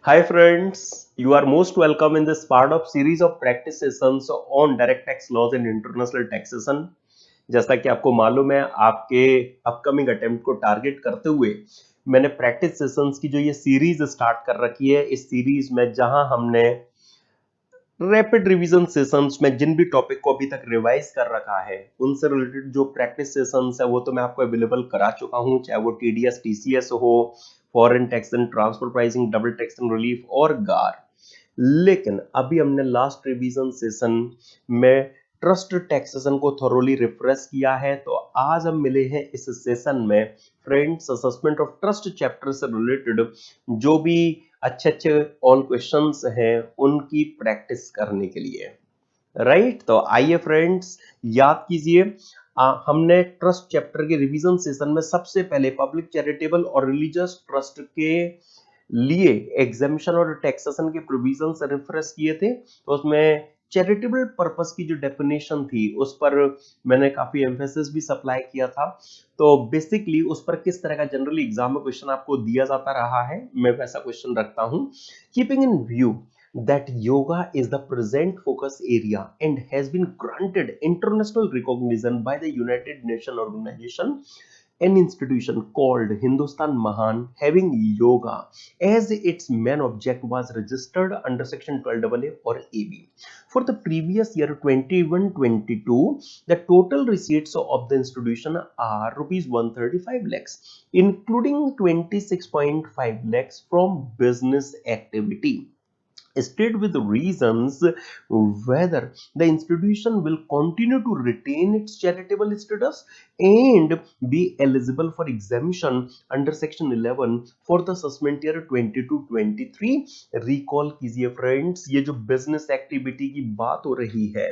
Hi friends, you are most welcome in this part of series of practice sessions on direct tax laws and international taxation। जैसा कि आपको मालूम है, आपके upcoming attempt को target करते हुए मैंने प्रैक्टिस सेशंस की जो ये सीरीज स्टार्ट कर रखी है। इस सीरीज में जहां हमने रैपिड रिवीजन सेशंस में जिन भी टॉपिक को अभी तक रिवाइज कर रखा है उनसे रिलेटेड जो प्रैक्टिस सेशंस है वो तो मैं आपको अवेलेबल करा चुका हूं, चाहे वो टीडीएस टीसीएस हो, foreign tax and transfer pricing, double tax and relief और गार। लेकिन अभी हमने लास्ट रिवीजन सेशन में ट्रस्ट टैक्सेशन को थोरोली रिफ्रेश किया है, तो आज हम मिले हैं इस सेशन में friends assessment of trust chapter से रिलेटेड जो भी अच्छे अच्छे ऑन क्वेश्चंस हैं उनकी प्रैक्टिस करने के लिए। राइट, तो आइए फ्रेंड्स याद कीजिए, हमने ट्रस्ट चैप्टर के रिवीजन सेशन में सबसे पहले पब्लिक चैरिटेबल और रिलीजियस ट्रस्ट के लिए एग्जामिशन और टैक्सेशन के प्रोविजन से रेफरेंस किए थे। तो उसमें चैरिटेबल पर्पस की जो डेफिनेशन थी उस पर मैंने काफी एम्फेसिस भी सप्लाई किया था। तो बेसिकली उस पर किस तरह का जनरली एग्जाम में क्वेश्चन आपको दिया जाता रहा है, मैं वैसा क्वेश्चन रखता हूं। Keeping in view that yoga is the present focus area and has been granted international recognition by the United Nations Organization, an institution called Hindustan Mahan having yoga as its main object was registered under section 12AA or AB. For the previous year 21-22, the total receipts of the institution are rupees 135 lakhs, including 26.5 lakhs from business activity. State with reasons whether the institution will continue to retain its charitable status and be eligible for exemption under section 11 for the assessment year 22-23। Recall कीजिए friends, ये जो business activity की बात हो रही है,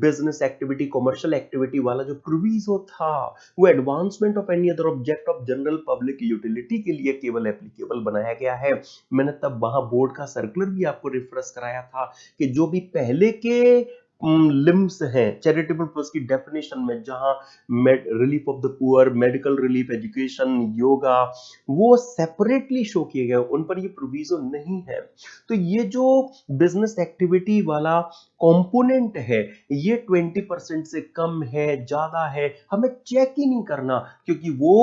business activity commercial activity वाला जो प्रोविजो था वो advancement of any other object of general public utility के लिए केवल एप्लीकेबल बनाया गया है। मैंने तब वहां बोर्ड का सर्कुलर भी आपको रिफ्रेश कराया था कि जो भी पहले के लिम्स हैं चैरिटेबल ट्रस्ट की डेफिनेशन में, जहां relief of the poor, medical relief, education, yoga, वो सेपरेटली शो किए गए, उन पर ये प्रोविजो नहीं है। तो ये जो बिजनेस एक्टिविटी वाला कंपोनेंट है ये 20% से कम है, ज्यादा है, हमें चेक ही नहीं करना, क्योंकि वो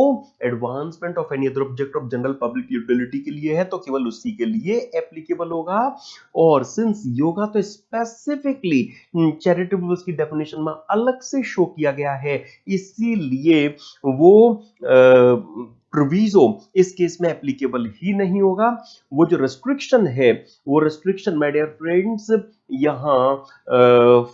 advancement of any other object of general public utility के लिए है, तो केवल उसी के लिए एप्लीकेबल होगा। और सिंस योगा तो स्पेसिफिकली चैरिटेबल की डेफिनेशन में अलग से शो किया गया है, इसीलिए वो प्रोविजो इस केस में एप्लीकेबल ही नहीं होगा। वो जो रेस्ट्रिक्शन है वो रेस्ट्रिक्शन माय डियर फ्रेंड्स यहां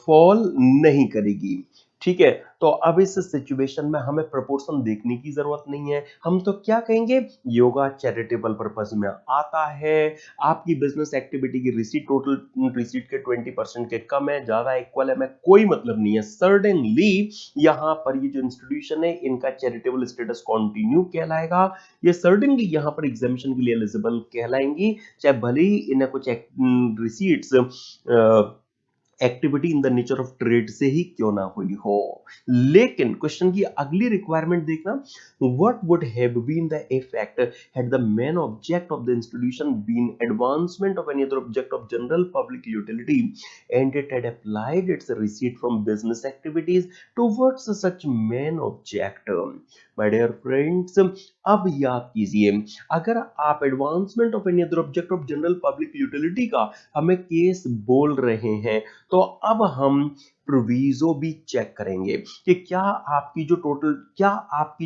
फॉल नहीं करेगी। ठीक है, तो अब इस सिचुएशन में हमें प्रोपोर्शन देखने की जरूरत नहीं है। हम तो क्या कहेंगे, योगा चैरिटेबल पर्पस में आता है, आपकी बिजनेस एक्टिविटी की रिसीट टोटल रिसीट के 20% के कम है, ज्यादा, इक्वल है, में कोई मतलब नहीं है। सर्टेनली यहां पर ये जो इंस्टीट्यूशन है इनका चैरिटेबल स्टेटस कंटिन्यू कहलाएगा, ये सर्टेनली यहां पर एग्जामिशन के लिए एलिजिबल कहलाएंगी, चाहे भले ही इन्हें कुछ receipts activity in the nature of trade से ही क्यों ना हुई हो। लेकिन क्वेश्चन की अगली रिक्वायरमेंट देखना, what would have been the effect had the main object of the institution been advancement of any other object of general public utility and it had applied its receipt from business activities towards such main object। my dear friends, अब याद कीजिए, अगर आप advancement of any other object of general public utility का हमें case बोल रहे हैं, तो अब हम प्रोविजो भी चेक करेंगे कि क्या आपकी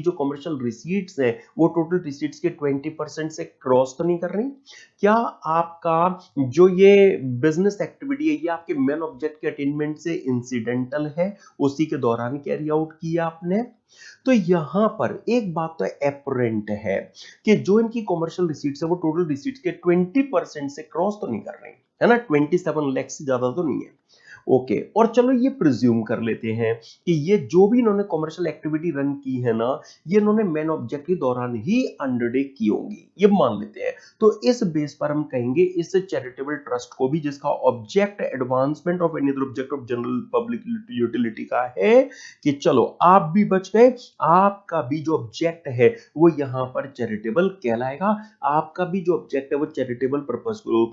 जो कमर्शियल रिसीट्स है वो टोटल रिसीट्स के 20% से क्रॉस तो नहीं कर रही, क्या आपका जो ये बिजनेस एक्टिविटी है ये आपके मेन ऑब्जेक्ट के अटेनमेंट से इंसिडेंटल है, उसी के दौरान कैरी आउट किया आपने। तो यहां पर एक बात तो एपरेंट है कि जो इनकी कमर्शियल रिसीट्स है वो टोटल रिसीट्स के 20% से क्रॉस तो नहीं कर रही है ना, 27 लाख से ज्यादा तो नहीं है। ओके, और चलो ये प्रिज्यूम कर लेते हैं कि ये जो भी इन्होंने कॉमर्शियल एक्टिविटी रन की है ना, ये इन्होंने मेन ऑब्जेक्ट के दौरान ही अंडरटेक की होंगी, ये मान लेते हैं। तो इस बेस पर हम कहेंगे इस चैरिटेबल ट्रस्ट को भी, जिसका object advancement of any other object of general public utility का है, कि चलो आप भी बच गए, आपका भी जो ऑब्जेक्ट है वो यहां पर चैरिटेबल कहलाएगा, आपका भी जो ऑब्जेक्ट है वो चैरिटेबल पर्पस को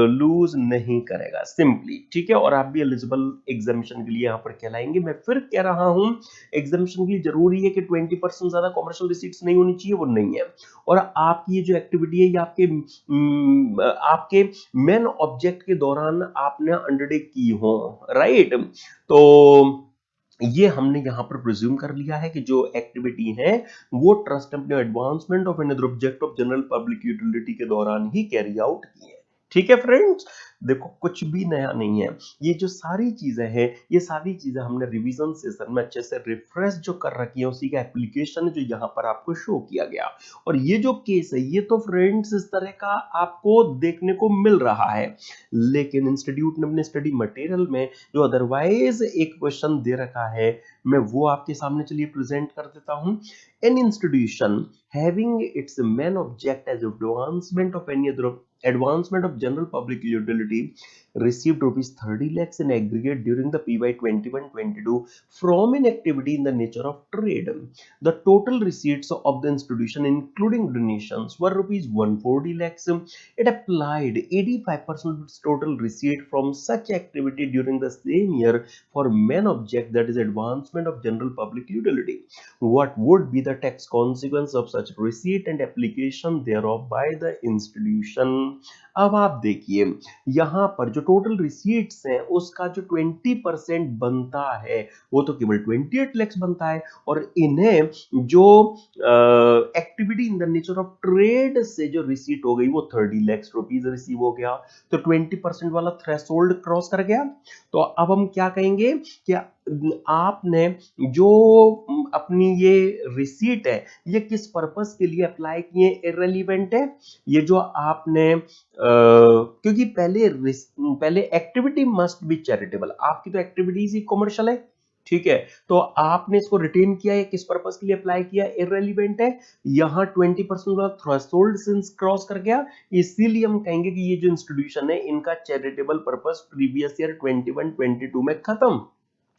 लूज नहीं करेगा सिंपली, ठीक है। और आप भी एलिजिबल एग्जामिशन के लिए यहां पर कहलाएंगे। मैं फिर कह रहा हूं, एग्जामिशन के लिए जरूरी है कि 20% ज्यादा कॉमर्शियल रिसीट्स नहीं होनी चाहिए, वो नहीं है। और आपकी ये जो एक्टिविटी है ये आपके मेन ऑब्जेक्ट के दौरान आपने अंडरटेक की हो, राइट। तो ये हमने यहां पर प्रिज्यूम कर लिया है कि जो एक्टिविटी है वो ट्रस्ट अपने advancement of any object of general public utility के दौरान ही कैरी आउट की है, ठीक है फ्रेंड्स। देखो कुछ भी नया नहीं है, ये जो सारी चीजें हैं, ये सारी चीजें हमने रिवीजन सेशन में अच्छे से रिफ्रेश जो कर रखी है, उसी का एप्लीकेशन जो यहाँ पर आपको शो किया गया। और ये जो केस है ये तो फ्रेंड्स इस तरह का आपको देखने को मिल रहा है, लेकिन इंस्टीट्यूट ने अपने स्टडी मटेरियल में जो अदरवाइज एक क्वेश्चन दे रखा है, मैं वो आपके सामने चलिए प्रेजेंट कर देता हूं। An institution having its main object as advancement of any other advancement of general public utility received rupees 30 lakhs in aggregate during the PY 21-22 from an activity in the nature of trade. The total receipts of the institution including donations were rupees 140 lakhs. It applied 85% of its total receipt from such activity during the same year for main object, that is advancement of general public utility. What would be the tax consequence of such receipt and application thereof by the institution? अब आप देखिए यहां पर जो total receipts हैं उसका जो 20% बनता है वो तो केवल 28 लाख बनता है, और इन्हें जो activity in the nature of trade से जो रिसीट हो गई वो 30 लाख रुपीस रिसीव हो गया, तो 20% वाला थ्रेशोल्ड क्रॉस कर गया। तो अब हम क्या कहेंगे कि आपने जो अपनी ये रिसीट है ये किस पर्पस के लिए अप्लाई किए, इररिलेवेंट है। ये जो आपने क्योंकि पहले एक्टिविटी मस्ट बी चैरिटेबल, आपकी तो एक्टिविटीज ही कॉमर्शियल है, ठीक है। तो आपने इसको रिटेन किया है, किस पर्पस के लिए अप्लाई किया, इररिलेवेंट है। यहां 20% वाला थ्रेशोल्ड सिंस क्रॉस कर गया, इसीलिए हम कहेंगे कि ये जो इंस्टीट्यूशन है इनका चैरिटेबल पर्पस प्रीवियस ईयर 21-22 में खत्म।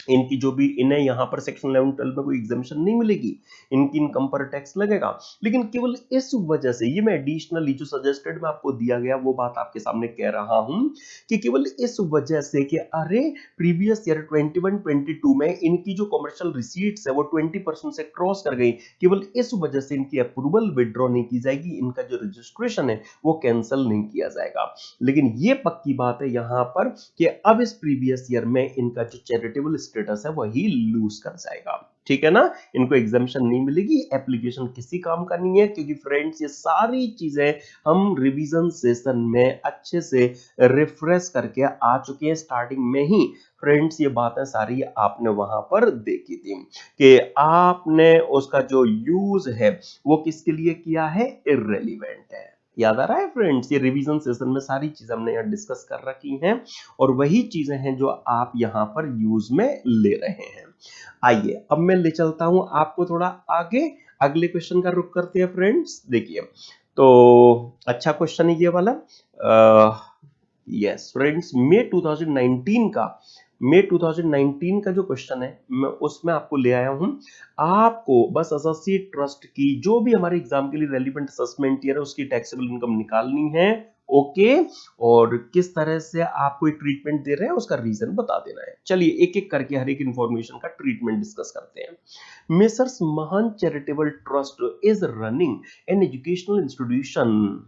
इनकी जो भी इन्हें यहां पर सेक्शन 11-12 में कोई एग्जामिशन नहीं मिलेगी, इनकी इनकम पर टैक्स लगेगा। लेकिन केवल इस वजह से ये मैं एडिशनली जो सजेस्टेड में आपको दिया गया वो बात आपके सामने कह रहा हूं कि केवल इस वजह से कि अरे प्रीवियस ईयर 21-22 में इनकी जो कमर्शियल रिसीट्स है वो 20% से क्रॉस कर गई, केवल इस वजह से इनकी अप्रूवल विड्रॉ नहीं की जाएगी, इनका जो रजिस्ट्रेशन है वो कैंसिल नहीं किया जाएगा। लेकिन ये पक्की बात है यहां पर कि अब इस प्रीवियस ईयर में इनका जो चैरिटेबल स्टेटस है वही लूज कर जाएगा, ठीक है ना। इनको एग्जामिशन नहीं मिलेगी, एप्लीकेशन किसी काम का नहीं है, क्योंकि फ्रेंड्स ये सारी चीजें हम रिवीजन सेशन में अच्छे से रिफ्रेश करके आ चुके हैं। स्टार्टिंग में ही फ्रेंड्स ये बातें सारी आपने वहां पर देखी थी कि आपने उसका जो यूज है वो किसके लिए किया है, इररिलेवेंट है। याद आ रहा है फ्रेंड्स, ये रिवीजन सेशन में सारी चीजें हमने यहाँ डिस्कस कर रखी हैं और वही चीजें हैं जो आप यहाँ पर यूज में ले रहे हैं। आइए अब मैं ले चलता हूं आपको थोड़ा आगे, अगले क्वेश्चन का रुख करते हैं फ्रेंड्स। देखिए तो अच्छा क्वेश्चन है ये वाला। यस फ्रेंड्स, मई 2019 का जो क्वेश्चन है मैं उसमें आपको ले आया हूं। आपको बस एसोसिएट ट्रस्ट की जो भी हमारे एग्जाम के लिए रेलिवेंट असेसमेंट ईयर है उसकी टैक्सेबल इनकम निकालनी है, ओके। और किस तरह से आपको ट्रीटमेंट दे रहे हैं उसका रीजन बता देना है। चलिए एक एक करके हर एक इंफॉर्मेशन का ट्रीटमेंट डिस्कस करते हैं। मेसर्स महान charitable trust is running an educational institution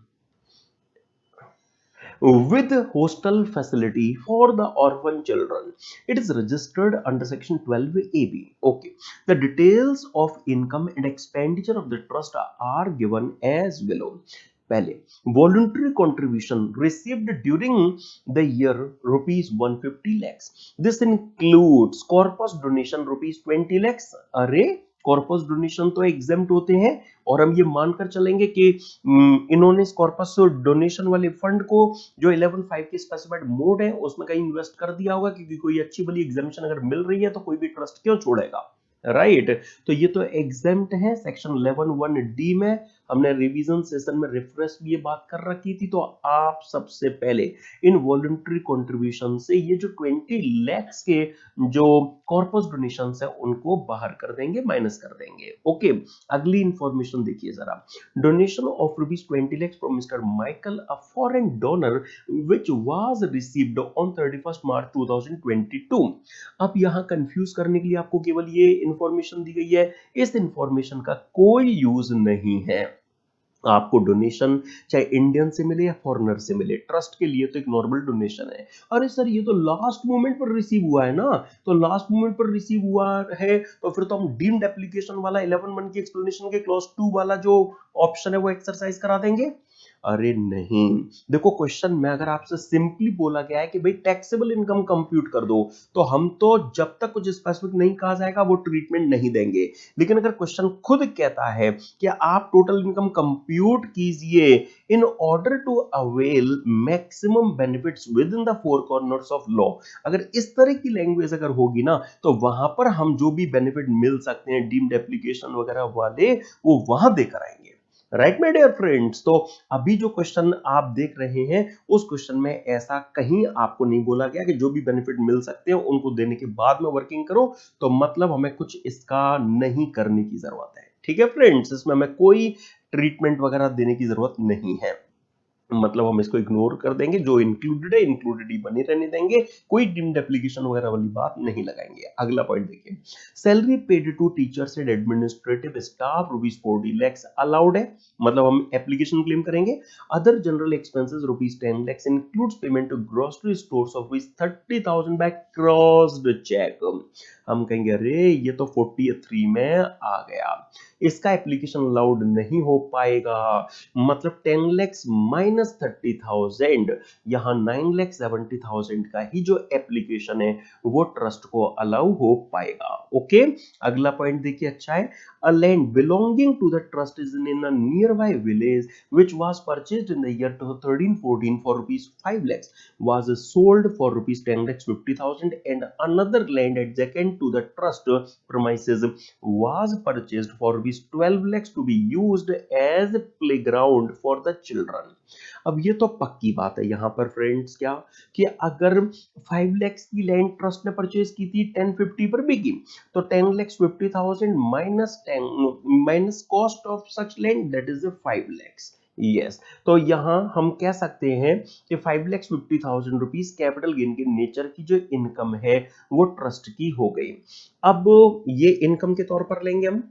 with hostel facility for the orphan children. It is registered under section 12AB. Okay, the details of income and expenditure of the trust are given as below. पहले voluntary contribution received during the year rupees 150 lakhs. This includes corpus donation rupees 20 lakhs. अरे corpus donation तो exempt होते हैं और हम ये मानकर चलेंगे कि इन्होंने इस कॉर्पस डोनेशन वाले फंड को जो 11.5 की स्पेसिफाइड मोड है उसमें कहीं इन्वेस्ट कर दिया होगा, क्योंकि कोई अच्छी वाली एग्जामिशन अगर मिल रही है तो कोई भी ट्रस्ट क्यों छोड़ेगा, राइट। तो ये तो एग्जेम्प्ट है सेक्शन 11(1)(d) में। हमने रिवीजन सेशन में रिफ्रेश भी ये बात कर रखी थी। तो आप सबसे पहले इन वॉलंटरी कंट्रीब्यूशन से ये जो 20 लाख के जो कॉर्पस डोनेशन है उनको बाहर कर देंगे, माइनस कर देंगे। ओके, अगली इंफॉर्मेशन देखिए जरा। Donation of ₹20 lakhs from mister Michael, a foreign donor which was received on 31st March 2022। अब यहां कंफ्यूज करने के लिए आपको केवल ये इंफॉर्मेशन दी गई है, इस इंफॉर्मेशन का कोई यूज नहीं है। आपको डोनेशन चाहे इंडियन से मिले या फॉरेनर से मिले, ट्रस्ट के लिए तो एक नॉर्मल डोनेशन है। अरे सर ये तो लास्ट मोमेंट पर रिसीव हुआ है ना, तो लास्ट मोमेंट पर रिसीव हुआ है तो फिर तो हम डीम्ड एप्लीकेशन वाला 11(1) की एक्सप्लेनेशन के क्लॉज 2 वाला जो ऑप्शन है वो एक्सरसाइज करा देंगे। अरे नहीं, देखो क्वेश्चन में अगर आपसे सिंपली बोला गया है कि भाई टैक्सेबल इनकम कंप्यूट कर दो, तो हम तो जब तक कुछ स्पेसिफिक नहीं कहा जाएगा वो ट्रीटमेंट नहीं देंगे। लेकिन अगर क्वेश्चन खुद कहता है कि आप टोटल इनकम कंप्यूट कीजिए in order to avail maximum benefits within the four corners of law, अगर इस तरह की लैंग्वेज अगर होगी ना तो वहां पर हम जो भी बेनिफिट मिल सकते हैं डीम्ड एप्लीकेशन वगैरह वाले वो वहां देकर आएंगे, राइट माय डियर फ्रेंड्स। तो अभी जो क्वेश्चन आप देख रहे हैं उस क्वेश्चन में ऐसा कहीं आपको नहीं बोला गया कि जो भी बेनिफिट मिल सकते हैं उनको देने के बाद में वर्किंग करो, तो मतलब हमें कुछ इसका नहीं करने की जरूरत है। ठीक है फ्रेंड्स, इसमें हमें कोई ट्रीटमेंट वगैरह देने की जरूरत नहीं है, मतलब हम इसको इग्नोर कर देंगे, जो इंक्लूडेड है इंक्लूडेड ही बने रहने देंगे, कोई डीम्ड एप्लीकेशन वगैरह वाली बात नहीं लगाएंगे। अगला पॉइंट देखिए, salary paid to teachers and administrative staff ₹40 lakhs allowed है, मतलब हम एप्लीकेशन क्लेम करेंगे। Other general expenses ₹10 lakhs includes payment to grocery stores of ₹30,000 by crossed cheque. हम कहेंगे अरे ये तो 43 में आ गया, इसका एप्लीकेशन अलाउड नहीं हो पाएगा, मतलब 10 lakhs माइनस 30,000, यहाँ 9,70,000 का ही जो एप्लीकेशन है वो ट्रस्ट को अलाउ हो पाएगा। ओके, अगला पॉइंट देखिए अच्छा है, a land belonging to the trust is in a nearby village which was purchased in the year 13-14 for ₹5 lakhs was sold for ₹10,50,000 and another land adjacent to the trust premises was purchased for ₹12 lakhs to be used as playground for the children। अब ये तो पक्की बात है यहाँ पर friends क्या, कि अगर 5 lakhs की लैंड ट्रस्ट ने परचेज की थी 1050 पर बिकी, तो 10,50,000 minus 10 minus cost of such land that is 5 lakhs। Yes, तो यहां हम कह सकते हैं कि 5,50,000 रुपीज कैपिटल गेन के नेचर की जो इनकम है वो ट्रस्ट की हो गई। अब ये इनकम के तौर पर लेंगे हम,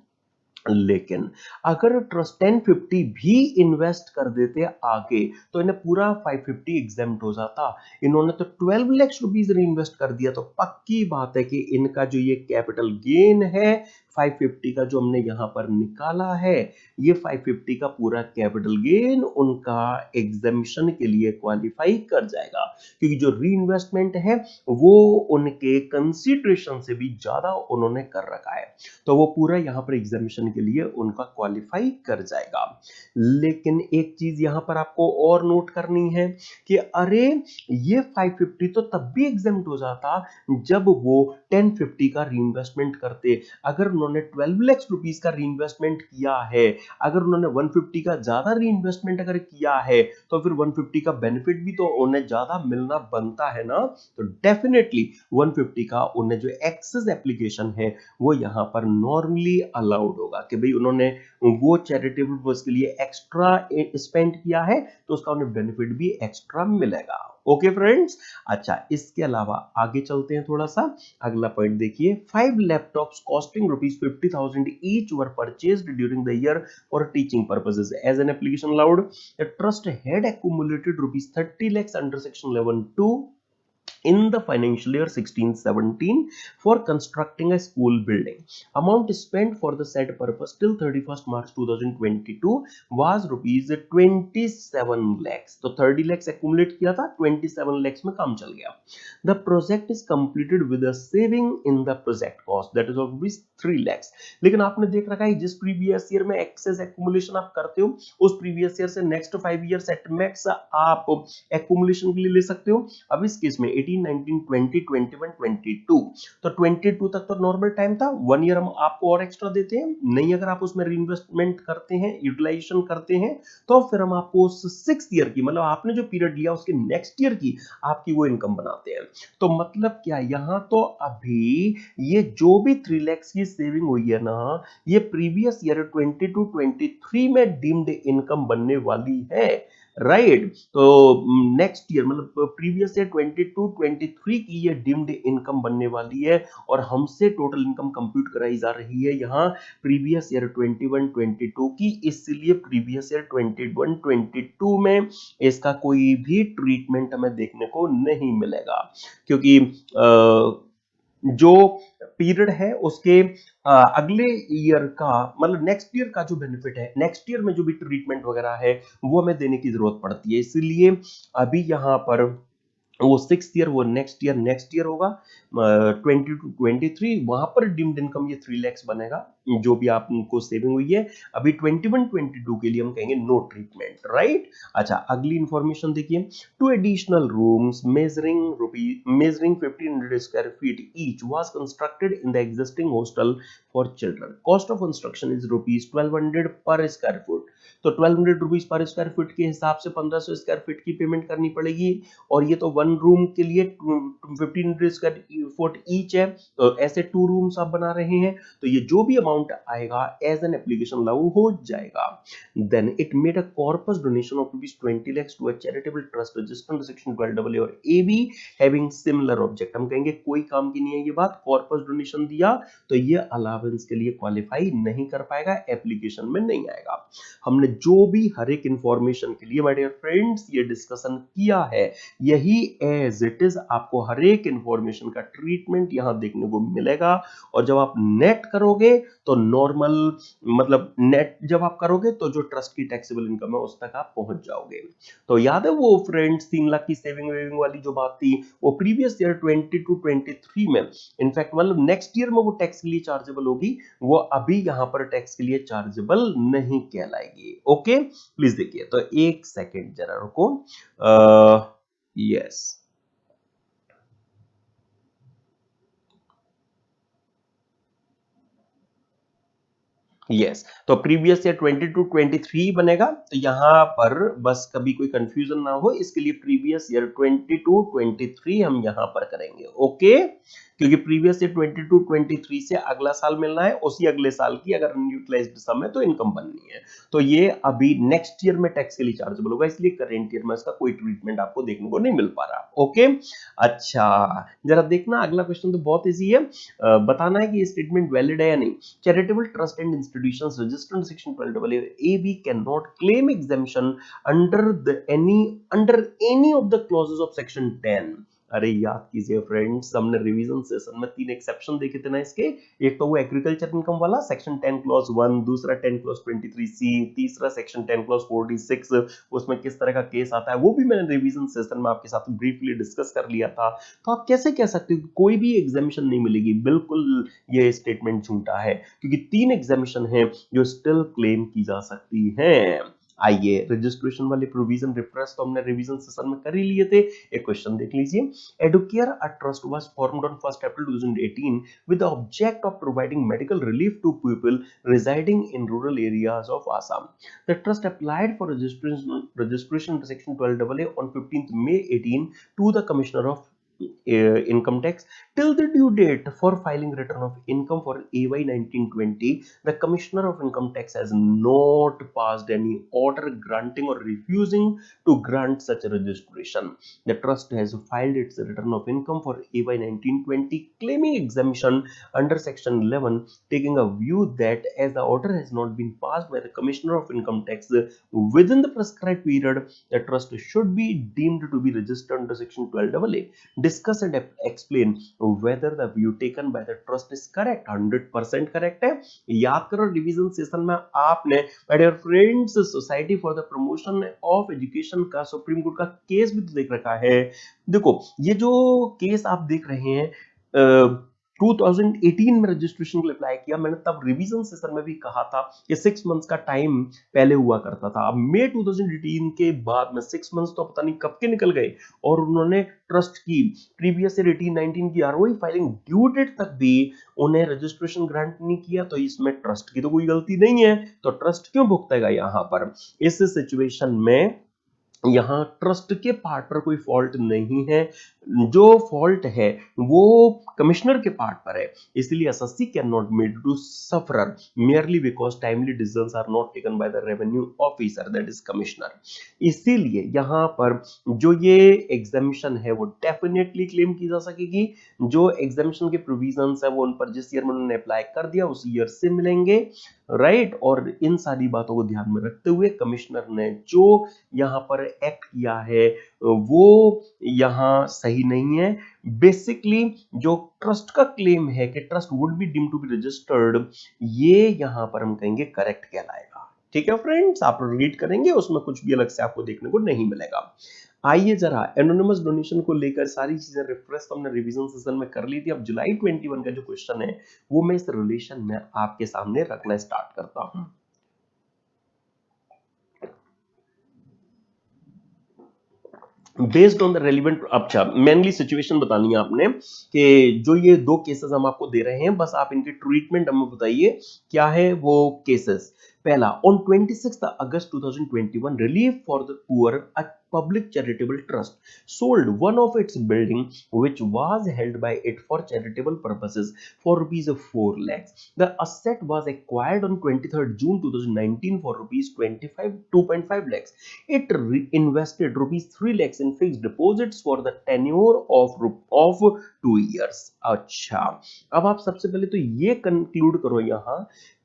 लेकिन अगर ट्रस्ट 1050 भी इन्वेस्ट कर देते आगे तो इन्हें पूरा 550 एग्जेम्प्ट हो जाता। इन्होंने तो 12 लाख रुपीस री इन्वेस्ट कर दिया, तो पक्की बात है कि इनका जो ये कैपिटल गेन है 550 का जो हमने यहां पर निकाला है, ये 550 का पूरा कैपिटल गेन उनका एग्जेम्पशन के लिए क्वालिफाई कर जाएगा, क्योंकि जो री इन्वेस्टमेंट है वो उनके कंसिडरेशन से भी ज्यादा उन्होंने कर रखा है, तो वो पूरा यहां पर एग्जामिनेशन के लिए उनका क्वालिफाई कर जाएगा। लेकिन एक चीज यहां पर आपको और नोट करनी है कि अरे ये 550 तो तब भी एग्जाम्प्ट हो जाता जब वो 1050 का रीइन्वेस्टमेंट करते। अगर उन्होंने 12 लाख रुपीस का रीइन्वेस्टमेंट किया है, अगर उन्होंने 150 का ज्यादा रीइन्वेस्टमेंट अगर किया है, तो फिर 150 का बेनिफिट भी तो उन्हें ज्यादा मिलना बनता है ना। तो डेफिनेटली 150 का उन्हें जो एक्सेस एप्लीकेशन है वो यहाँ पर नॉर्मली अलाउड होगा कि भाई उन्होंने वो चैरिटेबल पर्पस के लिए एक्स्ट्रा स्पेंड किया है तो उसका उन्हें बेनिफिट भी एक्स्ट्रा मिलेगा। ओके फ्रेंड्स, अच्छा इसके अलावा आगे चलते हैं थोड़ा सा। अगला पॉइंट देखिए, 5 laptops costing ₹50,000 each were purchased during the year for teaching purposes as an application allowed. The trust had accumulated ₹30 lakhs under section 11(2) in the financial year 16-17 for constructing a school building. Amount spent for the said purpose till 31st March 2022 was rupees 27 lakhs. तो 30 lakhs accumulate किया था, 27 lakhs में काम चल गया. The project is completed with a saving in the project cost that is of rupees 3 lakhs. लेकिन आपने देख रखा है जिस प्रीवियस ईयर में एक्सेस एक्यूमुलेशन आप करते हो उस प्रीवियस ईयर से नेक्स्ट 5 ईयर्स एट मैक्स आप एक्यूमुलेशन के लिए ले सकते हो. अब इस केस में 18, 19, 20, 21, 22 तो 22 तक तो नॉर्मल टाइम था. 1 ईयर हम आपको और एक्स्ट्रा देते हैं. नहीं अगर आप उसमें रीइन्वेस्टमेंट करते हैं, यूटिलाइजेशन करते हैं तो फिर हम आपको उस 6th ईयर की मतलब आपने जो पीरियड लिया उसके नेक्स्ट ईयर की आपकी वो इनकम बनाते हैं. तो मतलब क्या यहां तो अभी ये जो भी 3 lakhs की सेविंग हुई है ना ये प्रीवियस ईयर 22-23 में डीम्ड इनकम बनने वाली है. राइट तो नेक्स्ट ईयर मतलब प्रीवियस ईयर 22-23 की ये डीम्ड इनकम बनने वाली है और हमसे टोटल इनकम कंप्यूट कराई जा रही है यहाँ प्रीवियस ईयर 21-22 की. इसलिए प्रीवियस ईयर 21-22 में इसका कोई भी ट्रीटमेंट हमें देखने को नहीं मिलेगा क्योंकि जो पीरियड है उसके अगले ईयर का मतलब नेक्स्ट ईयर का जो बेनिफिट है नेक्स्ट ईयर में जो भी ट्रीटमेंट वगैरह है वो हमें देने की जरूरत पड़ती है. इसलिए अभी यहाँ पर वो 6th ईयर वो नेक्स्ट ईयर होगा 22-23 वहां पर डीम्ड इनकम ये 3 lakhs बनेगा जो भी आपको सेविंग हुई है. अभी 21-22 के लिए हम कहेंगे नो ट्रीटमेंट. राइट अच्छा अगली इंफॉर्मेशन देखिए. 2 additional rooms measuring 1500 square feet each was constructed in the existing hostel for children. Cost of construction is rupees 1200 per square foot. तो 1200 रुपीज पर स्क्वायर फीट के हिसाब से 1500 स्क्वायर फीट की payment करनी पड़ेगी और ये तो 1 रूम के लिए 1500 स्क्वायर फुट ईच है. तो ऐसे 2 रूम्स आप बना रहे हैं तो ये जो भी अमाउंट आएगा एज एन एप्लीकेशन लागू हो जाएगा. Then it made a corpus donation of ₹20 lakhs to a charitable trust registered section 12AA और AB हैविंग सिमिलर ऑब्जेक्ट. हम कहेंगे कोई काम की नहीं है ये बात. कॉर्पस डोनेशन दिया तो ये अलावेंस के लिए क्वालिफाई नहीं कर पाएगा, एप्लीकेशन में नहीं आएगा. हमने जो भी हर एक इंफॉर्मेशन के लिए माय डियर फ्रेंड्स ये डिस्कशन किया है यही एज इट इज आपको हर एक इंफॉर्मेशन का ट्रीटमेंट यहां देखने को मिलेगा. और जब आप नेट करोगे तो नॉर्मल मतलब नेट जब आप करोगे तो जो ट्रस्ट की टैक्सेबल इनकम है उस तक आप पहुंच जाओगे. तो याद है वो फ्रेंड्स 3 लाख की सेविंग वेविंग वाली जो बात थी वो प्रीवियस ईयर 22-23 में इनफैक्ट मतलब नेक्स्ट ईयर में वो टैक्स के लिए चार्जेबल होगी, वो अभी यहां पर टैक्स के लिए चार्जेबल नहीं कहलाएगी. ओके प्लीज देखिए. तो एक सेकेंड जरा रुको. यस तो प्रीवियस ईयर 22-23 बनेगा. तो यहां पर बस कभी कोई कंफ्यूजन ना हो इसके लिए प्रीवियस ईयर 22-23 हम यहां पर करेंगे. ओके क्योंकि प्रीवियस ईयर 22-23 से अगला साल मिलना है उसी अगले साल की अगर अनयूटिलाइज्ड सम है तो इनकम बननी है. तो ये अभी नेक्स्ट ईयर में टैक्स के लिए चार्जेबल होगा इसलिए करेंट ईयर में इसका कोई ट्रीटमेंट आपको देखने को नहीं मिल पा रहा. ओके अच्छा जरा देखना अगला क्वेश्चन तो बहुत इजी है. बताना है कि ये स्टेटमेंट वैलिड है या नहीं. Charitable trust and institutions registered in section 12AA cannot claim exemption under any of the clauses of section 10. अरे याद कीजिए फ्रेंड्स हमने रिवीजन सेशन में 3 एक्सेप्शन देखे थे ना इसके. एक तो वो एग्रीकल्चर इनकम वाला सेक्शन 10 क्लॉज 1, दूसरा 10 क्लॉज 23C, तीसरा सेक्शन 10 क्लॉज 46 उसमें किस तरह का केस आता है वो भी मैंने रिवीजन सेशन में आपके साथ ब्रीफली डिस्कस कर लिया था. तो आप कैसे कह सकते हो कोई भी एग्जामिशन नहीं मिलेगी. बिल्कुल ये स्टेटमेंट झूठा है क्योंकि 3 एग्जामिशन है जो स्टिल क्लेम की जा सकती हैं. आइए रजिस्ट्रेशन वाले प्रोविजन रिफ्रेश तो हमने रिवीजन सेशन में कर ही लिए थे. एक क्वेश्चन देख लीजिए. Educare a trust was formed on 1 April 2018 with the object of providing medical relief to people residing in rural areas of Assam. The trust applied for registration under section 12AA on 15th May 18 to the Commissioner of income tax. Till the due date for filing return of income for AY 1920, the Commissioner of Income Tax has not passed any order granting or refusing to grant such a registration. The trust has filed its return of income for AY 1920 claiming exemption under section 11, taking a view that as the order has not been passed by the Commissioner of Income Tax within the prescribed period, the trust should be deemed to be registered under section 12AA. Discuss and explain whether the view taken by the trust is correct. 100% correct है। याद करो revision session में आपने my dear friends society for the promotion of education का Supreme Court का case भी तो देख रखा है। देखो ये जो केस आप देख रहे हैं 2018 में रजिस्ट्रेशन के लिए अप्लाई किया मैंने, तब रिवीजन सेशन में भी कहा था कि 6 मंथ्स का टाइम पहले हुआ करता था। अब मई 2018 के बाद में 6 मंथ्स तो पता नहीं कब के निकल गए और उन्होंने ट्रस्ट की प्रीवियस ईयर 18-19 की आरओई फाइलिंग ड्यू डेट तक भी उन्हें रजिस्ट्रेशन ग्रांट नहीं किया। तो इसमें ट्रस्ट की तो कोई गलती नहीं है, तो ट्रस्ट क्यों भुगतेगा यहां पर? इस सिचुएशन में यहां ट्रस्ट के पार्ट पर कोई फॉल्ट नहीं है, जो फॉल्ट है वो कमिश्नर के पार्ट पर है। इसलिए SSC can not made to suffer merely because timely decisions are not taken by the revenue officer that is commissioner। इसीलिए यहां पर जो ये एग्जामिशन है वो डेफिनेटली क्लेम की जा सकेगी। जो एग्जामिशन के प्रोविजंस है वो उन पर जिस ईयर में उन्होंने अप्लाई कर दिया उस ईयर से मिलेंगे, राइट। और इन सारी बातों को ध्यान में रखते हुए कमिश्नर ने जो यहाँ पर एक्ट किया है वो यहाँ सही नहीं है। बेसिकली जो ट्रस्ट का क्लेम है कि trust would be deemed to be registered, ये यहाँ पर हम कहेंगे करेक्ट कहलाएगा। ठीक है फ्रेंड्स, आप रीड करेंगे उसमें कुछ भी अलग से आपको देखने को नहीं मिलेगा। आइए जरा एनोनिमस डोनेशन को लेकर सारी चीजें रिफ्रेश तो हमने रिवीजन सेशन में कर ली थी। अब जुलाई 21 का जो क्वेश्चन है वो मैं इस रिलेशन में आपके सामने रखना स्टार्ट करता हूं। बेस्ड ऑन द रेलिवेंट, अच्छा मेनली सिचुएशन बतानी है आपने कि जो ये दो केसेस हम आपको दे रहे हैं बस आप इनके ट्रीटमेंट हमें बताइए क्या है वो केसेस। पहला, on 26 August 2021 relief for the poor a public charitable trust sold one of its building which was held by it for charitable purposes for rupees 4 lakhs. The asset was acquired on 23rd June 2019 for rupees 2.5 lakhs. It invested rupees 3 lakhs in fixed deposits for the tenure of 2 years। अच्छा, अब आप सबसे पहले तो ये conclude करो यहां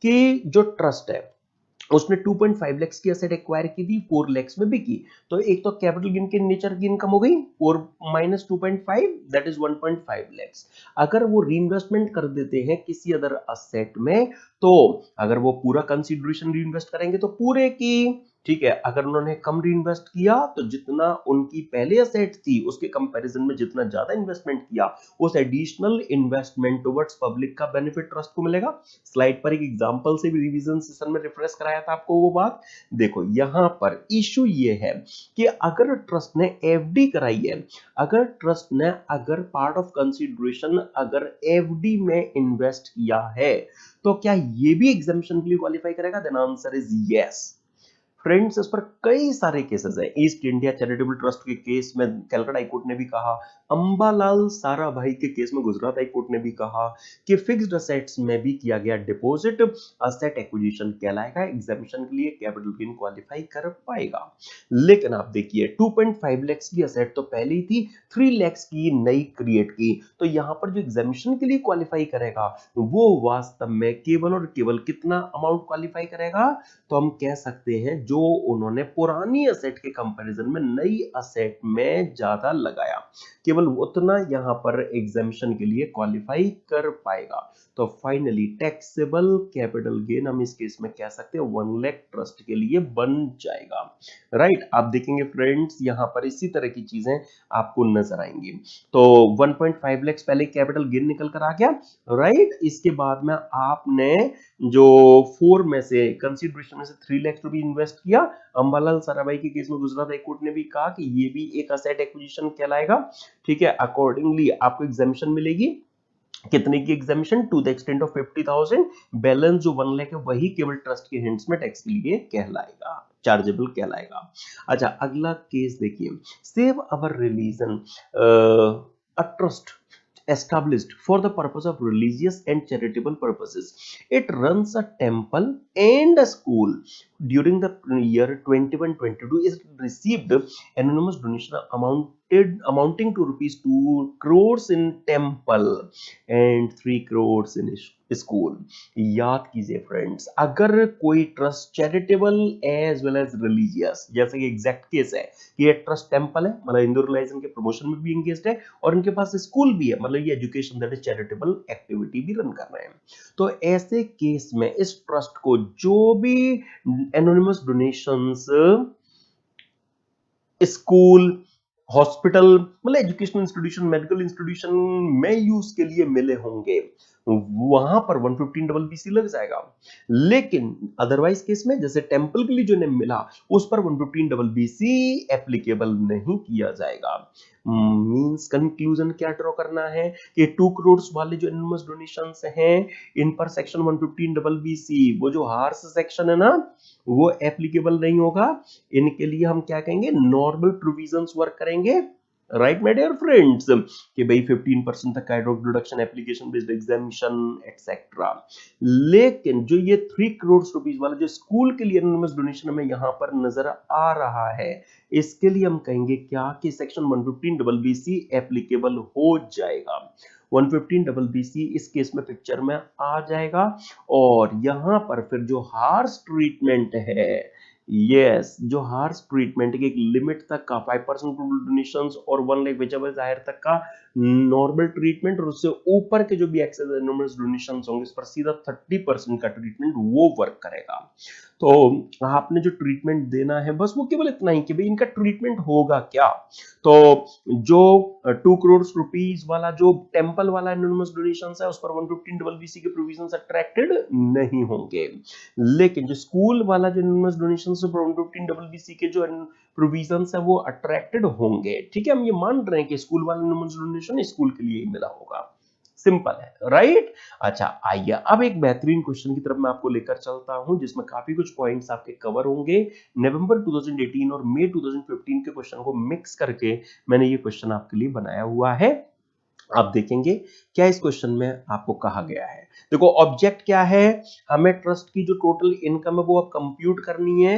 कि जो ट्रस्ट है उसने 2.5 लाख की एसेट एक्वायर की थी, 4 लाख में बिकी। तो एक तो कैपिटल गेन के नेचर की इनकम हो गई 4 माइनस 2.5 दैट इज 1.5 लाख। अगर वो रीइन्वेस्टमेंट कर देते हैं किसी अदर असेट में तो अगर वो पूरा कंसीडरेशन रीइन्वेस्ट करेंगे तो पूरे की, ठीक है। अगर उन्होंने कम रीइन्वेस्ट किया तो जितना उनकी पहले असेट थी उसके कंपैरिजन में जितना ज्यादा इन्वेस्टमेंट किया उस एडिशनल इन्वेस्टमेंट टुवर्ड्स पब्लिक का बेनिफिट ट्रस्ट को मिलेगा। स्लाइड पर एक एग्जांपल से भी रिवीजन सेशन में रिफ्रेश कराया था आपको वो बात। देखो यहां पर इशू ये है कि अगर ट्रस्ट ने एफडी कराई है, अगर ट्रस्ट ने अगर पार्ट ऑफ कंसीडरेशन अगर एफडी में इन्वेस्ट किया है तो क्या ये भी एग्जामिशन के लिए क्वालिफाई करेगा? Then answer is yes. Friends इस पर कई सारे केसेस हैं। ईस्ट इंडिया चैरिटेबल ट्रस्ट के केस में कलकत्ता हाई कोर्ट ने भी कहा, अंबालाल साराभाई के केस में गुजरात हाई कोर्ट ने भी कहा कि फिक्स्ड असेट्स में भी किया गया डिपॉजिट असेट एक्विजिशन कहलाएगा, एग्जामिशन के लिए कैपिटल गेन क्वालिफाई कर पाएगा। लेकिन आप देखिए 2.5 लाख की असेट तो पहले ही थी, 3 लाख की नई क्रिएट की, तो यहां पर जो एग्जामिशन के लिए क्वालिफाई करेगा वो वास्तव में केवल और केवल कितना अमाउंट क्वालिफाई करेगा? तो हम कह सकते हैं जो उन्होंने पुरानी असेट के कंपैरिजन में नई असेट में ज्यादा लगाया, केवल उतना यहां पर एग्जामिशन के लिए क्वालिफाई कर पाएगा। तो फाइनली टैक्सेबल कैपिटल गेन हम इस केस में कह सकते हैं 1 लाख ट्रस्ट के लिए बन जाएगा, राइट। आप देखेंगे फ्रेंड्स यहां पर इसी तरह की चीजें आपको नजर आएंगी। तो 1.5 लाख पहले कैपिटल गेन निकल कर आ गया, राइट। इसके बाद में आपने जो 4 में से कंसीडरेशन में से 3 लाख रुपए इन्वेस्ट किया। अंबालाल साराभाई के केस में गुजरात हाई कोर्ट ने भी कहा कि ये भी एक असेट एक्विजिशन कहलाएगा, ठीक है। अकॉर्डिंगली आपको एग्जामिशन मिलेगी, कितने की exemption? To the extent of 50,000। Balance जो 1 लाख है वही केवल ट्रस्ट के हिंट्स में टैक्स के लिए कहलाएगा, चार्जेबल कहलाएगा। अच्छा अगला केस देखिए, save our religion a trust established for the purpose of religious and charitable purposes. It runs a temple and a school during the year 21-22 is received anonymous donation amounting to rupees 2 crores in temple and 3 crores in school. याद कीजिए friends, अगर कोई trust charitable as well as religious, जैसे कि exact case है कि ये trust temple है, मतलब हिंदू रिलीजन के प्रमोशन में भी एंगेज्ड है और इनके पास स्कूल भी है, मतलब ये education that is charitable activity भी रन कर रहे हैं, तो ऐसे केस में इस ट्रस्ट को जो भी एनोनिमस डोनेशंस स्कूल, हॉस्पिटल, मतलब एजुकेशनल इंस्टीट्यूशन, मेडिकल इंस्टीट्यूशन में यूज के लिए मिले होंगे, वहां पर 115BC लग जाएगा। लेकिन अदरवाइज केस में जैसे टेम्पल के लिए जो नेम मिला उस पर 115BC एप्लीकेबल नहीं किया जाएगा। मींस कंक्लूजन क्या ड्रॉ करना है कि 2 करोड़ वाले जो एनोनिमस डोनेशंस हैं इन पर सेक्शन 115BC वो जो हार्स सेक्शन है ना वो एप्लीकेबल नहीं होगा। इनके लिए हम क्या कहेंगे, नॉर्मल प्रोविजंस वर्क करेंगे, राइट माय डियर फ्रेंड्स, कि भाई 15% तक का deduction, application based exemption et cetera. लेकिन जो ये 3 करोड़ रुपीस वाला जो स्कूल के लिए एनोनिमस डोनेशन हमें यहां पर नजर आ रहा है, इसके लिए हम कहेंगे क्या कि सेक्शन 115BC एप्लीकेबल हो जाएगा। 115BC इस केस में पिक्चर में आ जाएगा और यहां पर फिर जो हार्श ट्रीटमेंट है, यस जो हार्श ट्रीटमेंट के एक लिमिट तक का 5% डोनेशंस और 1 लाख विचेवर हायर तक का नॉर्मल ट्रीटमेंट और उससे ऊपर के जो भी एक्सेस एनोनिमस डोनेशंस होंगे इस पर सीधा 30% का ट्रीटमेंट वो वर्क करेगा। तो आपने जो ट्रीटमेंट देना है बस वो केवल इतना ही कि भाई इनका ट्रीटमेंट होगा क्या। तो जो 2 करोड़ रुपीस वाला जो टेम्पल वाला एनोनिमस डोनेशन है उस पर 115BC के प्रोविजंस अट्रैक्टेड नहीं होंगे, लेकिन जो स्कूल वाला जो एनोनिमस डोनेशन है 115BC के जो प्रोविजंस है वो अट्रैक्टेड होंगे। ठीक है, हम ये मान रहे हैं कि स्कूल वाला एनोनिमस डोनेशन स्कूल के लिए ही मिला होगा, सिंपल है, राइट। अच्छा आइए अब एक बेहतरीन क्वेश्चन की तरफ मैं आपको लेकर चलता हूं जिसमें काफी कुछ पॉइंट्स आपके कवर होंगे। नवंबर 2018 और मई 2015 के क्वेश्चन को मिक्स करके मैंने ये क्वेश्चन आपके लिए बनाया हुआ है। आप देखेंगे क्या इस क्वेश्चन में आपको कहा गया है। देखो ऑब्जेक्ट क्या है, हमें ट्रस्ट की जो टोटल इनकम है वो अब कंप्यूट करनी है,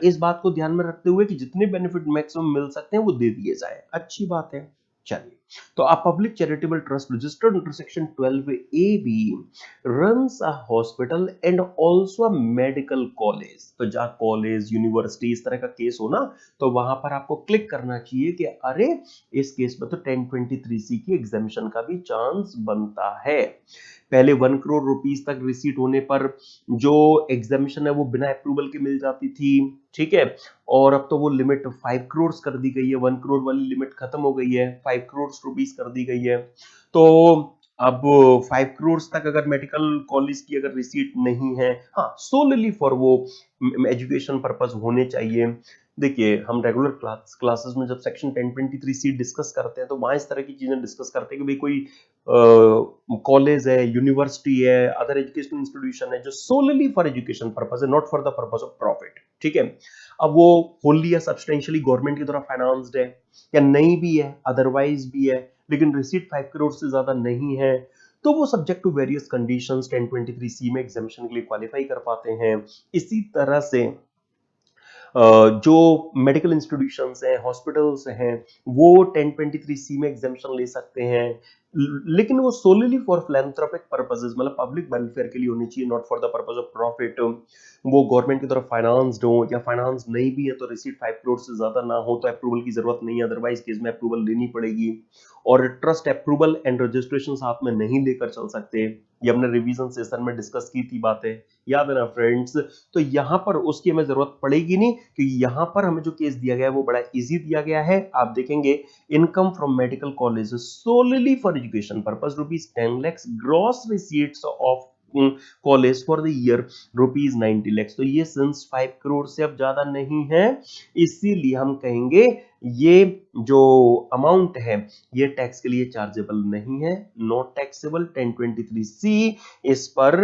इस बात को ध्यान में रखते हुए कि जितने बेनिफिट मैक्सिमम मिल सकते हैं वो दे दिए जाए। अच्छी बात है, चलिए तो a public charitable trust registered under section 12AB runs a hospital and also a medical college। तो जहां कॉलेज यूनिवर्सिटी इस तरह का केस हो ना तो वहां पर आपको क्लिक करना चाहिए कि अरे इस केस में तो 1023C की एग्जामिशन का भी चांस बनता है। पहले 1 करोड़ रुपीस तक रिसीट होने पर जो एग्जामिशन है वो बिना अप्रूवल के मिल जाती थी, ठीक है, और अब तो वो लिमिट 5 करोड़ कर दी गई है, 1 करोड़ वाली लिमिट खत्म हो गई है, 5 करोड़ रुपीस कर दी गई है। तो अब 5 करोड़ तक अगर मेडिकल कॉलेज की अगर रिसीट नहीं है, हाँ सोलली फॉर वो एजुकेशन पर्पस होने चाहिए। देखिए हम रेगुलर क्लासेस में जब सेक्शन 1023C डिस्कस करते हैं तो वहां इस तरह की चीजें डिस्कस करते हैं कि भाई कोई कॉलेज है, यूनिवर्सिटी है, अदर एजुकेशनल इंस्टीट्यूशन है जो सोलली फॉर एजुकेशन पर्पस है, not for the purpose of profit, ठीक है। अब वो होली या सब्सटेंशियली गवर्नमेंट की तरफ फाइनेंस्ड है या नहीं भी है, अदरवाइज भी है, लेकिन रिसीट 5 करोड़ से ज्यादा नहीं है, तो वो subject to various conditions 1023C में एग्जामिशन के लिए क्वालिफाई कर पाते हैं। इसी तरह से जो मेडिकल इंस्टीट्यूशंस हैं, हॉस्पिटल्स हैं, वो 1023C में एग्जामिशन ले सकते हैं, लेकिन वो सोलली फॉर फिलैंथ्रोपिक पर्पसेस, मतलब पब्लिक वेलफेयर के लिए होनी चाहिए, not for the purpose of profit. वो गवर्नमेंट की तरफ फाइनेंस्ड हो या फाइनेंस नहीं भी है तो रिसीट 5 करोड़ से ज्यादा ना हो तो अप्रूवल की जरूरत नहीं है, अदरवाइज केस में अप्रूवल लेनी पड़ेगी। और ट्रस्ट अप्रूवल एंड रजिस्ट्रेशन साथ में नहीं लेकर चल सकते, ये हमने रिवीजन सेशन में डिस्कस की थी बातें, याद है ना फ्रेंड्स। तो यहां पर उसकी हमें जरूरत पड़ेगी नहीं क्योंकि यहां पर हमें जो केस दिया गया है वो बड़ा इजी दिया गया है। आप देखेंगे income from medical college solely for education purpose ₹10 lakhs, gross receipts of college for the year ₹90 lakhs। तो ये सिंस 5 करोड़ से अब ज्यादा नहीं है, इसीलिए हम कहेंगे ये जो अमाउंट है ये टैक्स के लिए चार्जेबल नहीं है, नॉट टैक्सेबल। 1023C इस पर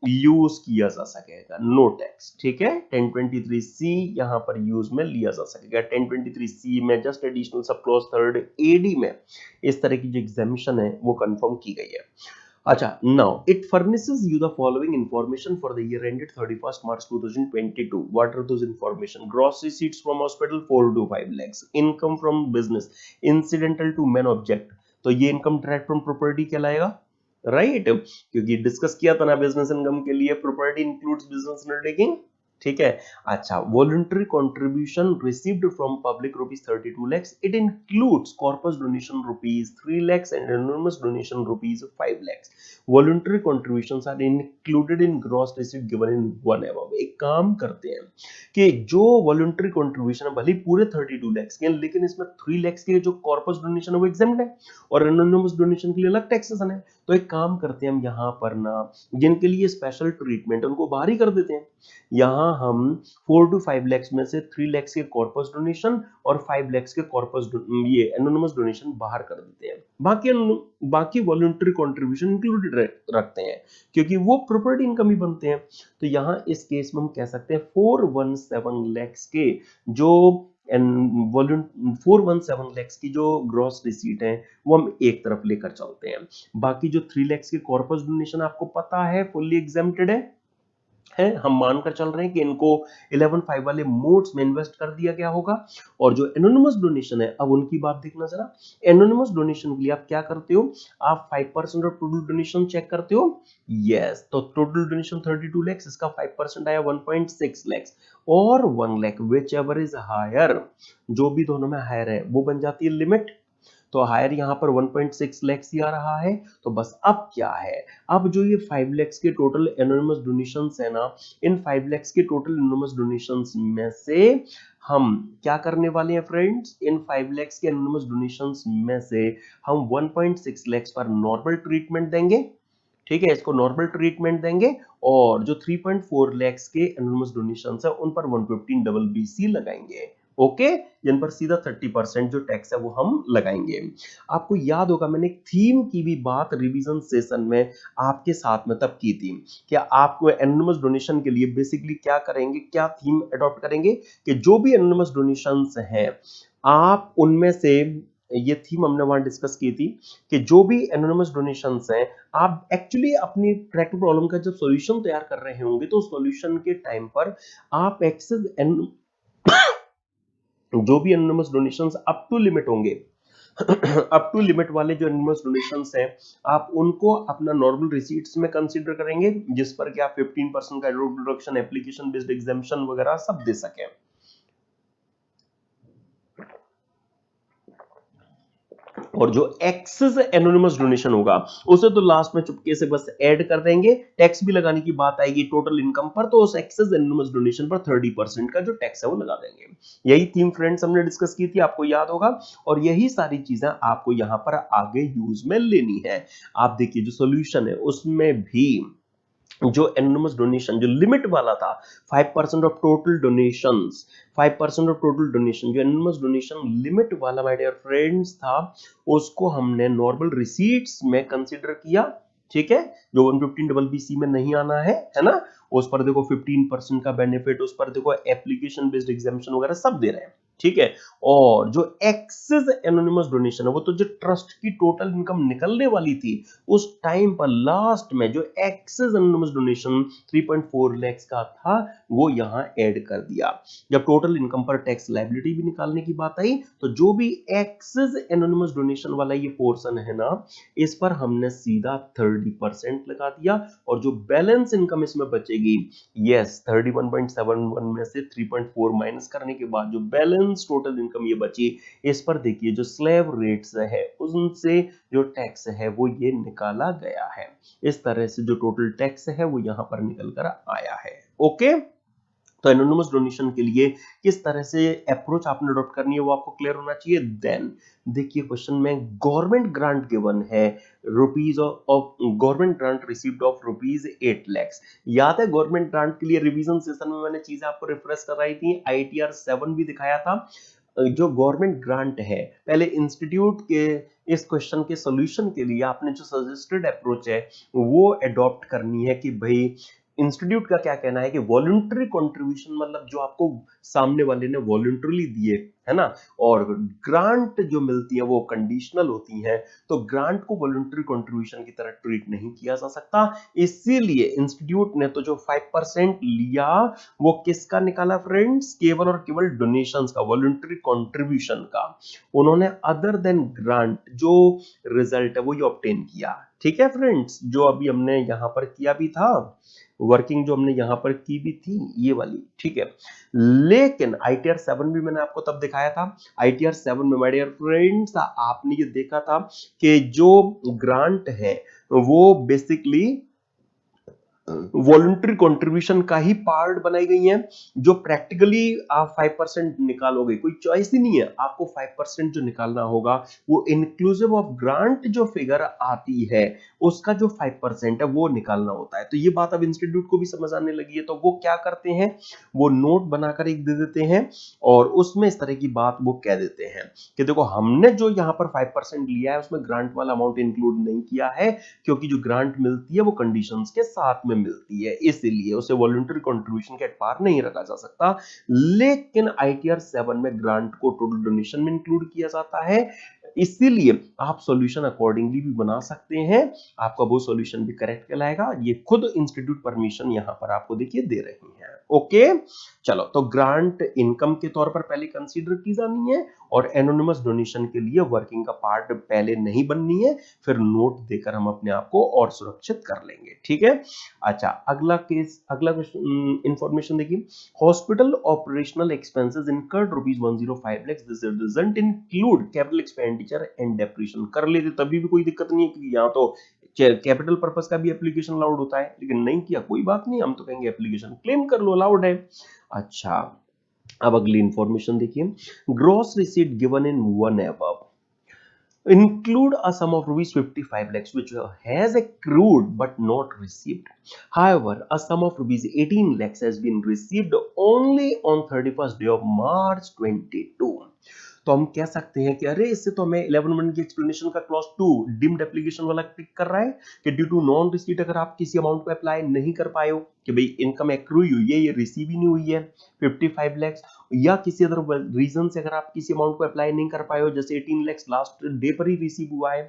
यूज किया जा सकेगा, नो टैक्स, ठीक है। 1023C यहां पर यूज में लिया जा सकेगा। 1023C में just additional sub clause 3rd AD में इस तरह की जो एग्जामिशन है वो कंफर्म की गई है। अच्छा, now it furnishes you the following information for the year ended 31st March 2022. What are those information? Gross receipts from hospital 4 to 5 lakhs, income from business incidental to main object, तो ये income direct from property कहलाएगा, right क्योंकि discuss किया था ना business income के लिए property includes business undertaking, ठीक है। अच्छा, voluntary contribution received from public rupees 32 lakhs, it includes corpus donation rupees 3 lakhs and anonymous donation rupees 5 lakhs. Voluntary contributions are included in gross receipt given in one above. एक काम करते हैं कि जो voluntary contribution है भले ही पूरे 32 lakhs के, लेकिन इसमें 3 lakhs के जो कॉर्पस डोनेशन है वो एग्जेम्प्ट है और एनोनिमस डोनेशन के लिए अलग टैक्सेशन है. तो एक काम करते हैं हम यहाँ पर ना, जिनके लिए स्पेशल ट्रीटमेंट है उनको बाहर ही कर देते हैं. यहाँ हम 4 to 5 lakhs में से 3 lakhs के कॉर्पस डोनेशन और 5 lakhs के कॉर्पस ये एनोनिमस डोनेशन बाहर कर देते हैं. बाकी वॉलंटरी कंट्रीब्यूशन इंक्लूडेड रखते हैं क्योंकि वो प्रॉपर्टी इनकम ही बनते हैं. तो यहाँ इस केस में हम कह सकते हैं 417 lakhs के जो 417 lakhs की जो ग्रॉस रिसीट है वो हम एक तरफ लेकर चलते हैं. बाकी जो 3 lakhs के कॉर्पस डोनेशन आपको पता है फुल्ली एग्जेम्प्टेड है, हम मानकर चल रहे हैं कि इनको 11.5 वाले मोड्स में इन्वेस्ट कर दिया गया होगा. और जो एनोनिमस डोनेशन है अब उनकी बात देखना जरा. एनोनिमस डोनेशन के लिए आप क्या करते हो, आप 5% ऑफ टोटल डोनेशन चेक करते हो. यस, तो टोटल डोनेशन 32 lakhs, इसका 5% आया 1.6 lakhs और 1 lakh whichever is higher, जो भी दोनों में हायर है वो बन जाती है लिमिट. तो हायर यहाँ पर 1.6 lakhs ही आ रहा है. तो बस अब क्या है, अब जो ये 5 lakhs के टोटल एनोनिमस डोनेशंस है ना, इन 5 lakhs के टोटल एनोनिमस डोनेशंस में से हम क्या करने वाले हैं फ्रेंड्स, इन 5 lakhs के एनोनिमस डोनेशंस में से हम 1.6 lakhs पर नॉर्मल ट्रीटमेंट देंगे, ठीक है, इसको नॉर्मल ट्रीटमेंट देंगे. और जो 3.4 lakhs के एनोनिमस डोनेशंस है उन पर 115 डबल बीसी लगाएंगे. ओके, जिन पर सीधा 30% जो टैक्स है वो हम लगाएंगे. आपको याद होगा मैंने एक थीम की भी बात रिवीजन सेशन में आपके साथ में तब की थी कि आपको एनोनिमस डोनेशन के लिए बेसिकली क्या करेंगे, क्या थीम अडॉप्ट करेंगे कि जो भी एनोनिमस डोनेशंस हैं आप उनमें से, ये थीम हमने वहां डिस्कस की थी कि जो भी एनोनिमस डोनेशंस हैं आप एक्चुअली अपनी प्रैक्टिकल प्रॉब्लम का जब सॉल्यूशन तैयार कर रहे होंगे तो सॉल्यूशन के टाइम पर आप एक्सेस जो भी anonymous donations up to limit होंगे अप टू लिमिट वाले जो एनोनिमस डोनेशंस हैं आप उनको अपना नॉर्मल रिसीट्स में कंसीडर करेंगे, जिस पर कि आप 15% का रिडक्शन, एप्लीकेशन बेस्ड एग्जाम्पशन वगैरह सब दे सकें. और जो एक्सेस एनोनिमस डोनेशन होगा उसे तो लास्ट में चुपके से बस ऐड कर देंगे, टैक्स भी लगाने की बात आएगी टोटल इनकम पर तो उस एक्सेस एनोनिमस डोनेशन पर 30% का जो टैक्स है वो लगा देंगे. यही थीम फ्रेंड्स हमने डिस्कस की थी, आपको याद होगा. और यही सारी चीजें आपको यहां पर आगे यूज में लेनी है. आप देखिए जो सोल्यूशन है उसमें भी जो एनोनिमस डोनेशन जो लिमिट वाला था 5% of total donations, 5% of total donation जो एनोनिमस डोनेशन लिमिट वाला माय डियर फ्रेंड्स था उसको हमने नॉर्मल रिसीट्स में कंसीडर किया, ठीक है, जो 115 डबल बीसी में नहीं आना है ना, उस पर देखो 15% का बेनिफिट, उस पर देखो एप्लीकेशन बेस्ड एग्जाम्पशन वगैरह सब दे रहे हैं, ठीक है. और जो एक्सेस एनोनिमस डोनेशन है वो तो जो ट्रस्ट की टोटल इनकम निकलने वाली थी उस टाइम पर लास्ट में जो एक्सेस एनोनिमस डोनेशन 3.4 lakhs का था वो यहां ऐड कर दिया. जब टोटल इनकम पर टैक्स लायबिलिटी भी निकालने की बात आई तो जो भी एक्सेस एनोनिमस डोनेशन वाला ये पोर्शन है ना इस पर हमने सीधा 30% लगा दिया और जो बैलेंस इनकम इसमें बचेगी, यस 31.71 में से 3.4 माइनस करने के बाद जो बैलेंस टोटल इनकम ये बची इस पर देखिए जो स्लैब रेट्स है उनसे जो टैक्स है वो ये निकाला गया है. इस तरह से जो टोटल टैक्स है वो यहां पर निकल कर आया है. ओके, तो एनोनिमस डोनेशन के लिए किस तरह से अप्रोच आपने अडॉप्ट करनी है वो आपको क्लियर होना चाहिए. देन देखिए क्वेश्चन में गवर्नमेंट ग्रांट गिवन है rupees of government grant received of rupees 8 lakhs. याद है गवर्नमेंट ग्रांट के लिए रिवीजन सेशन में मैंने चीजें आपको रिफ्रेश कराई थी, ITR 7 भी दिखाया था. जो गवर्नमेंट ग्रांट है पहले इंस्टीट्यूट के इस क्वेश्चन के सॉल्यूशन के लिए आपने जो सजेस्टेड अप्रोच है वो अडॉप्ट करनी है कि भाई इंस्टीट्यूट का क्या कहना है कि वॉलंटरी कंट्रीब्यूशन मतलब जो आपको सामने वाले ने वॉलंटरली दिए, है ना, और ग्रांट जो मिलती है वो कंडीशनल होती है, तो ग्रांट को वॉलंटरी कंट्रीब्यूशन की तरह ट्रीट नहीं किया जा सकता। इसीलिए इंस्टीट्यूट ने तो जो 5% लिया वो किसका निकाला फ्रेंड्स, केवल और केवल डोनेशंस का, वॉलंटरी कंट्रीब्यूशन का। उन्होंने अदर देन ग्रांट जो रिजल्ट है वो ये ऑब्टेन किया। ठीक है फ्रेंड्स, जो अभी हमने यहां पर किया भी था, वर्किंग जो हमने यहां पर की भी थी ये वाली, ठीक है। लेकिन आईटीआर 7 भी मैंने आपको तब दिखाया था। आईटीआर 7 में माय डियर फ्रेंड्स आपने ये देखा था कि जो ग्रांट है वो बेसिकली वॉलंटरी कंट्रीब्यूशन का ही पार्ट बनाई गई है। जो प्रैक्टिकली आप 5% निकालोगे, कोई चॉइस ही नहीं है, आपको 5% जो निकालना होगा वो इंक्लूसिव ऑफ ग्रांट जो फिगर आती है उसका जो 5% है वो निकालना होता है। तो ये बात अब इंस्टीट्यूट को भी समझ आने लगी है, तो वो क्या करते हैं, वो नोट बनाकर एक दे देते हैं और उसमें इस तरह की बात वो कह देते हैं कि देखो हमने जो यहाँ पर 5% लिया है उसमें ग्रांट वाला अमाउंट इंक्लूड नहीं किया है, क्योंकि जो ग्रांट मिलती है वो कंडीशंस के साथ में मिलती है, इसीलिए उसे वॉलंटरी कंट्रीब्यूशन के पार नहीं रखा जा सकता। लेकिन आईटीआर 7 में ग्रांट को टोटल डोनेशन में इंक्लूड किया जाता है, इसीलिए आप सॉल्यूशन अकॉर्डिंगली भी बना सकते हैं, आपका वो सॉल्यूशन भी करेक्ट कहलाएगा। ये खुद इंस्टीट्यूट परमिशन यहां पर आपको देखिए दे रही है। ओके, चलो, तो ग्रांट इनकम के तौर पर पहले कंसीडर की जानी है और एनोनिमस डोनेशन के लिए वर्किंग का पार्ट पहले नहीं बननी है, फिर नोट देकर हम अपने आप को और सुरक्षित कर लेंगे। ठीक है, अच्छा, अगला केस, अगला इंफॉर्मेशन देखिए, hospital operational expenses incurred ₹105 lakhs, this doesn't include capital expenditure and depreciation. कर लेते तभी भी कोई दिक्कत नहीं है, क्योंकि यहाँ तो कैपिटल पर्पस का भी एप्लीकेशन अलाउड होता है, लेकिन नहीं किया कोई बात नहीं, हम तो कहेंगे एप्लीकेशन क्लेम कर लो, अलाउड है। अच्छा, अब अगली इंफॉर्मेशन देखिए, gross receipt given in one above include a sum of rupees 55 lakhs which has accrued but not received. However, a sum of rupees 18 lakhs has been received only on 31st day of March 22. तो हम कह सकते हैं कि अरे इससे तो हमें 11(1) की एक्सप्लेनेशन का क्लॉज 2 डिम्ड एप्लीकेशन वाला क्लिक कर रहा है कि ड्यू टू नॉन रिसीट अगर आप किसी अमाउंट को अप्लाई नहीं कर पाए हो, कि भाई इनकम एक्रूई हुई है, ये रिसीव ही नहीं हुई है 55 lakhs, या किसी अदर रीजन से अगर आप किसी अमाउंट को अप्लाई नहीं कर पाए हो, जैसे 18 lakhs लास्ट डे पर ही रिसीव हुआ है,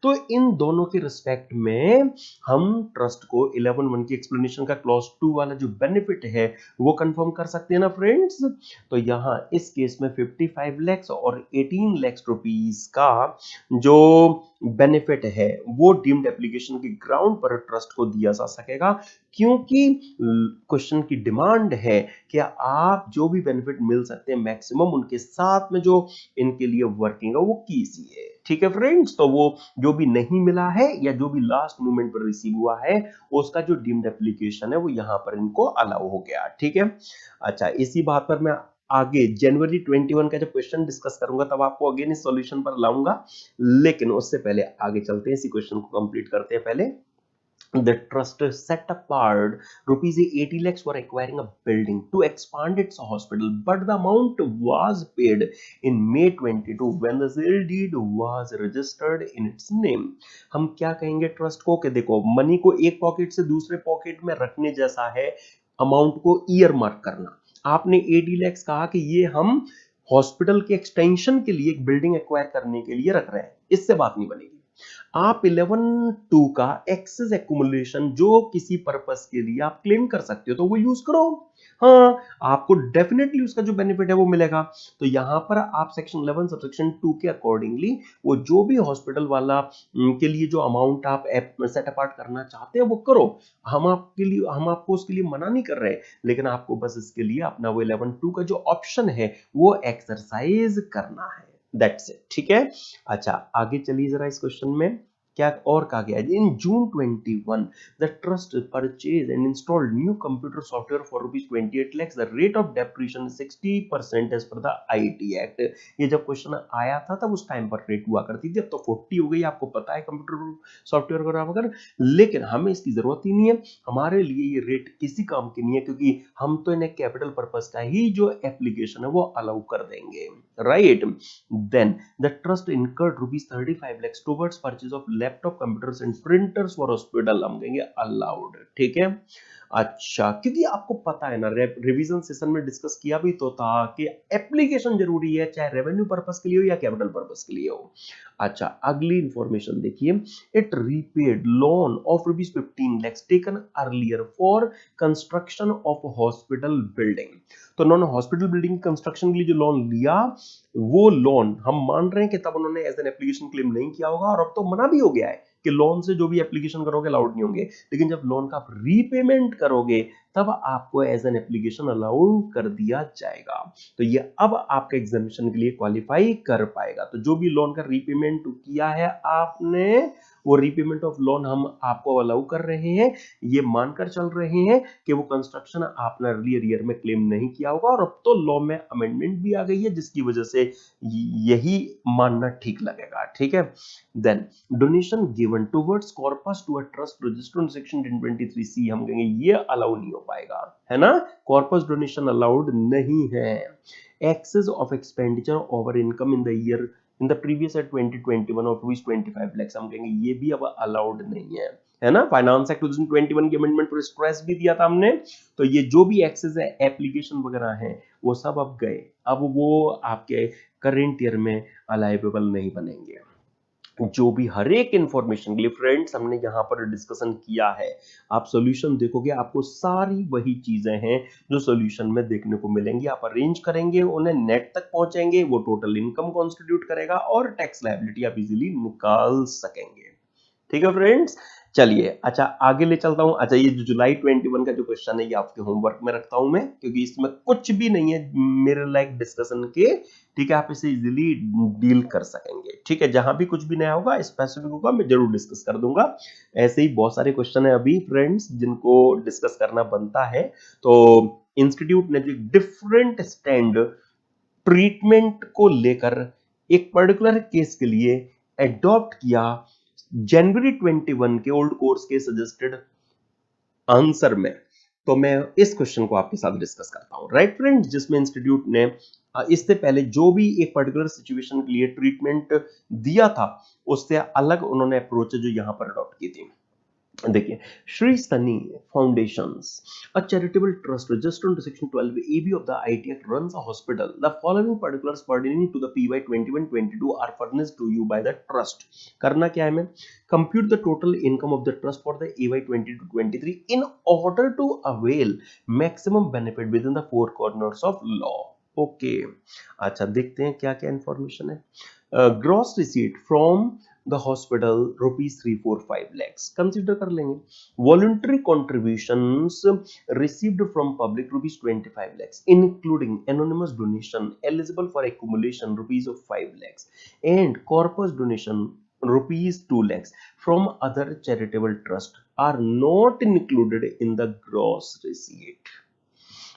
तो इन दोनों के रिस्पेक्ट में हम ट्रस्ट को 11(1) की एक्सप्लेनेशन का क्लॉज 2 वाला जो बेनिफिट है वो कंफर्म कर सकते हैं ना फ्रेंड्स। तो यहां इस केस में 55 lakhs और 18 lakhs रुपीस का जो बेनिफिट है वो डीम्ड एप्लीकेशन के ग्राउंड पर ट्रस्ट को दिया जा सकेगा, क्योंकि क्वेश्चन की डिमांड है कि आप जो भी बेनिफिट मिल सकते हैं मैक्सिमम उनके साथ में जो इनके लिए वर्किंग है वो कीजिए। ठीक है फ्रेंड्स, तो वो जो भी नहीं मिला है या जो भी लास्ट मोमेंट पर रिसीव हुआ है उसका जो डीम्ड एप्लीकेशन है वो यहां पर इनको अलाउ हो गया। ठीक है, अच्छा, इसी बात पर मैं आगे जनवरी 21 का जब क्वेश्चन डिस्कस करूंगा तब आपको अगेन इस सॉल्यूशन पर लाऊंगा, लेकिन उससे पहले आगे चलते हैं, इसी क्वेश्चन को कंप्लीट करते हैं। पहले the trust set apart rupees 80 lakhs for acquiring a building to expand its hospital, but the amount was paid in May 22 when the sale deed was registered in its name. हम क्या कहेंगे trust को कि देखो money को एक pocket से दूसरे पॉकेट में रखने जैसा है अमाउंट को ईयर मार्क करना। आपने 80 lakhs कहा कि ये हम हॉस्पिटल के एक्सटेंशन के लिए एक बिल्डिंग एक्वायर करने के लिए रख रहे हैं, इससे बात नहीं बनेगी। आप 11(2) का एक्सेस एक्यूमुलेशन जो किसी पर्पस के लिए आप क्लेम कर सकते हो तो वो यूज करो, हाँ, आपको डेफिनेटली उसका जो बेनिफिट है वो मिलेगा। तो यहां पर आप सेक्शन 11 सबसेक्शन 2 के अकॉर्डिंगली वो जो भी हॉस्पिटल वाला के लिए जो अमाउंट आप सेट अपार्ट करना चाहते हैं वो करो, हम आपको उसके लिए मना नहीं कर रहे, लेकिन आपको बस इसके लिए अपना वो 11(2) का जो ऑप्शन है वो एक्सरसाइज करना है, दैट्स इट। ठीक है, अच्छा, आगे चलिए जरा इस क्वेश्चन में क्या और कहा गया है। In June 21 the trust purchase and installed new computer software for ₹28 lakhs, the rate of depreciation 60% as per the IT act. ये जब क्वेश्चन आया था तब उस टाइम पर रेट हुआ करती थी, अब तो 40 हो गई, आपको पता है कंप्यूटर सॉफ्टवेयर वगैरह, लेकिन हमें इसकी जरूरत ही नहीं है, हमारे लिए ये रेट किसी काम की नहीं है, क्योंकि हम तो इन्हें कैपिटल पर्पस का ही जो एप्लीकेशन है वो अलाउ कर देंगे, right. Then the trust incurred ₹35 lakhs towards purchase of laptop computers and printers for hospital, हम कहेंगे allowed। ठीक है, अच्छा, क्योंकि आपको पता है ना, रिवीजन सेशन में डिस्कस किया भी तो था कि एप्लीकेशन जरूरी है, चाहे रेवेन्यू पर्पस के लिए हो या कैपिटल पर्पस के लिए हो। अच्छा, अगली इंफॉर्मेशन देखिए, it repaid loan of ₹15 lakhs taken earlier for construction of hospital building. तो उन्होंने हॉस्पिटल बिल्डिंग कंस्ट्रक्शन के लिए जो लोन लिया, वो लोन हम मान रहे हैं कि तब उन्होंने एज एन एप्लीकेशन क्लेम नहीं किया होगा, और अब तो मना भी हो गया है कि लोन से जो भी एप्लीकेशन करोगे अलाउड नहीं होंगे। लेकिन जब लोन का आप रीपेमेंट करोगे तब आपको एज एन एप्लीकेशन अलाउड कर दिया जाएगा। तो ये अब आपके एग्जामिनेशन के लिए क्वालिफाई कर पाएगा। तो जो भी लोन का रीपेमेंट किया है आपने, वो रीपेमेंट ऑफ लोन हम आपको अलाउ कर रहे हैं, ये मानकर चल रहे हैं कि वो कंस्ट्रक्शन आपने अर्लियर ईयर में क्लेम नहीं किया होगा। और अब तो लॉ में अमेंडमेंट भी आ गई है, जिसकी वजह से यही मानना ठीक लगेगा। ठीक है, then donation given towards corpus to a trust registered in section 1023C, हम कहेंगे ये अलाउ नहीं हो पाएगा, है ना, कॉर्पस डोनेशन अलाउड नहीं है। Excess of expenditure over income in the year in the previous year 2021 of ₹25 lakhs, हम कहेंगे ये भी अब अलाउड नहीं है ना। फाइनेंस एक्ट 2021 की अमेंडमेंट पर स्ट्रेस भी दिया था हमने। तो ये जो भी एक्सेस है, एप्लीकेशन वगैरह है, वो सब अब गए, अब वो आपके करेंट ईयर में अलाइवेबल नहीं बनेंगे। जो भी हर एक इंफॉर्मेशन के लिए फ्रेंड्स हमने यहां पर डिस्कशन किया है, आप सॉल्यूशन देखोगे आपको सारी वही चीजें हैं जो सॉल्यूशन में देखने को मिलेंगी। आप अरेंज करेंगे, उन्हें नेट तक पहुंचेंगे, वो टोटल इनकम कॉन्स्टिट्यूट करेगा और टैक्स लायबिलिटी आप इजीली निकाल सकेंगे। ठीक है फ्रेंड्स, चलिए अच्छा आगे ले चलता हूं। अच्छा, ये जो जुलाई 21 का जो क्वेश्चन है, ये आपके होमवर्क में रखता हूं मैं, क्योंकि इसमें कुछ भी नहीं है मेरे लाइक डिस्कशन के। ठीक है, आप इसे इजीली डील कर सकेंगे। ठीक है, जहां भी कुछ भी नया होगा, स्पेसिफिक होगा, मैं जरूर डिस्कस कर दूंगा। ऐसे ही बहुत सारे क्वेश्चन है अभी फ्रेंड्स जिनको डिस्कस करना बनता है। तो इंस्टीट्यूट ने जो डिफरेंट स्टैंड ट्रीटमेंट को लेकर एक पर्टिकुलर केस के लिए एडॉप्ट किया, जनवरी 21 के ओल्ड कोर्स के सजेस्टेड आंसर में, तो मैं इस क्वेश्चन को आपके साथ डिस्कस करता हूं, राइट फ्रेंड्स, जिसमें इंस्टीट्यूट ने इससे पहले जो भी एक पर्टिकुलर सिचुएशन के लिए ट्रीटमेंट दिया था, उससे अलग उन्होंने अप्रोच जो यहां पर अडॉप्ट की थी। देखिए, Shri Sunny foundations, a charitable trust registered under section 12AB of the IT Act, runs a hospital. The following particulars pertaining to the PY 21-22 are furnished to you by the trust. करना क्या है, मैं compute the total income of the trust for the AY 22-23 in order to avail maximum benefit within the four corners of law. Okay, अच्छा देखते हैं क्या क्या information है। Gross receipt from the hospital ₹345 lakhs consider कर लेंगे। Voluntary contributions received from public ₹25 lakhs including anonymous donation eligible for accumulation ₹5 lakhs and corpus donation ₹2 lakhs from other charitable trust are not included in the gross receipt.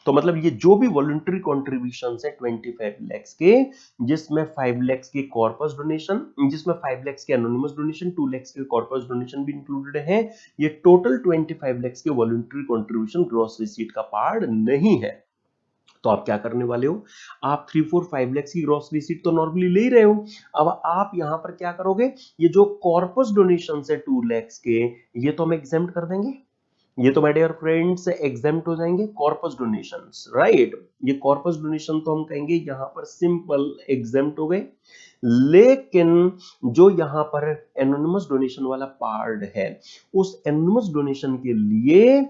तो मतलब ये जो भी voluntary contribution है 25 lakhs के, जिसमें 5 lakhs के corpus donation, जिसमें 5 lakhs के एनोनिमस डोनेशन, 2 lakhs के कॉर्पस डोनेशन भी इंक्लूडेड है, ये टोटल 25 lakhs के वॉलंटरी कॉन्ट्रीब्यूशन ग्रॉस रिसीट का पार्ट नहीं है। तो आप क्या करने वाले हो, आप 3-4-5 lakhs की ग्रॉस रिसीट तो नॉर्मली ले ही रहे हो। अब आप यहां पर क्या करोगे, ये जो कॉर्पस डोनेशन है 2 lakhs के, ये तो हम एग्जेम्प्ट कर देंगे, ये तो माय डियर फ्रेंड्स एग्जेम्प्ट हो जाएंगे कॉर्पस डोनेशंस, राइट। ये कॉर्पस डोनेशन तो हम कहेंगे यहां पर सिंपल एग्जेम्प्ट हो गए। लेकिन जो यहां पर एनोनिमस डोनेशन वाला पार्ट है, उस एनोनिमस डोनेशन के लिए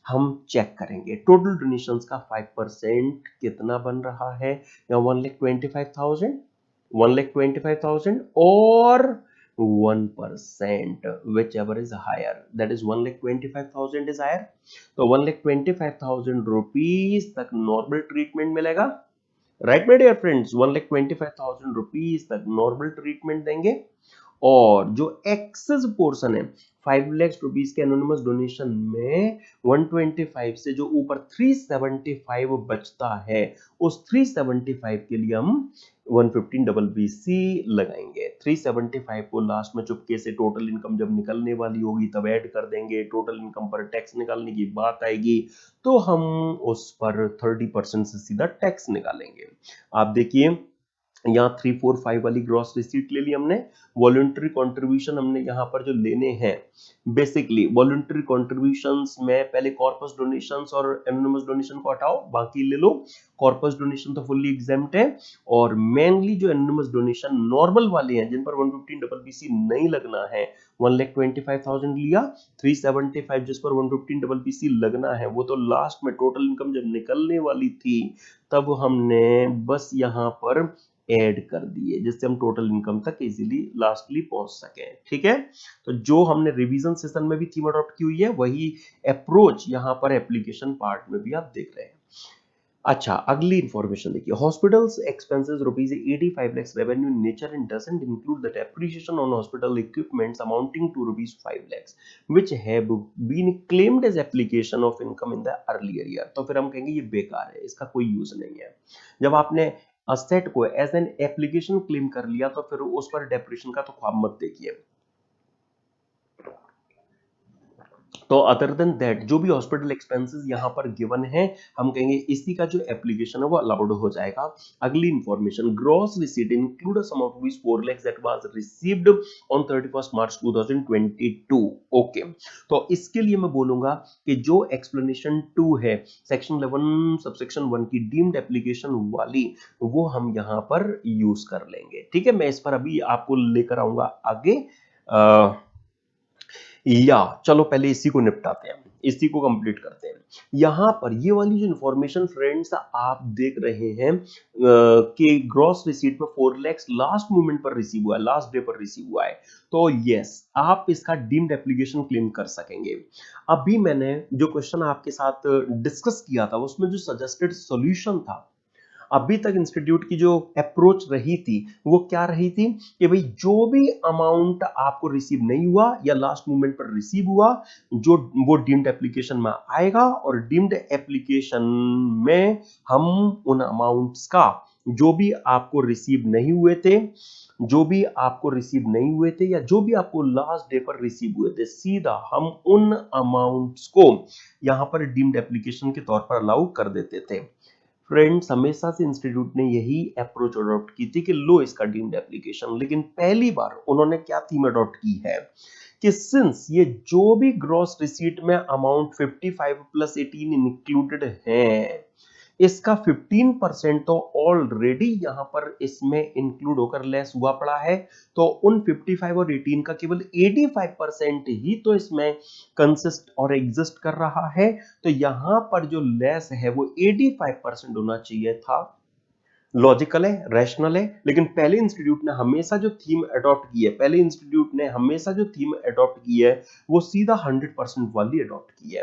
हम चेक करेंगे टोटल डोनेशंस का 5% कितना बन रहा है, या 1,25,000, 1,25,000 और 1%, whichever is higher, that is 1,25,000 is higher, तो 1,25,000 रुपीज तक नॉर्मल ट्रीटमेंट मिलेगा, right my dear friends, 1,25,000 rupees तक नॉर्मल ट्रीटमेंट देंगे। और जो एक्सेस पोर्शन है 5 लाख रुपीस के एनोनिमस डोनेशन में 125 से जो ऊपर 375 बचता है, उस 375 के लिए हम 115BC लगाएंगे। 375 को लास्ट में चुपके से टोटल इनकम जब निकलने वाली होगी तब ऐड कर देंगे। टोटल इनकम पर टैक्स निकालने की बात आएगी तो हम उस पर 30% से सीधा टैक्स निकालेंगे। आप देखिए यहाँ 345 वाली ग्रॉस रिसीट ले ली हमने। वॉलंटरी कंट्रीब्यूशन हमने यहाँ पर जो लेने हैं, बेसिकली वॉलंटरी कंट्रीब्यूशंस में पहले कॉर्पस डोनेशंस और एनोनिमस डोनेशन को हटाओ, बाकी ले लो। कॉर्पस डोनेशन तो फुल्ली एग्जेम्प्ट है, और मेनली जो एनोनिमस डोनेशन नॉर्मल वाले हैं जिन पर 115 डबल पीसी नहीं लगना है, 1,25,000 लिया, 375 जिस पर 115 डबल पीसी लगना है, वो तो लास्ट में टोटल इनकम जब निकलने वाली थी तब हमने बस यहाँ पर ऐड कर दिए, जिससे हम टोटल इनकम तक इजीली लास्टली पहुंच सके। ठीक है, तो जो हमने रिवीजन सेशन में भी थीम अडॉप्ट की हुई है वही अप्रोच यहां पर एप्लीकेशन पार्ट में भी आप देख रहे हैं। अच्छा, अगली इंफॉर्मेशन देखिए, hospitals expenses rupees 85 lakhs revenue in nature and doesn't include the depreciation on hospital equipments amounting to rupees 5 lakhs which have been claimed as application of income in the earlier year. तो फिर हम कहेंगे ये बेकार है, इसका कोई use नहीं है। जब आपने असेट को एज एन एप्लीकेशन क्लेम कर लिया तो फिर उस पर डेप्रिसिएशन का तो ख्वाब मत देखिए। तो अदर देन दैट जो भी हॉस्पिटल एक्सपेंसेस यहां पर गिवन है, हम कहेंगे इसी का जो एप्लीकेशन है वो अलाउड हो जाएगा। अगली information, gross receipt include a sum of rupees 4 lakhs that was received on 31st March 2022। Okay, तो इसके लिए मैं बोलूंगा कि जो एक्सप्लेनेशन 2 है सेक्शन 11 सबसेक्शन 1 की डीम्ड एप्लीकेशन वाली, वो हम यहां पर यूज कर लेंगे। ठीक है, मैं इस पर अभी आपको लेकर आऊंगा आगे। या चलो पहले इसी को निपटाते हैं, इसी को कंप्लीट करते हैं। यहां पर ये वाली जो इंफॉर्मेशन फ्रेंड्स आप देख रहे हैं कि ग्रॉस रिसीट में 4 lakhs लास्ट मोमेंट पर रिसीव हुआ है, लास्ट डे पर रिसीव हुआ है, तो यस आप इसका डीम्ड एप्लीकेशन क्लेम कर सकेंगे। अभी मैंने जो क्वेश्चन आपके साथ डिस्कस किया था उसमें जो सजेस्टेड सॉल्यूशन था, अभी तक इंस्टीट्यूट की जो अप्रोच रही थी वो क्या रही थी कि भाई जो भी अमाउंट आपको रिसीव नहीं हुआ या लास्ट मोमेंट पर रिसीव हुआ, जो वो डीम्ड एप्लीकेशन में आएगा, और डीम्ड एप्लीकेशन में हम उन अमाउंट्स का जो भी आपको रिसीव नहीं हुए थे, जो भी आपको रिसीव नहीं हुए थे या जो भी आपको लास्ट डे पर रिसीव हुए थे, सीधा हम उन अमाउंट्स को यहां पर डीम्ड एप्लीकेशन के तौर पर अलाउ कर देते थे। फ्रेंड्स, हमेशा से इंस्टीट्यूट ने यही अप्रोच अडॉप्ट की थी कि लो इसका डीम्ड एप्लीकेशन, लेकिन पहली बार उन्होंने क्या थीम अडॉप्ट की है कि सिंस ये जो भी ग्रॉस रिसीट में अमाउंट 55 प्लस 18 इंक्लूडेड है, इसका 15% तो ऑलरेडी यहां पर इसमें इंक्लूड होकर लेस हुआ पड़ा है, तो उन 55 और 18 का केवल 85% ही तो इसमें कंसिस्ट और एग्जिस्ट कर रहा है। तो यहां पर जो लेस है वो 85% होना चाहिए था। लॉजिकल है, रैशनल है, लेकिन पहले इंस्टीट्यूट ने हमेशा जो थीम अडॉप्ट की है, पहले इंस्टीट्यूट ने हमेशा जो थीम अडॉप्ट की है वो सीधा 100% वाली अडॉप्ट की है।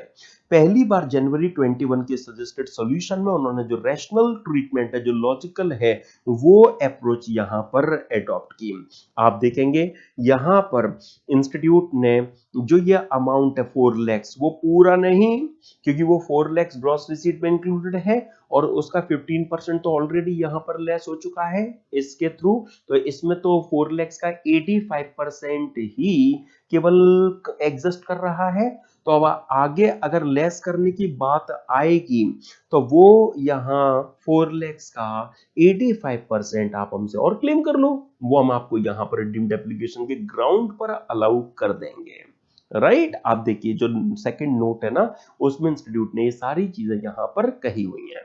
पहली बार जनवरी 21 के सजेस्टेड सॉल्यूशन में उन्होंने जो रैशनल ट्रीटमेंट है, जो लॉजिकल है, वो अप्रोच यहां पर अडॉप्ट की। आप देखेंगे यहां पर इंस्टीट्यूट ने जो ये अमाउंट है 4 lakhs, वो पूरा नहीं, क्योंकि वो 4 lakhs ग्रॉस रिसीट में इंक्लूडेड है और उसका 15% तो ऑलरेडी यहां पर लेस हो चुका है इसके थ्रू, तो इसमें तो 4 lakhs का 85% ही केवल एग्जिस्ट कर रहा है। तो अब आगे अगर लेस करने की बात आएगी तो वो यहां 4 lakhs का 85% आप हमसे और क्लेम कर लो, वो हम आपको यहां पर डीम्ड एप्लीकेशन के ग्राउंड पर अलाउ कर देंगे। राइट, आप देखिए जो सेकंड नोट है ना, उसमें इंस्टीट्यूट ने ये सारी चीजें यहां पर कही हुई हैं।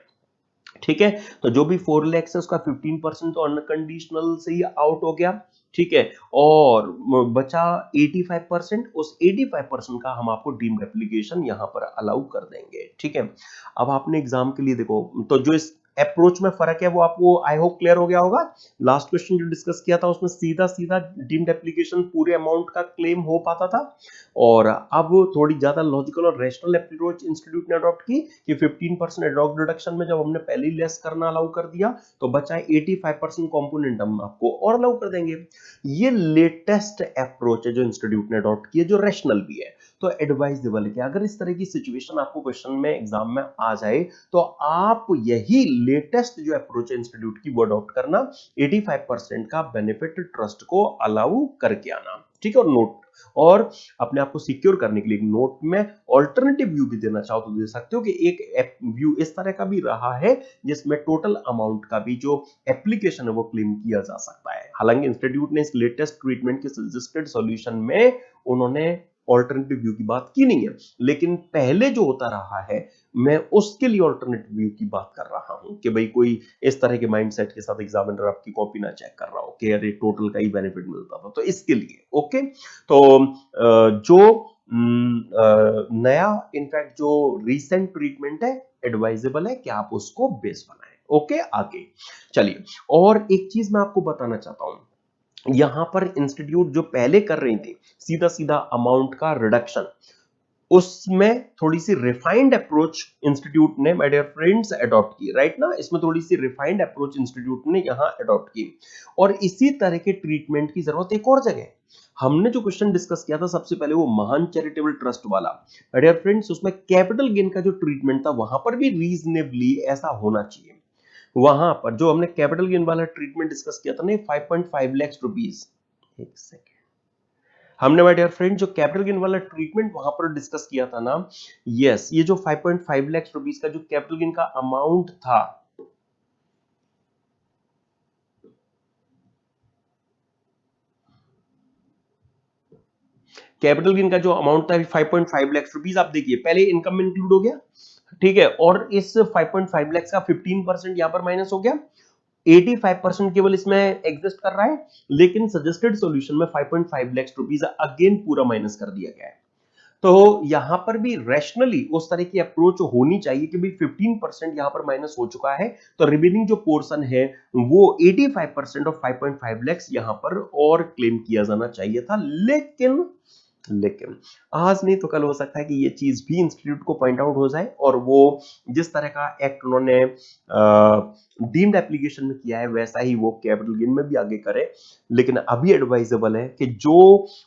ठीक है, तो जो भी 4 lakhs है उसका 15% तो अनकंडीशनल से ही आउट हो गया। ठीक है, और बचा 85%, उस 85% का हम आपको डीम्ड एप्लीकेशन यहां पर अलाउ कर देंगे। ठीक है, अब आपने एग्जाम के लिए देखो, तो जो इस अप्रोच में फर्क है वो आपको आई होप क्लियर हो गया होगा। लास्ट क्वेश्चन जो डिस्कस किया था उसमें सीधा सीधा डीम्ड एप्लीकेशन पूरे अमाउंट का क्लेम हो पाता था, और अब थोड़ी ज्यादा लॉजिकल और रैशनल अप्रोच इंस्टीट्यूट ने अडॉप्ट की कि 15% एडॉक डिडक्शन में जब हमने पहले ही लेस करना अलाउ कर दिया तो बचा 85% कंपोनेंट हम आपको और अलाउ कर देंगे। ये लेटेस्ट अप्रोच है जो इंस्टीट्यूट ने अडॉप्ट की है, जो रैशनल भी है। तो एडवाइजेबल है कि अगर इस तरह की सिचुएशन आपको क्वेश्चन में एग्जाम में आ जाए तो आप यही लेटेस्ट जो अप्रोच है इंस्टीट्यूट की वो अडॉप्ट करना, 85% का बेनिफिट ट्रस्ट को अलाउ करके आना। ठीक है, और नोट और अपने आप को सिक्योर करने के लिए नोट में ऑल्टरनेटिव व्यू भी देना चाहो तो दे सकते हो कि एक व्यू इस तरह का भी रहा है जिसमें टोटल अमाउंट का भी जो एप्लीकेशन है वो क्लेम किया जा सकता है। हालांकि इंस्टीट्यूट ने इस लेटेस्ट ट्रीटमेंट के सजेस्टेड सॉल्यूशन में उन्होंने ऑल्टरनेटिव व्यू की बात की नहीं है, लेकिन पहले जो होता रहा है मैं उसके लिए ऑल्टरनेटिव व्यू की बात कर रहा हूं कि भाई कोई इस तरह के माइंडसेट के साथ एग्जामिनर आपकी कॉपी ना चेक कर रहा हो कि अरे टोटल का ही बेनिफिट मिलता था, तो इसके लिए ओके। तो जो नया इनफैक्ट जो रीसेंट ट्रीटमेंट है एडवाइजेबल है कि आप उसको बेस बनाएं। ओके, आगे चलिए। और एक चीज मैं आपको बताना चाहता हूं, यहां पर इंस्टीट्यूट जो पहले कर रही थी सीधा सीधा अमाउंट का रिडक्शन, उसमें थोड़ी सी रिफाइंड अप्रोच इंस्टीट्यूट ने माय डियर फ्रेंड्स अडॉप्ट की, राइट ना, इसमें थोड़ी सी रिफाइंड अप्रोच इंस्टीट्यूट ने यहां अडॉप्ट की। और इसी तरह के ट्रीटमेंट की जरूरत एक और जगह है। हमने जो क्वेश्चन डिस्कस किया था सबसे पहले वो महान चैरिटेबल ट्रस्ट वाला, माय डियर फ्रेंड्स, उसमें कैपिटल गेन का जो ट्रीटमेंट था वहां पर भी रीजनेबली ऐसा होना चाहिए। वहां पर जो हमने कैपिटल गेन वाला ट्रीटमेंट डिस्कस किया था ना 5.5 लाख रुपीस, एक सेकेंड, हमने माय डियर फ्रेंड जो कैपिटल गेन वाला ट्रीटमेंट वहां पर डिस्कस किया था ना, यस, ये जो 5.5 लाख रुपीस का जो कैपिटल गेन का अमाउंट था, कैपिटल गेन का जो अमाउंट था 5.5 लाख रुपीस, आप देखिए पहले इनकम में इंक्लूड हो गया, ठीक है, और इस 5.5 लाख का 15% यहां पर माइनस हो गया, 85% केवल इसमें एग्जिस्ट कर रहा है, लेकिन सजेस्टेड सॉल्यूशन में 5.5 लाख रुपीस अगेन पूरा माइनस कर दिया गया है। तो यहां पर भी रैशनली उस तरह की अप्रोच होनी चाहिए कि भाई 15% यहां पर माइनस हो चुका है, तो रिमेनिंग जो पोर्शन है वो 85% ऑफ 5.5 लाख यहां पर और क्लेम किया जाना चाहिए था। लेकिन आज नहीं तो कल हो सकता है कि ये चीज भी इंस्टीट्यूट को पॉइंट आउट हो जाए और वो जिस तरह का एक्ट उन्होंने डीम्ड एप्लीकेशन में किया है वैसा ही वो कैपिटल गेन में भी आगे करे। लेकिन अभी एडवाइजेबल है कि जो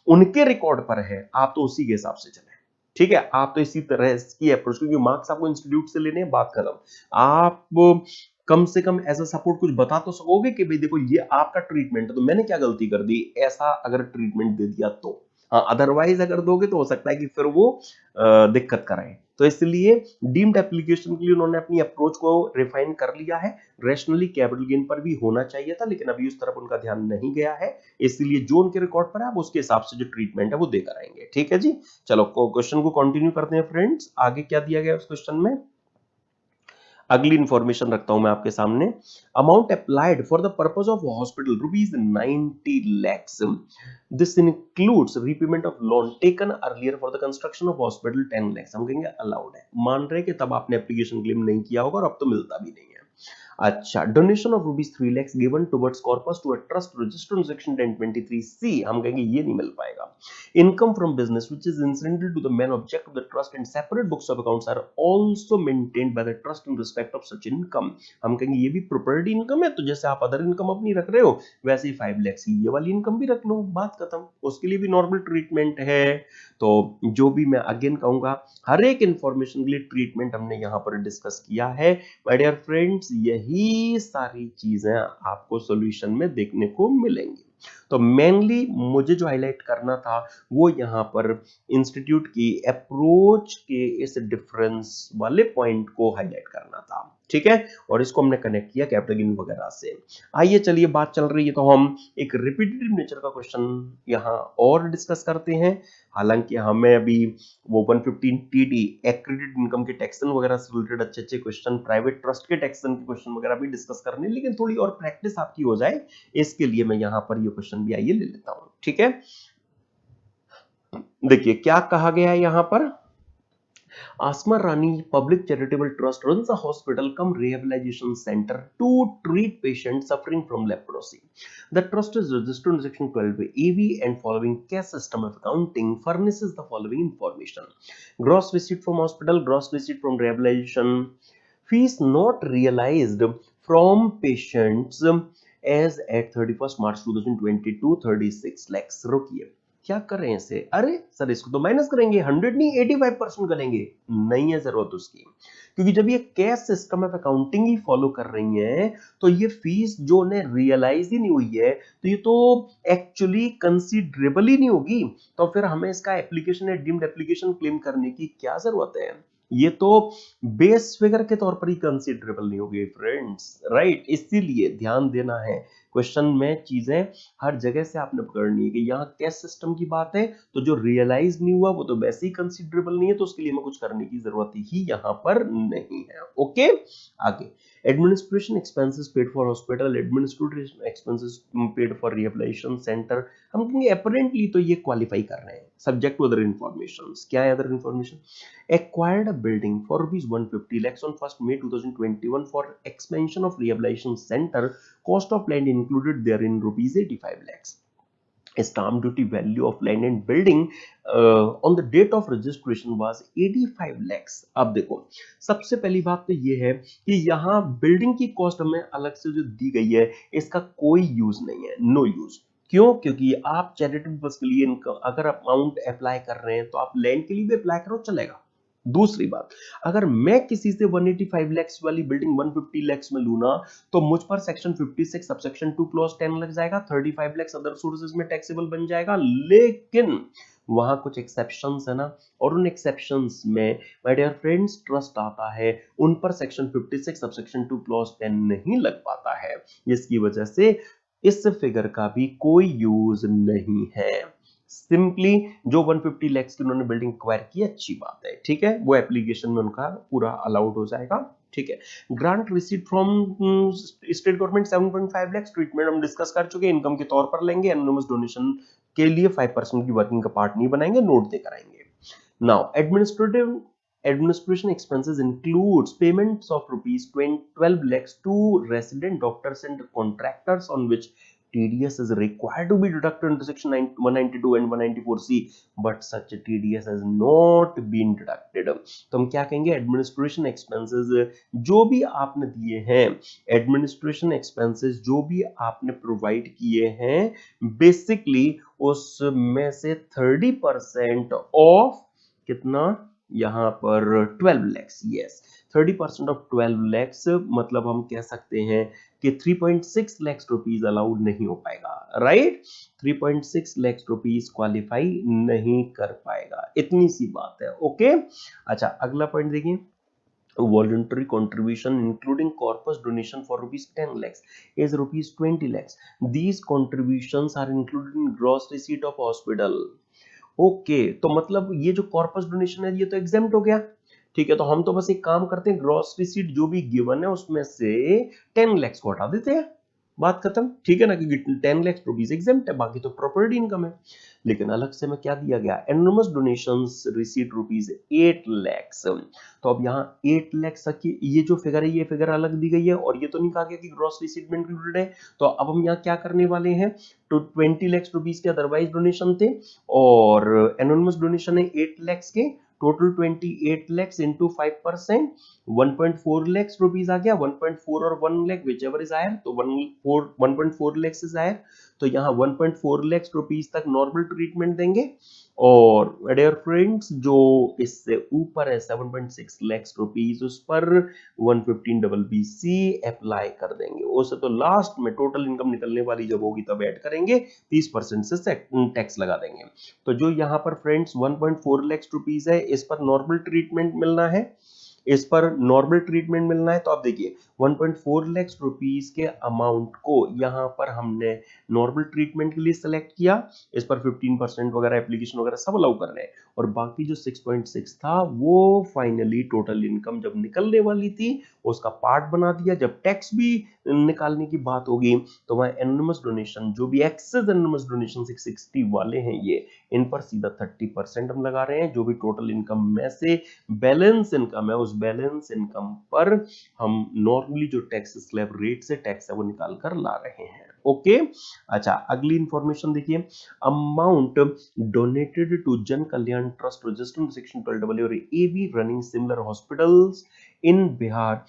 उनके रिकॉर्ड पर है आप तो उसी के हिसाब से चले, ठीक है, आप तो इसी तरह की अप्रोच, क्योंकि मार्क्स आपको इंस्टीट्यूट से लेने हैं, बात खत्म। आप कम से कम एज अ सपोर्ट कुछ बता तो सकोगे कि भाई देखो ये आपका ट्रीटमेंट है तो मैंने क्या गलती कर दी, ऐसा अगर ट्रीटमेंट दे दिया तो। हाँ, अदरवाइज अगर दोगे तो हो सकता है कि फिर वो दिक्कत कराए। तो इसलिए डीम्ड एप्लीकेशन के लिए उन्होंने अपनी अप्रोच को रिफाइन कर लिया है। रैशनली कैपिटल गेन पर भी होना चाहिए था, लेकिन अभी उस तरफ उनका ध्यान नहीं गया है, इसलिए जो उनके रिकॉर्ड पर है आप उसके हिसाब से जो ट्रीटमेंट है वो देकर आएंगे। ठीक है जी, चलो क्वेश्चन को कंटिन्यू करते हैं फ्रेंड्स। आगे क्या दिया गया उस क्वेश्चन में, अगली इंफॉर्मेशन रखता हूं मैं आपके सामने। Amount applied for the purpose of hospital rupees 90 lakhs, this includes repayment of loan taken earlier for the construction of hospital 10 lakhs। हम कहेंगे अलाउड है, मान रहे कि तब आपने एप्लीकेशन क्लेम नहीं किया होगा और अब तो मिलता भी नहीं है। अच्छा, donation of rupees 3 lakhs given towards corpus to a trust registered in section 1023C, हम कहेंगे ये नहीं मिल पाएगा। Income from business which is incidental to the main object of the trust and separate books of accounts are also maintained by the trust in respect of such income, हम कहेंगे ये भी प्रॉपर्टी इनकम है, तो जैसे आप other income अपनी रख रहे हो वैसे ही 5 lakhs ये वाली इनकम भी रख लो, बात खत्म, उसके लिए भी नॉर्मल ट्रीटमेंट है। तो जो भी मैं अगेन कहूंगा, हर एक इंफॉर्मेशन के लिए ट्रीटमेंट हमने यहां पर डिस्कस किया है माय डियर फ्रेंड्स, यही सारी चीजें आपको सॉल्यूशन में देखने को मिलेंगी। तो मेनली मुझे जो हाईलाइट करना था वो यहां पर इंस्टीट्यूट की अप्रोच के इस डिफरेंस वाले पॉइंट को हाईलाइट करना था, ठीक है, और इसको हमने कनेक्ट किया कैपिटल गेन वगैरह से। आइए चलिए, बात चल रही है तो हम एक रिपीटेटिव नेचर का क्वेश्चन यहां और डिस्कस करते हैं। हालांकि हमें अभी वो 115 टीडी एक्रेडिट इनकम के टैक्सन वगैरह से रिलेटेड अच्छे अच्छे क्वेश्चन, प्राइवेट ट्रस्ट के टैक्सन के क्वेश्चन वगैरह भी डिस्कस करने, लेकिन थोड़ी और प्रैक्टिस आपकी हो जाए इसके लिए मैं यहां पर ये क्वेश्चन भी आइए ले लेता हूं, ठीक है। देखिए क्या कहा गया है यहां पर, Asma Rani Public Charitable Trust runs a hospital cum rehabilitation center to treat patients suffering from leprosy. The trust is registered in section 12 AV and following cash system of accounting furnishes the following information. Gross receipt from hospital, gross receipt from rehabilitation, fees not realized from patients as at 31st March 2022 36 lakhs. रुकिए, क्या कर रहे हैं इसे, अरे sir इसको तो minus करेंगे, 100 नहीं 85% करेंगे, नहीं है जरूरत उसकी, क्योंकि जब ये cash system of accounting he follow कर रही हैं तो ये फीस जो उन्हें रियलाइज ही नहीं हुई है तो ये तो एक्चुअली कंसीडरेबल ही नहीं होगी, तो फिर हमें इसका एप्लीकेशन या डीम्ड एप्लीकेशन क्लेम करने की क्या जरूरत है, ये तो बेस फिगर के तौर पर ही कंसीडरेबल नहीं होगी फ्रेंड्स, राइट। इसीलिए ध्यान देना है, क्वेश्चन में चीजें हर जगह से आपने पकड़नी है कि यहाँ कैश सिस्टम की बात है तो जो रियलाइज नहीं हुआ वो तो वैसे ही कंसीडरेबल नहीं है, तो उसके लिए हमें कुछ करने की जरूरत ही यहाँ पर नहीं है। ओके, आगे administration expenses paid for hospital, administration expenses paid for rehabilitation centre, हम कहेंगे अपरेंटली तो ये क्वालिफाई कर रहे हैं, सब्जेक्ट टू अदर इंफॉर्मेशंस, क्या है other information, acquired a building for rupees 150 lakhs on 1st May 2021 for expansion of rehabilitation center, cost of land included therein rupees 85 lakhs. Stamp duty value of land and building on the date of registration was 85 lakhs। अब देखो सबसे पहली बात तो ये है कि यहाँ बिल्डिंग की कॉस्ट हमें अलग से जो दी गई है इसका कोई यूज नहीं है, नो यूज। क्यों? क्योंकि आप चैरिटेबल पर्पस के लिए इनका अगर अमाउंट अप्लाई कर रहे हैं तो आप लैंड के लिए भी अप्लाई करो, चलेगा। दूसरी बात, अगर मैं किसी से 185 lakhs वाली बिल्डिंग 150 lakhs में लूँ ना तो मुझ पर सेक्शन 56 सबसेक्शन 2 क्लॉज 10 लग जाएगा, 35 lakhs अदर सोर्सेज में टैक्सेबल बन जाएगा, लेकिन वहां कुछ एक्सेप्शंस है ना, और उन एक्सेप्शंस में माय डियर फ्रेंड्स ट्रस्ट आता है, उन पर सेक्शन 56 सबसेक्शन 2 क्लॉज 10 नहीं लग पाता है, जिसकी वजह से इस फिगर का भी कोई यूज नहीं है। सिंपली जो 150 lakhs की उन्होंने बिल्डिंग एक्वायर की अच्छी बात है, ठीक है, वो एप्लीकेशन में उनका पूरा अलाउड हो जाएगा, ठीक है। Grant receipt from state government 7.5 lakhs, treatment हम डिस्कस कर चुके हैं, इनकम के तौर पर लेंगे, एनोनिमस डोनेशन के लिए 5% की वर्किंग का पार्ट नहीं बनाएंगे, नोट देकर आएंगे। Now administrative administration expenses includes payments of rupees 12 lakhs to resident doctors and contractors on which TDS is required to be deducted under section 192 and 194C, but such a TDS has not been deducted। तो हम क्या कहेंगे, administration expenses जो भी आपने दिए हैं, administration expenses जो भी आपने प्रोवाइड किए हैं, बेसिकली उसमें से 30% ऑफ कितना, यहाँ पर 12 lakhs, यस 30% ऑफ 12 lakhs, मतलब हम कह सकते हैं कि 3.6 lakhs रुपीज अलाउड नहीं हो पाएगा, राइट, 3.6 lakhs रुपीज क्वालिफाई नहीं कर पाएगा, इतनी सी बात है। ओके, अच्छा अगला पॉइंट देखिए, voluntary contribution including corpus donation for rupees 10 lakhs is rupees 20 lakhs, these contributions are included in gross receipt of hospital। Okay, तो मतलब ये जो कॉर्पस डोनेशन है ये तो एग्जेम्प्ट हो गया, ठीक है, तो हम तो बस एक काम करते हैं, ग्रॉस रिसीट जो भी गिवन है उसमें से 10 lakhs को हटा देते हैं, बात खत्म, ठीक है ना, क्योंकि 10 lakhs रुपीज एग्जेम्प्ट है, बाकी तो प्रॉपर्टी इनकम है। लेकिन अलग से मैं क्या दिया गया, anonymous donations receipt rupees 8 lakhs, तो अब यहाँ 8 lakhs की ये जो फिगर है ये फिगर अलग दी गई है, और ये तो नहीं कहा गया कि ग्रॉस रिसीट में इंक्लूडेड है, तो अब हम यहाँ क्या करने वाले हैं, तो 20 lakhs रुपीज के अदरवाइज डोनेशन थे और एनोनिमस डोनेशन है 8 lakhs के, total 28 lakhs into 5%, 1.4 lakhs rupees आ गया, 1.4 और 1 lakh whichever is higher, तो 1.4 lakhs इज हायर, तो यहाँ 1.4 lakhs रुपीज तक नॉर्मल ट्रीटमेंट देंगे, और डियर फ्रेंड्स जो इससे ऊपर है 7.6 lakhs रुपीज उस पर 115BBC अप्लाई कर देंगे, उसे तो लास्ट में टोटल इनकम निकलने वाली जब होगी तब ऐड करेंगे, 30% से टैक्स लगा देंगे। तो जो यहाँ पर फ्रेंड्स 1.4 lakhs रुपीज है इस पर नॉर्मल ट्रीटमेंट मिलना है, इस पर नॉर्मल ट्रीटमेंट मिलना है, तो आप देखिए 1.4 lakhs रुपीज के अमाउंट को यहाँ पर हमने नॉर्मल ट्रीटमेंट के लिए सेलेक्ट किया, इस पर 15% वगैरह एप्लीकेशन वगैरह सब अलाउ कर रहे हैं, और बाकी जो 6.6 था वो फाइनली टोटल इनकम जब निकलने वाली थी उसका पार्ट बना दिया, जब टैक्स भी निकालने की बात होगी तो वह एनोनिमस डोनेशन जो भी एक्सेस एनोनिमस डोनेशन 660 वाले हैं ये, इन पर सीधा 30% हम लगा रहे हैं, जो भी टोटल इनकम में से बैलेंस इनकम है उस बैलेंस इनकम पर हम नॉर्मली जो टैक्स स्लैब रेट से टैक्स है वो निकाल कर ला रहे हैं। ओके। अच्छा, अगली इंफॉर्मेशन देखिए, अमाउंट डोनेटेड टू जन कल्याण ट्रस्ट रजिस्टर्ड सेक्शन 12 और AB running similar hospitals in Bihar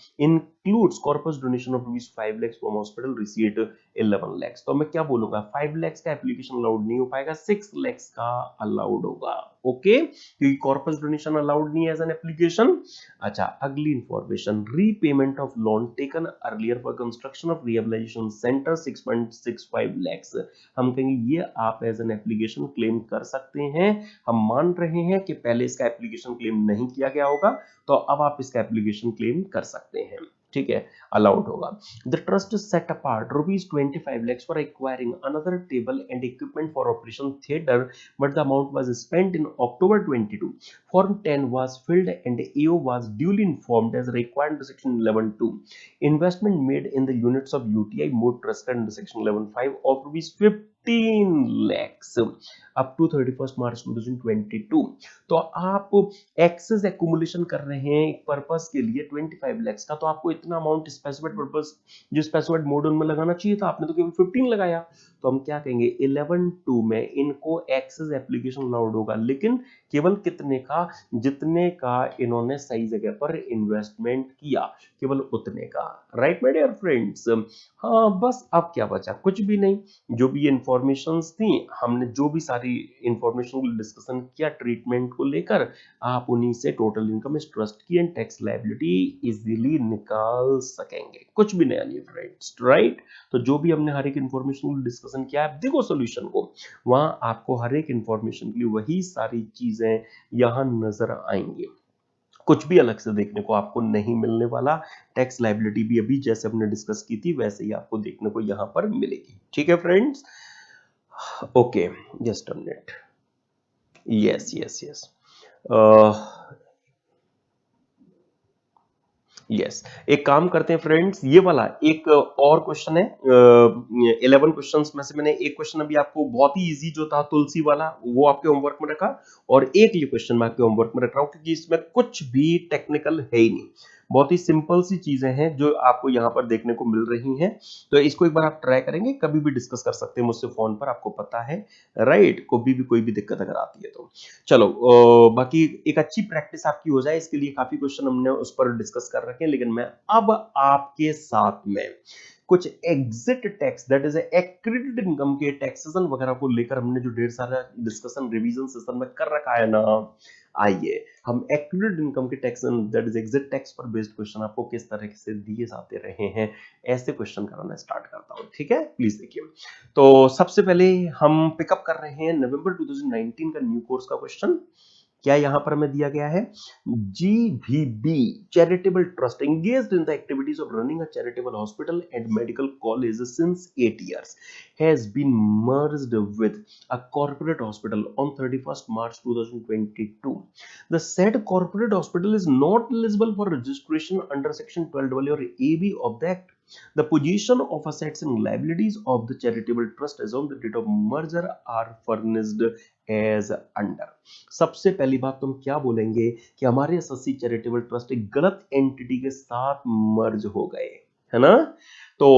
includes corpus donation of rupees 5 lakhs from hospital received 11 lakhs। तो मैं क्या बोलूंगा, 5 lakhs का एप्लीकेशन अलाउड नहीं हो पाएगा, 6 lakhs का अलाउड होगा। ओके, क्योंकि कॉर्पस डोनेशन अलाउड नहीं है एज एन एप्लीकेशन। अच्छा, अगली information, repayment of loan taken earlier for construction of rehabilitation centre 6.65 lakhs। हम कहेंगे ये आप एज एन एप्लीकेशन क्लेम कर सकते हैं। हम मान रहे हैं कि पहले इसका एप्लीकेशन क्लेम नहीं किया गया होगा, तो अब आप इसका एप्लीकेशन क्लेम कर सकते हैं, ठीक है, अलाउड होगा। The trust set apart rupees 25 lakhs for acquiring another table and equipment for operation theatre, but the amount was spent in October 22। Form 10 was filled and AO was duly informed as required under Section 11(2). Investment made in the units of UTI Mode Trust under Section 11(5) of rupees 15 lakhs up to 31st March 2022। तो आप access accumulation कर रहे हैं एक purpose के लिए 25 lakhs का, तो आपको इतना अमाउंट स्पेसिफाइड पर्पस जो स्पेसिफाइड मॉड उनमें लगाना चाहिए था, आपने तो केवल 15 लगाया। तो हम क्या कहेंगे, 11(2) में इनको एक्सेस एप्लीकेशन अलाउड होगा, लेकिन केवल कितने का, जितने का इन्होंने सही जगह पर इन्वेस्टमेंट किया, केवल उतने का। Right my dear friends. हाँ, बस अब क्या बचा, कुछ भी नहीं। जो भी इंफॉर्मेशंस थी, हमने जो भी सारी इंफॉर्मेशन को डिस्कशन किया ट्रीटमेंट को लेकर, आप उन्हीं से टोटल इनकम, इस ट्रस्ट की एंड टैक्स लायबिलिटी इजीली निकाल सकेंगे। कुछ भी नया नहीं फ्रेंड्स, राइट। तो जो भी हमने हर एक इंफॉर्मेशन को डिस्कशन किया, आप देखो सोल्यूशन को, वहां आपको हर एक इंफॉर्मेशन के लिए वही सारी चीजें यहां नजर आएंगी, कुछ भी अलग से देखने को आपको नहीं मिलने वाला। टैक्स लायबिलिटी भी अभी जैसे हमने डिस्कस की थी वैसे ही आपको देखने को यहां पर मिलेगी, ठीक है friends. Okay, just a minute. Yes yes yes, yes, एक काम करते हैं फ्रेंड्स, ये वाला एक और क्वेश्चन है, 11 क्वेश्चंस में से मैंने एक क्वेश्चन अभी आपको बहुत ही इजी जो था तुलसी वाला, वो आपके होमवर्क में रखा, और एक ये क्वेश्चन मैं आपके होमवर्क में रख रहा हूं, क्योंकि इसमें कुछ भी टेक्निकल है ही नहीं, बहुत ही सिंपल सी चीजें हैं जो आपको यहाँ पर देखने को मिल रही हैं। तो इसको एक बार आप ट्राई करेंगे, कभी भी डिस्कस कर सकते हैं मुझसे फोन पर, आपको पता है, राइट। कोई भी दिक्कत अगर आती है तो चलो, बाकी एक अच्छी प्रैक्टिस आपकी हो जाए, इसके लिए काफी क्वेश्चन हमने उस पर डिस्कस कर रखे हैं, लेकिन मैं अब आपके साथ में कुछ exit tax, that is accredited income के टैक्सेशन वगैरह को लेकर हमने जो ढेर सारा डिस्कशन रिवीजन सेशन में कर रखा है ना, आइए हम एक्रेडिटेड इनकम के tax, that is exit tax पर बेस्ड क्वेश्चन आपको किस तरह से दिए जाते रहे हैं, ऐसे क्वेश्चन कराना स्टार्ट करता हूं, ठीक है। प्लीज देखिए, तो सबसे पहले हम पिकअप कर रहे हैं नवंबर 2019 का न्यू कोर्स का क्वेश्चन। क्या यहां पर हमें दिया गया है, GVB charitable trust engaged in the activities of running a charitable hospital and medical college since 8 years has been merged with a corporate hospital on 31st March 2022। The said corporate hospital is not eligible for registration under section 12 or AB of the act। The position of assets and liabilities of the charitable trust as on the date of merger are furnished as under। सबसे पहली बात तुम क्या बोलेंगे कि हमारे SSC charitable trust एक गलत एंटिटी के साथ मर्ज हो गए, है ना। तो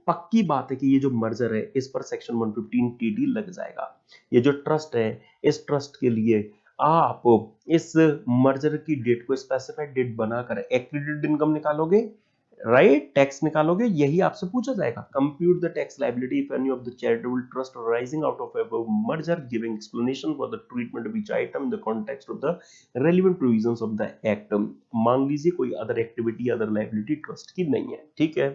पक्की बात है कि ये जो मर्जर है इस पर सेक्शन 115 टीडी लग जाएगा। ये जो ट्रस्ट है, इस ट्रस्ट के लिए आप इस मर्जर की डेट को स्पेसिफाइड डेट बनाकर एक्रेडिटेड इनकम निकालोगे, राइट, टैक्स निकालोगे, यही आपसे पूछा जाएगा। Compute the tax liability if any of the charitable trust arising out of above merger, giving explanation for the treatment of each item in the context of the relevant provisions of the act. मान लीजिए कोई other activity, other liability trust की नहीं है, ठीक है।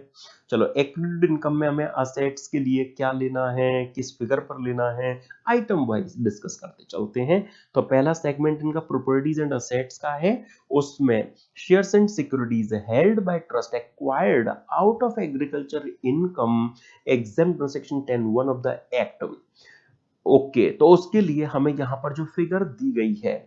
चलो, accredited income में हमें असेट्स के लिए क्या लेना है, किस फिगर पर लेना है, आइटम वाइज डिस्कस करते चलते हैं। तो पहला सेगमेंट इनका प्रॉपर्टीज एंड असेट्स का है, उसमें shares and securities held by trust acquired out of agriculture income exempt by section 10(1) of the act. Okay, तो उसके लिए हमें यहां पर जो फिगर दी गई है,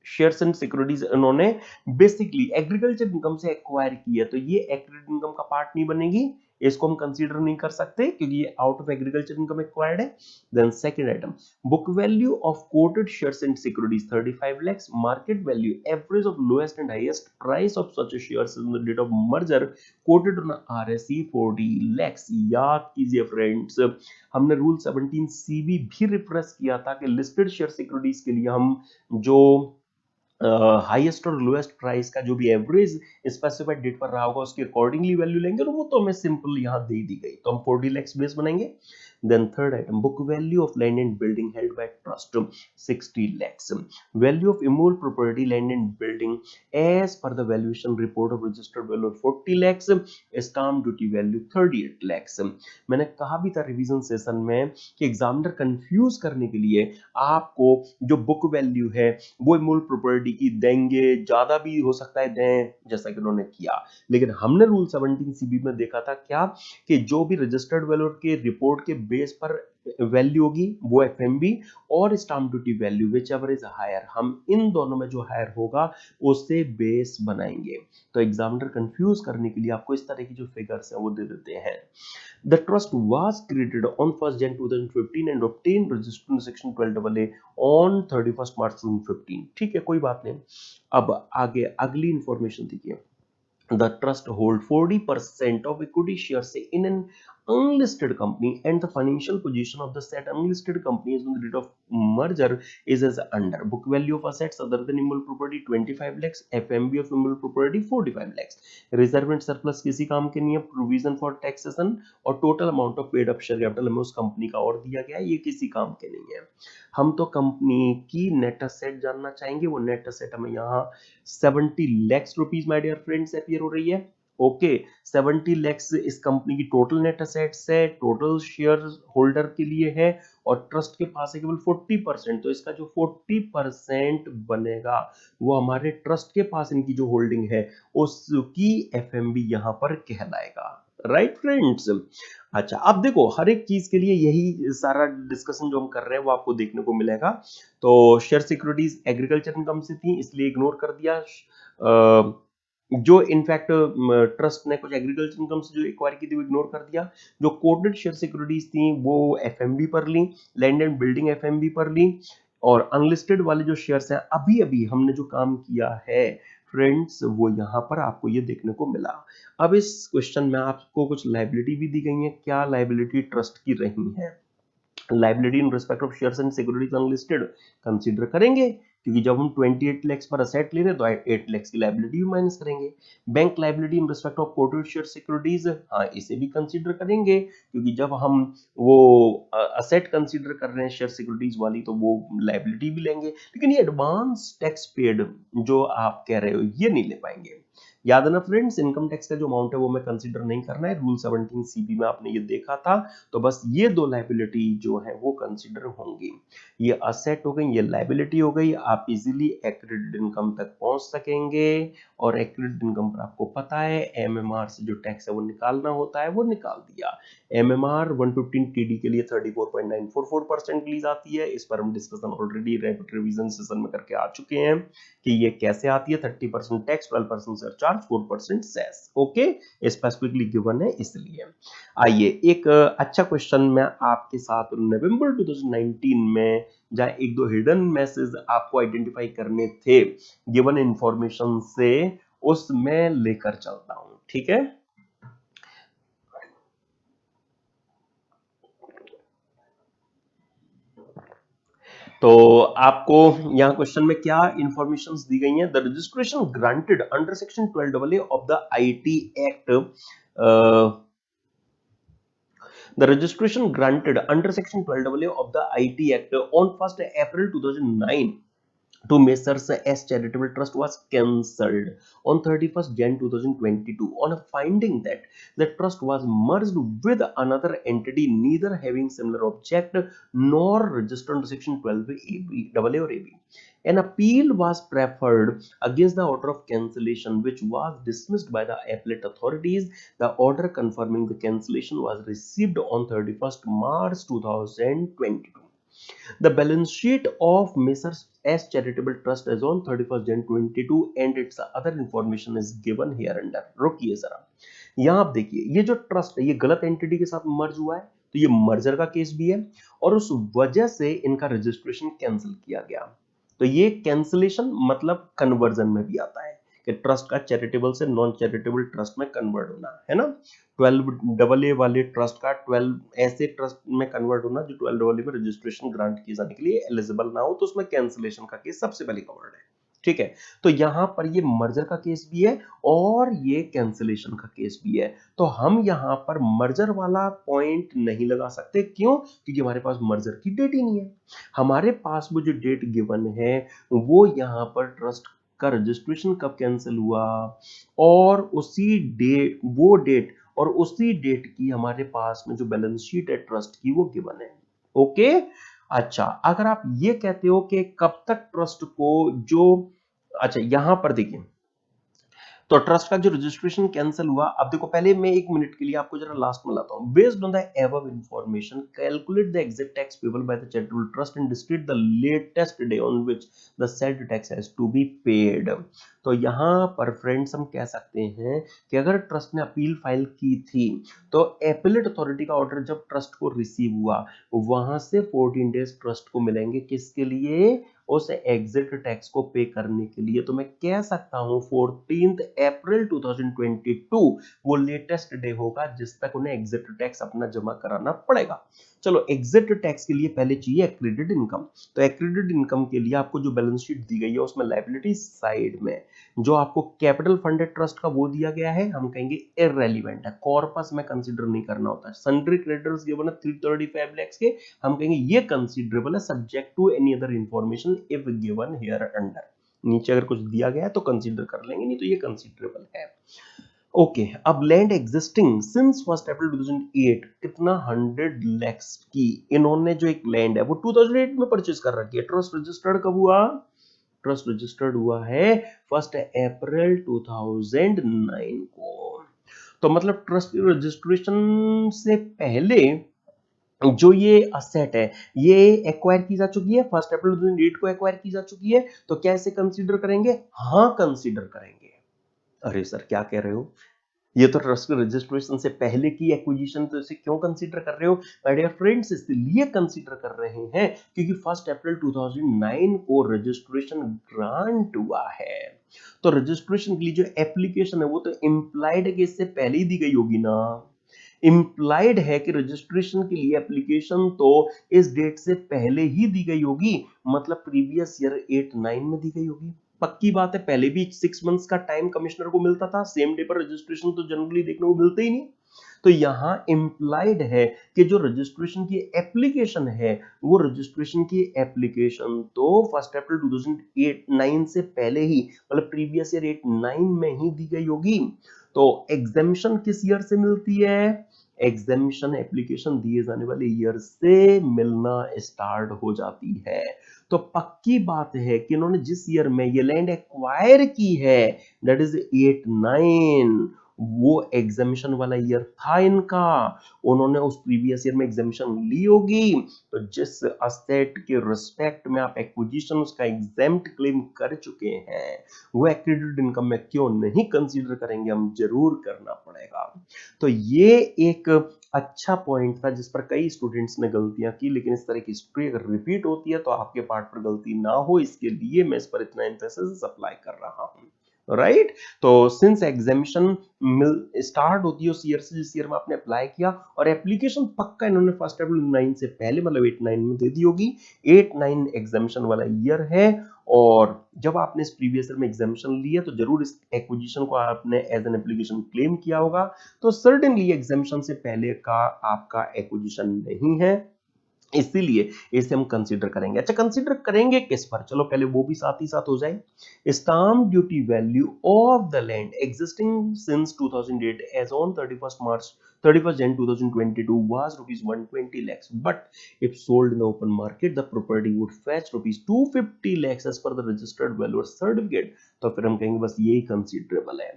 शेयर्स एंड सिक्योरिटीज इन्होंने बेसिकली एग्रीकल्चर इनकम से एक्वायर की है, तो ये एक्रेडिटेड इनकम का पार्ट नहीं बनेगी, इसको हम कंसीडर नहीं कर सकते क्योंकि ये out of agriculture income acquired है। Then second item, book value of quoted shares and securities 35 lakhs, market value average of lowest and highest price of such shares on the date of merger quoted on RSE 40 lakhs। याद कीजिए friends, हमने rule 17 CB भी refresh किया था कि listed share securities के लिए हम जो हाईएस्ट और लोएस्ट प्राइस का जो भी एवरेज स्पेसिफाइड डेट पर रहा होगा उसके अकॉर्डिंगली वैल्यू लेंगे, और वो तो हमें सिंपल यहां दे दी गई, तो हम 40 lakhs बेस बनाएंगे। Then third item, book value of land and building held by trust 60 lakhs, value of immovable property land and building as per the valuation report of registered value 40 lakhs, stamp duty value 38 lakhs। मैंने कहा भी था revision session में कि examiner confuse करने के लिए आपको जो बुक वैल्यू है वो मूल प्रॉपर्टी की देंगे, ज्यादा भी हो सकता है दें जैसा कि उन्होंने किया, लेकिन हमने रूल 17 सीबी में देखा था क्या कि जो भी रजिस्टर्ड वैल्यू के रिपोर्ट के बेस पर वैल्यू होगी वो एफएमबी और stamp duty value whichever is higher, हम इन दोनों में जो हायर होगा उससे बेस बनाएंगे। तो एग्जामिनर कंफ्यूज करने के लिए आपको इस तरह की जो फिगर्स है वो दे देते हैं। The trust was created on 1st Jan 2015 and obtained registration section 12AA on 31st March 2015। ठीक है, कोई बात नहीं। अब आगे अगली इंफॉर्मेशन देखिए, the trust hold 40% of equity shares in an unlisted company and the financial position of the said unlisted company as on the date of merger is as under: book value of assets other than immutable property 25 lakhs, fmb of immutable property 45 lakhs, reserve and surplus किसी काम के नहीं है, provision for taxation और total amount of paid up share capital हमें उस company का और दिया गया है, ये किसी काम के नहीं है। हम तो कंपनी की नेट एसेट जानना चाहेंगे, वो नेट एसेट हमें यहाँ 70 lakhs rupees my dear friends appear हो रही है। ओके, 70 lakhs इस कंपनी की टोटल नेट एसेट्स है, टोटल शेयर होल्डर के लिए है, और ट्रस्ट के पास है केवल 40%, तो इसका जो 40% बनेगा वो हमारे ट्रस्ट के पास इनकी जो होल्डिंग है उसकी एफएमबी यहां पर कहलाएगा। राइट फ्रेंड्स, अच्छा अब देखो हर एक चीज के लिए यही सारा डिस्कशन जो हम कर रहे हैं वो आपको देखने को मिलेगा। तो शेयर सिक्योरिटीज एग्रीकल्चर इनकम से थी इसलिए इग्नोर कर दिया, जो इनफैक्ट ट्रस्ट ने कुछ एग्रीकल्चर इनकम से जो एक्वायर की थी वो इग्नोर कर दिया। जो कोटेड शेयर सिक्योरिटीज थी वो एफएमबी पर ली, लैंड एंड बिल्डिंग एफएमबी पर ली, और अनलिस्टेड वाले जो शेयर्स हैं अभी अभी हमने जो काम किया है फ्रेंड्स वो यहाँ पर आपको ये देखने को मिला। अब इस क्वेश्चन में आपको कुछ लायबिलिटी भी दी गई है, क्या लायबिलिटी ट्रस्ट की रही है। Liability in respect of shares and securities unlisted consider करेंगे, क्योंकि जब हम 28 lakhs पर असेट ले रहे हैं तो 8 lakhs की लायबिलिटी भी माइनस करेंगे। Bank liability in respect of coated share securities, हाँ इसे भी कंसीडर करेंगे, क्योंकि जब हम वो असेट कंसीडर कर रहे हैं शेयर सिक्योरिटीज वाली तो वो लायबिलिटी भी लेंगे, लेकिन ये एडवांस टैक्स पेड जो आप कह रहे हो ये नहीं ले पाएंगे। याद है ना फ्रेंड्स, इनकम टैक्स का जो अमाउंट है वो हमें कंसीडर नहीं करना है, रूल 17 सीबी में आपने ये देखा था, तो बस ये दो लायबिलिटी जो है वो कंसीडर होंगी। ये असेट हो गई, ये लायबिलिटी हो गई, आप इजीली एक्रेडिटेड इनकम तक पहुंच सकेंगे, और एक्रेडिटेड इनकम पर आपको पता है एमएमआर से जो टैक्स है वो निकालना होता है, वो निकाल दिया। एमएमआर 115 टीडी के लिए 34.944% ली जाती है, इस पर हम discussion already rapid revision session में करके आ चुके हैं कि ये कैसे आती है। 30% tax, 12% surcharge, 4% cess. Okay, specifically given है इसलिए। आइए एक अच्छा क्वेश्चन मैं आपके साथ नवंबर 2019 में जहां एक दो हिडन मैसेज आपको आइडेंटिफाई करने थे गिवन इंफॉर्मेशन से, उसमें लेकर चलता हूं, ठीक है। तो आपको यहाँ क्वेश्चन में क्या इंफॉर्मेशन दी गई है। The registration granted under section 12AA of the IT act, the registration granted under section 12AA of the IT Act on 1st April 2009 to Messrs S Charitable Trust was cancelled on 31st Jan 2022 on a finding that the trust was merged with another entity neither having similar object nor registered under section 12AA or AB. An appeal was preferred against the order of cancellation, which was dismissed by the appellate authorities. The order confirming the cancellation was received on 31st March 2022. The balance sheet of Messrs S Charitable Trust as on 31st Jan 22 and its other information is given here under. रुकिए जरा, यहां आप देखिए ये जो trust है ये गलत एंटिटी के साथ मर्ज हुआ है, तो ये मर्जर का केस भी है और उस वजह से इनका रजिस्ट्रेशन कैंसिल किया गया। तो ये कैंसिलेशन मतलब कन्वर्जन में भी आता है कि ट्रस्ट का चैरिटेबल से नॉन चैरिटेबल ट्रस्ट में कन्वर्ट होना, है ना। 12 AA वाले ट्रस्ट का 12 ऐसे ट्रस्ट में कन्वर्ट होना जो 12 AA में रजिस्ट्रेशन ग्रांट किए जाने के लिए एलिजिबल ना हो, तो उसमें कैंसिलेशन का केस सबसे पहले कवर्ड है। ठीक है, तो यहां पर ये मर्जर का केस भी है और ये कैंसिलेशन का केस भी है। तो हम यहां पर मर्जर वाला पॉइंट नहीं लगा सकते, क्यों? क्योंकि हमारे पास मर्जर की डेट ही नहीं है। हमारे पास वो जो डेट गिवन है वो यहां पर ट्रस्ट का रजिस्ट्रेशन कब कैंसिल हुआ और उसी डेट वो डेट और उसी डेट की हमारे पास में जो बैलेंस शीट है ट्रस्ट की वो गिवन है। ओके, अच्छा अगर आप ये कहते हो कि कब तक ट्रस्ट को जो, अच्छा यहां पर देखिए तो ट्रस्ट का जो रजिस्ट्रेशन कैंसिल हुआ, अब देखो पहले मैं 1 मिनट के लिए आपको जरा लास्ट में लाता हूं। Based on the above information calculate the exact tax payable by the charitable trust and describe the latest day on which the said tax has to be paid. तो यहां पर फ्रेंड्स हम कह सकते हैं कि अगर ट्रस्ट ने अपील फाइल की थी तो एपीलेट अथॉरिटी का ऑर्डर जब ट्रस्ट को रिसीव हुआ वहां से 14 डेज ट्रस्ट को मिलेंगे, किसके लिए? उस एग्जिट टैक्स को पे करने के लिए। तो मैं कह सकता हूं 14 अप्रैल 2022 वो लेटेस्ट डे होगा जिस तक उन्हें एग्जिट टैक्स अपना जमा कराना पड़ेगा। चलो एग्जिट टैक्स के लिए पहले चाहिए एक्रेडिटेड इनकम। तो एक्रेडिटेड इनकम के लिए आपको जो बैलेंस शीट दी गई है उसमें लायबिलिटी साइड में जो आपको कैपिटल फंडेड ट्रस्ट का वो दिया गया है, हम कहेंगे इररेलेवेंट है, कॉर्पस में कंसीडर नहीं करना होता है। सन्ड्री क्रेडिटर्स गिवन है 335 lakhs के, हम कहेंगे ये कंसीडरेबल है subject to any other information if given hereunder. नीचे अगर कुछ दिया गया है तो कंसीडर कर लेंगे, नहीं तो ये कंसीडरेबल है। ओके, अब लैंड एग्जिस्टिंग सिंस 1 अप्रैल 2008 कितना 100 lakhs की इन्होंने जो एक लैंड है वो 2008 में परचेज कर रखी है। ट्रस्ट रजिस्टर्ड कब हुआ? ट्रस्ट रजिस्टर्ड हुआ है 1 अप्रैल 2009 को। तो मतलब ट्रस्ट रजिस्ट्रेशन से पहले जो ये असेट है ये एक्वायर की जा चुकी है, 1 अप्रैल 2008 को एक्वायर की जा चुकी है, तो क्या इसे कंसीडर करेंगे? हाँ कंसीडर करेंगे। अरे सर क्या कह रहे हो, ये तो ट्रस्ट रजिस्ट्रेशन से पहले की एक्विजिशन, तो इसे क्यों कंसीडर कर रहे हो? माय डियर फ्रेंड्स इसलिए कंसीडर कर रहे हैं क्योंकि 1 अप्रैल 2009 को रजिस्ट्रेशन ग्रांट हुआ है। तो रजिस्ट्रेशन के लिए जो एप्लीकेशन है वो तो इंप्लाइड है कि इससे पहले ही दी गई होगी ना। इंप्लाइड है कि रजिस्ट्रेशन के लिए एप्लीकेशन तो इस डेट से पहले ही दी गई होगी, मतलब प्रीवियस ईयर 8-9 में दी गई होगी। पक्की बात है, पहले भी 6 मंथ्स का टाइम कमिश्नर को मिलता था, सेम डे पर रजिस्ट्रेशन तो जनरली देखने को मिलते ही नहीं। तो यहां इंप्लाइड है कि जो रजिस्ट्रेशन की एप्लीकेशन है वो रजिस्ट्रेशन की एप्लीकेशन तो 1 अप्रैल 2008-9 से पहले ही, मतलब प्रीवियस ईयर 8-9 में ही दी गई होगी। तो एग्जेम्पशन किस ईयर से मिलती है? एग्जेम्पशन एप्लीकेशन दिए जाने वाले ईयर से मिलना स्टार्ट हो जाती है। तो पक्की बात है कि इन्होंने जिस ईयर में ये लैंड एक्वायर की है दैट इज 8-9, वो एग्जामिशन वाला ईयर था इनका, उन्होंने उस प्रीवियस ईयर में एग्जामिशन ली होगी। तो जिस असेट के रिस्पेक्ट में आप एक्विजिशन उसका एग्जेम्प्ट क्लेम कर चुके हैं वो एक्रेडिटेड इनकम में क्यों नहीं कंसीडर करेंगे? हम जरूर करना पड़ेगा। तो ये एक अच्छा पॉइंट था जिस पर कई स्टूडेंट्स ने गलतियां की, लेकिन इस तरह की हिस्ट्री अगर रिपीट होती है तो आपके पार्ट पर गलती ना हो इसके लिए मैं इस पर इतना एम्फेसिस अप्लाई कर रहा हूं। राइट, तो सिंस एग्जामिशन स्टार्ट होती है उस ईयर से जिस ईयर में आपने अप्लाई किया, और एप्लीकेशन पक्का इन्होंने 1 अप्रैल 9 से पहले मतलब 8-9 में दे दी होगी। 8-9 एग्जामिशन वाला ईयर है और जब आपने इस प्रीवियस ईयर में एग्जामिशन लिया तो जरूर इस एक्विजिशन को आपने एज एन एप्लीकेशन क्लेम किया होगा। तो सर्टेनली एग्जामिशन से पहले का आपका एक्विजिशन नहीं है, इसीलिए इसे हम कंसीडर करेंगे। अच्छा कंसीडर करेंगे किस पर? चलो पहले वो भी साथ ही साथ हो जाए। Stamp duty value of the land existing since 2008 as on 31 Jan 2022 was rupees 120 lakhs, but if sold in the open market the property would fetch rupees 250 lakhs as per the registered valuer certificate। तो फिर हम कहेंगे बस यही considerable है।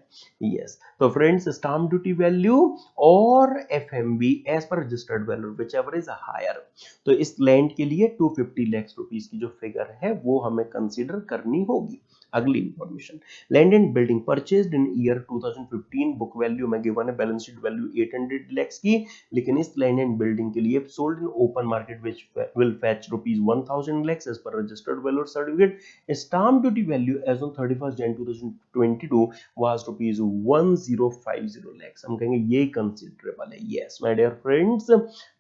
Yes, तो friends stamp duty value और FMB as per registered value whichever is higher, तो इस लैंड के लिए 250 लाख रुपीस की जो फिगर है वो हमें कंसीडर करनी होगी। अगली information, land and building purchased in year 2015, book value में गिवन है बैलेंस शीट वैल्यू 800 lakhs की, लेकिन इस लैंड एंड बिल्डिंग के लिए sold in open market which will fetch rupees 1000 lakhs as per registered value certificate, stamp duty value as on 31 Jan 2022 was rupees 1050 lakhs। हम कहेंगे ये considerable है, yes my dear friends,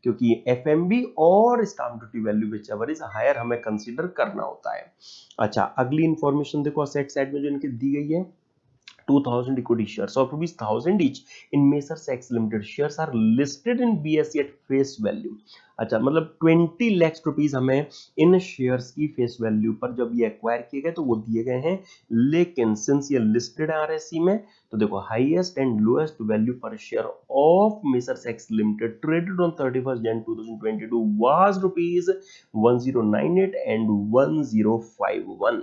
क्योंकि FMB और stamp duty value whichever is higher हमें consider करना होता है। अच्छा, अगली इंफॉर्मेशन देखो, असेट साइड में जो इनकी दी गई है, 2000 equity shares of rupees 1000 each in Messrs X Limited shares are listed in BSE at face value। अच्छा, मतलब 20 लाख रुपीस हमें इन शेयर्स की फेस वैल्यू पर जब ये एक्वायर किए गए तो वो दिए गए हैं, लेकिन सिंस ये लिस्टेड आरएससी में तो देखो हाईएस्ट एंड लोएस्ट वैल्यू पर share of Messrs X Limited traded on 31st Jan 2022 was rupees 1098 and 1051।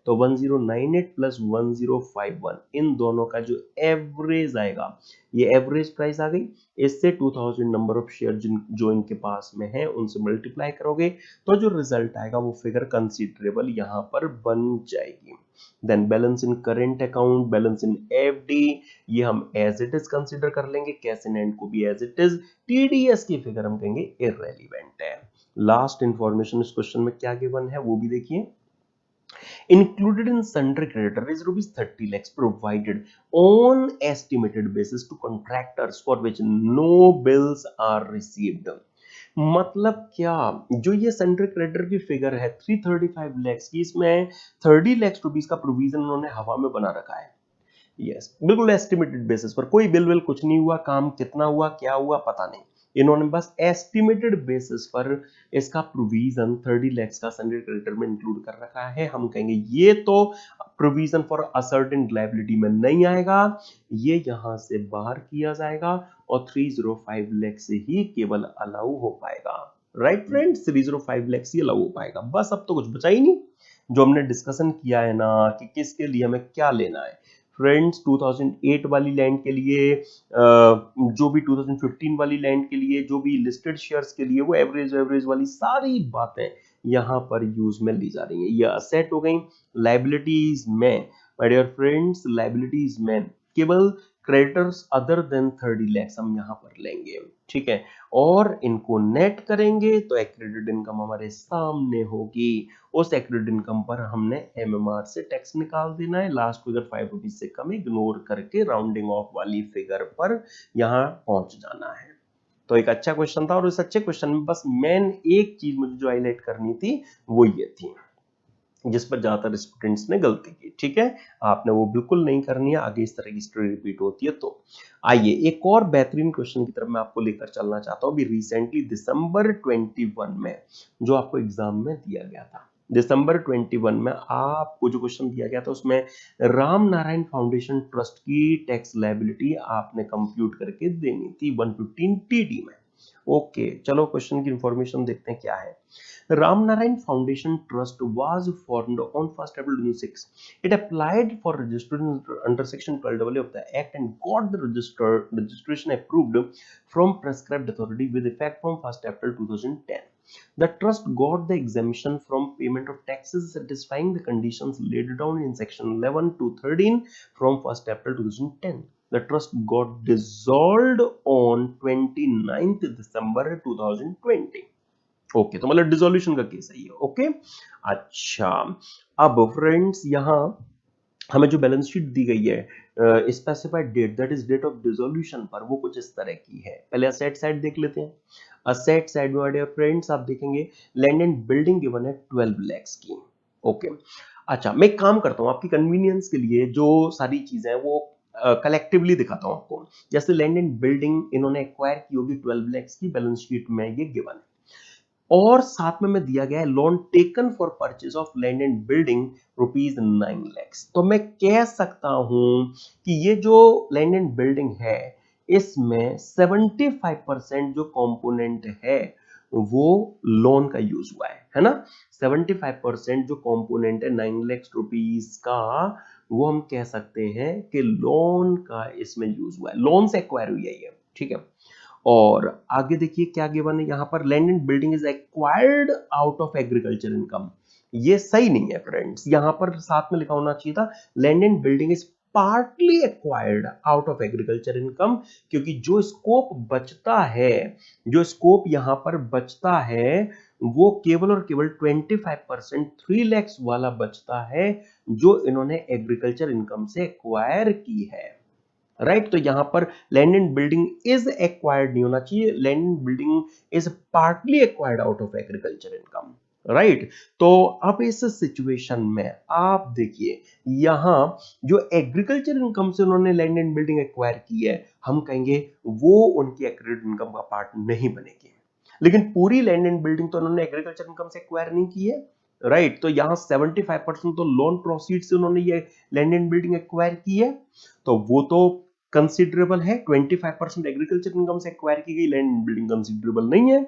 तो 1098 प्लस 1051 इन दोनों का जो एवरेज आएगा, ये एवरेज प्राइस आ गई, इससे 2000 नंबर ऑफ शेयर जो इनके पास में है उनसे मल्टीप्लाई करोगे तो जो रिजल्ट आएगा वो फिगर कंसीडरेबल यहां पर बन जाएगी। Then balance in current account, balance in FD, ये हम एज इट इज कंसीडर कर लेंगे, कैश इन हैंड को भी एज इट इज, टीडीएस की फिगर हम कहेंगे इररेलेवेंट है। लास्ट इंफॉर्मेशन इस क्वेश्चन में क्या गिवन है वो भी देखिए, included in sundry creditor is rupees 30 lakhs provided on estimated basis to contractors for which no bills are received। मतलब क्या, जो ये सन्ड्री क्रेडिटर की फिगर है 335 lakhs की, इसमें 30 lakhs रुपीस का प्रोविजन उन्होंने हवा में बना रखा है। यस, बिल्कुल एस्टिमेटेड बेसिस पर, कोई बिल विल कुछ नहीं हुआ, काम कितना हुआ क्या हुआ पता नहीं, इन्होंने बस एस्टिमेटेड बेसिस पर इसका प्रोविजन 30 lakhs का सन्ड्री क्रेडिटर में इंक्लूड कर रखा है। हम कहेंगे ये तो प्रोविजन फॉर असर्टेन लायबिलिटी में नहीं आएगा, ये यहां से बाहर किया जाएगा और 305 lakhs से ही केवल अलाउ हो पाएगा। राइट फ्रेंड्स, 305 lakhs ही अलाउ हो पाएगा, बस अब तो कुछ बचा ही नहीं। जो हमने डिस्कशन किया है ना कि किसके लिए हमें क्या लेना है, फ्रेंड्स 2008 वाली लैंड के लिए, जो भी 2015 वाली लैंड के लिए, जो भी लिस्टेड शेयर्स के लिए, वो एवरेज वाली सारी बातें यहां पर यूज में ली जा रही हैं। ये असेट हो गई, लायबिलिटीज में माय डियर फ्रेंड्स, लायबिलिटीज में केवल क्रेडिटर्स अदर देन 30 lakhs हम यहां पर लेंगे, ठीक है, और इनको नेट करेंगे तो एक्रेडिट इनकम हमारे सामने होगी। उस एक्रेडिट इनकम पर हमने एमएमआर से टैक्स निकाल देना है, लास्ट फिगर 5 रुपीज से कम इग्नोर करके राउंडिंग ऑफ वाली फिगर पर यहां पहुंच जाना है। तो एक अच्छा क्वेश्चन था, और इस अच्छे क्वेश्चन में बस मेन एक चीज मुझे जो हाईलाइट करनी थी वो ये थी, जिस पर ज्यादातर स्टूडेंट्स ने गलती की, ठीक है, आपने वो बिल्कुल नहीं करनी है, आगे इस तरह की स्टोरी रिपीट होती है तो। आइए एक और बेहतरीन क्वेश्चन की तरफ मैं आपको लेकर चलना चाहता हूं, अभी रिसेंटली दिसंबर 21 में जो आपको एग्जाम में दिया गया था, दिसंबर 21 में आपको जो क्वेश्चन दिया गया था उसमें राम नारायण फाउंडेशन ट्रस्ट की टैक्स लायबिलिटी आपने कंप्यूट करके देनी थी 115 टीडी में। ओके, चलो क्वेश्चन की इंफॉर्मेशन देखते हैं क्या है। Ramnarayan Foundation Trust was formed on 1st April 2006. It applied for registration under Section 12AA of the Act and got the registration approved from prescribed authority with effect from 1st April 2010. The trust got the exemption from payment of taxes satisfying the conditions laid down in Section 11 to 13 from 1st April 2010. The trust got dissolved on 29th December 2020. Okay, तो मतलब dissolution का case है ये। Okay, अच्छा, अब friends यहां हमें जो बैलेंस शीट दी गई है specified date, that is date of dissolution पर, वो कुछ इस तरह की है। पहले असेट साइड देख लेते हैं। असेट साइड में डियर फ्रेंड्स आप देखेंगे लैंड एंड बिल्डिंग गिवन है 12 lakhs की। ओके, अच्छा, मैं एक काम करता हूं आपकी कन्वीनियंस के लिए जो सारी चीजें हैं वो कलेक्टिवली दिखाता हूं आपको। जैसे लैंड एंड बिल्डिंग इन्होंने एक्वायर की होगी 12 lakhs की, बैलेंस शीट में ये गिवन है, और साथ में दिया गया है loan taken for purchase of land and building rupees 9 lakhs। तो मैं कह सकता हूं कि ये जो लैंड एंड बिल्डिंग है इसमें 75% जो कंपोनेंट है वो लोन का यूज हुआ है ना। 75% जो कंपोनेंट है 9 lakhs रुपीज का, वो हम कह सकते हैं कि लोन का इसमें यूज हुआ है, लोन से एक्वायर हुई है ये, ठीक है। और आगे देखिए क्या गिवन है यहां पर, land and building is acquired out of agriculture income. ये सही नहीं है फ्रेंड्स, यहां पर साथ में लिखा होना चाहिए था land and building is partly acquired out of agriculture income, क्योंकि जो स्कोप बचता है, जो स्कोप यहां पर बचता है वो केवल और केवल 25% 3 लाख वाला बचता है जो इन्होंने एग्रीकल्चर इनकम से एक्वायर की है। राइट, तो यहां पर land and building is acquired नहीं होना चाहिए, land and building is partly acquired out of agriculture income. Right, तो अब इस सिचुएशन में आप देखिए यहां जो एग्रीकल्चर इनकम से उन्होंने लैंड एंड बिल्डिंग एक्वायर की है, हम कहेंगे वो उनकी एक्रेडिट इनकम का पार्ट नहीं बनेगी। लेकिन पूरी लैंड एंड बिल्डिंग तो उन्होंने एग्रीकल्चर इनकम से एक्वायर नहीं की है। राइट, तो यहां 75% तो लोन प्रोसीड से उन्होंने ये लैंड एंड बिल्डिंग एक्वायर की है, तो वो तो कंसिडरेबल है। 25% एग्रीकल्चर इनकम से एक्वायर की गई लैंड एंड बिल्डिंग कंसिडरेबल नहीं है।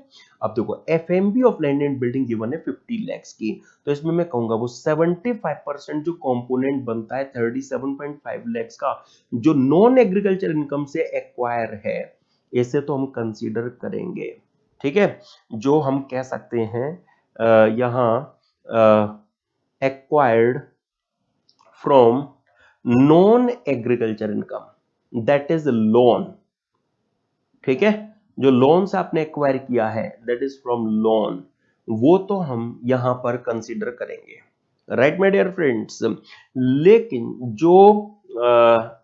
अब देखो FMB of land and building given है 50 लाख की, तो इसमें मैं कहूंगा वो 75% जो कंपोनेंट बनता है 37.5 लाख का जो नॉन एग्रीकल्चर इनकम से एक्वायर है, इसे तो हम कंसीडर करेंगे। ठीक है, जो हम कह सकते हैं यहां acquired from non agriculture income, that is loan. ठीक है, जो लोन से आपने एक्वायर किया है दैट इज फ्रॉम लोन, वो तो हम यहां पर कंसीडर करेंगे। राइट माय डियर फ्रेंड्स, लेकिन जो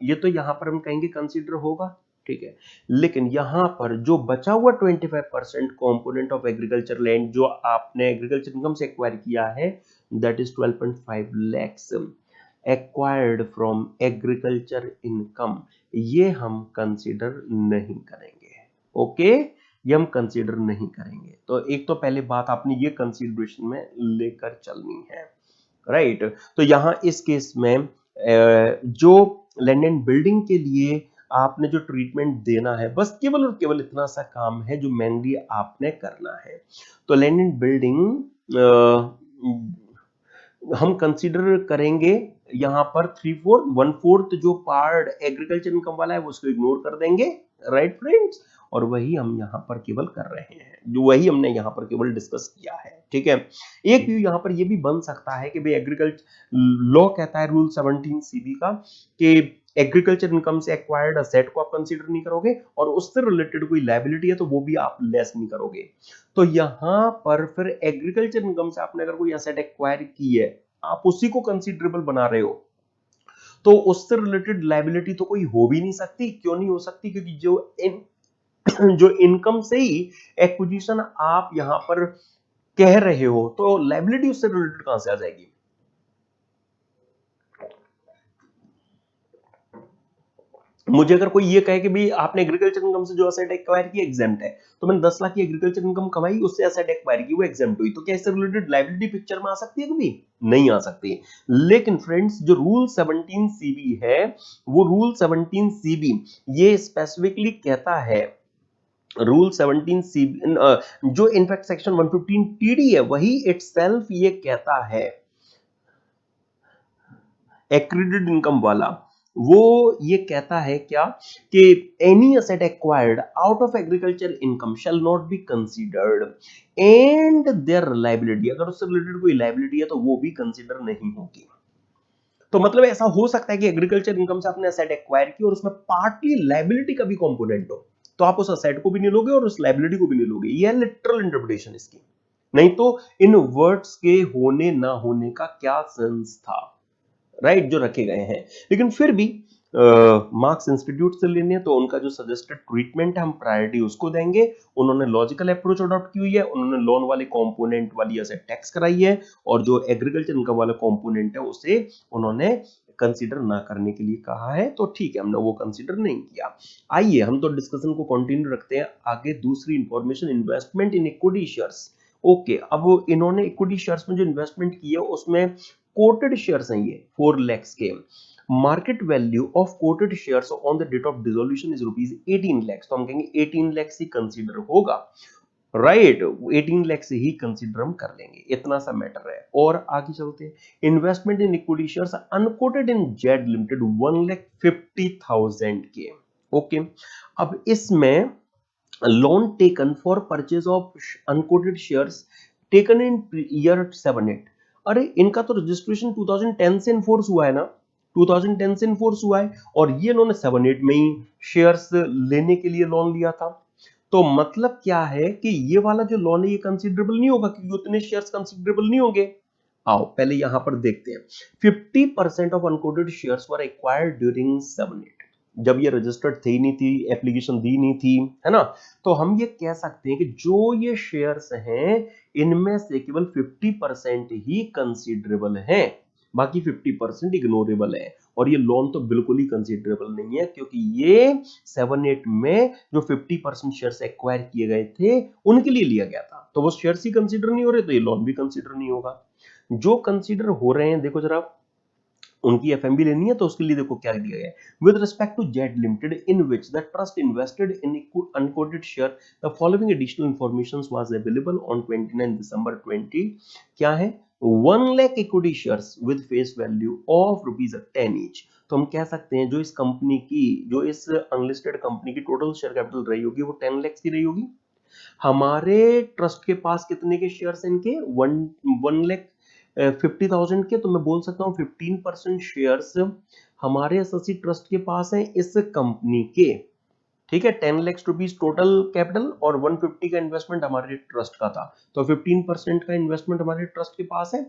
ये तो यहां पर हम कहेंगे कंसीडर होगा। ठीक है, लेकिन यहां पर जो बचा हुआ 25% कंपोनेंट ऑफ एग्रीकल्चर लैंड जो आपने एग्रीकल्चर इनकम से एक्वायर किया है that is 12.5 lakhs acquired from agriculture income, ये हम कंसीडर नहीं करेंगे। ओके, ये हम कंसीडर नहीं करेंगे। तो एक तो पहले बात आपने ये कंसीडरेशन में लेकर चलनी है। राइट, तो यहां इस केस में जो लैंड एंड बिल्डिंग के लिए आपने जो ट्रीटमेंट देना है बस केवल और केवल इतना सा काम है जो मेनली आपने करना है। तो लैंड एंड बिल्डिंग हम कंसीडर करेंगे यहां पर 3/4 1/4 जो पार्ट एग्रीकल्चर इनकम वाला है वो उसको इग्नोर कर देंगे। राइट फ्रेंड्स, और वही हम यहां पर केवल कर रहे हैं, जो वही हमने यहां पर केवल डिस्कस किया है। ठीक है, एक व्यू यहां पर ये भी बन सकता है कि भाई एग्रीकल्चर लॉ कहता है रूल 17 सीबी का कि एग्रीकल्चर इनकम से एक्वायर्ड असेट को आप कंसीडर नहीं करोगे और उससे रिलेटेड कोई लायबिलिटी है तो वो भी आप लेस नहीं करोगे। तो यहां पर फिर एग्रीकल्चर इनकम से आपने अगर कोई एसेट एक्वायर की है आप उसी को कंसीडरेबल बना रहे हो, तो उससे रिलेटेड लायबिलिटी तो कोई हो भी नहीं सकती। क्यों नहीं हो सकती? क्योंकि जो इनकम से ही एक्विजिशन आप यहां पर कह रहे हो तो लायबिलिटी उससे रिलेटेड कहां से आ जाएगी? मुझे अगर कोई ये कहे कि भाई आपने एग्रीकल्चर इनकम से जो एसेट एक्वायर की एग्जेम्प्ट है, तो मैंने 10 लाख की एग्रीकल्चर इनकम कमाई उससे एसेट एक्वायर की वो एग्जेम्प्ट हुई, तो क्या इससे रिलेटेड लायबिलिटी पिक्चर में आ सकती है? कभी नहीं आ सकती। लेकिन फ्रेंड्स जो रूल 17 सीबी है वो रूल 17 सीबी ये स्पेसिफिकली कहता है, रूल 17 सीबी जो इनफैक्ट सेक्शन 115 टीडी है वही इटसेल्फ ये कहता है एक्रीडेड इनकम वाला, वो ये कहता है क्या कि any asset acquired out of agriculture income shall not be considered and their liability, अगर उससे रिलेटेड कोई लायबिलिटी है तो वो भी कंसीडर नहीं होगी। तो मतलब ऐसा हो सकता है कि एग्रीकल्चर इनकम से आपने एसेट एक्वायर की और उसमें पार्टली लायबिलिटी का भी कंपोनेंट हो, तो आप उस एसेट को भी नहीं लोगे और उस लायबिलिटी को भी नहीं लोगे। ये है लिटरल इंटरप्रिटेशन इसकी, नहीं तो इन वर्ड्स के होने ना होने का क्या सेंस था? राइट, जो रखे गए हैं। लेकिन फिर भी मार्क्स इंस्टीट्यूट से लेने हैं तो उनका जो सजेस्टेड ट्रीटमेंट है हम प्रायोरिटी उसको देंगे। उन्होंने लॉजिकल अप्रोच अडॉप्ट की हुई है, उन्होंने लोन वाले कंपोनेंट वाली एसेट टैक्स कराई है और जो एग्रीकल्चर इनकम वाला कंपोनेंट है उसे उन्होंने कंसीडर ना करने के लिए कहा है, तो ठीक है हमने वो कंसीडर नहीं किया। आइए हम तो डिस्कशन को कंटिन्यू रखते हैं आगे। दूसरी information, investment in equity shares. Okay, अब इन्होंने इक्विटी शेयर्स में जो इन्वेस्टमेंट की है उसमें कोटेड शेयर्स हैं ये 4 लाख के। Market value of quoted shares on the date of dissolution is rupees 18 lakh, तो हम कहेंगे 18 लाख ही कंसीडर होगा। राइट, 18 लाख से ही कंसीडर हम कर लेंगे, इतना सा मैटर है। और आगे चलते हैं, investment in equity shares unquoted in Z limited 1,50,000 के। ओके, अब इसमें loan taken for purchase of unquoted shares taken in year 7-8। अरे इनका तो रजिस्ट्रेशन 2010 से इन्फोर्स हुआ है ना, 2010 से इन्फोर्स हुआ है, और ये इन्होंने 7-8 में ही शेयर्स लेने के लिए लोन लिया था। तो मतलब क्या है कि ये वाला जो लोन है ये कंसीडरेबल नहीं होगा, क्योंकि उतने शेयर्स कंसीडरेबल नहीं होंगे। आओ पहले यहां पर देखते हैं। 50% of unquoted shares were acquired during 7-8, जब ये रजिस्टर्ड थे ही नहीं थी, एप्लीकेशन दी नहीं थी, है ना। तो हम ये कह सकते हैं कि जो ये शेयर्स हैं इनमें से केवल 50% ही कंसीडरेबल हैं, बाकी 50% इग्नोरेबल है। और ये लोन तो बिल्कुल ही कंसीडरेबल नहीं है, क्योंकि ये 7-8 में जो 50% शेयर्स एक्वायर किए गए थे उनके लिए लिया गया था, तो वो शेयर्स ही कंसीडर नहीं हो रहे, तो ये लोन भी कंसीडर नहीं होगा। जो कंसीडर हो रहे हैं, देखो जरा, उनकी एफएमबी लेनी है, तो उसके लिए देखो क्या दिया गया है। With respect to Z limited in which the trust invested in unquoted share the following additional information was available on 29 December 20। क्या है? 1 lakh equity shares with face value of ₹10 each. तो हम कह सकते हैं जो इस कंपनी की, जो इस अनलिस्टेड कंपनी की टोटल शेयर कैपिटल रही होगी वो 10 लाख की रही होगी। हमारे ट्रस्ट के पास कितने के शेयर्स हैं इनके? 1,50,000 के। तो मैं बोल सकता हूँ 15% शेयर्स हमारे एसएससी ट्रस्ट के पास हैं इस कंपनी के। ठीक है, 10 लाख रुपीज टोटल कैपिटल और 150 का इन्वेस्टमेंट हमारे ट्रस्ट का था, तो 15% का इन्वेस्टमेंट हमारे ट्रस्ट के पास है।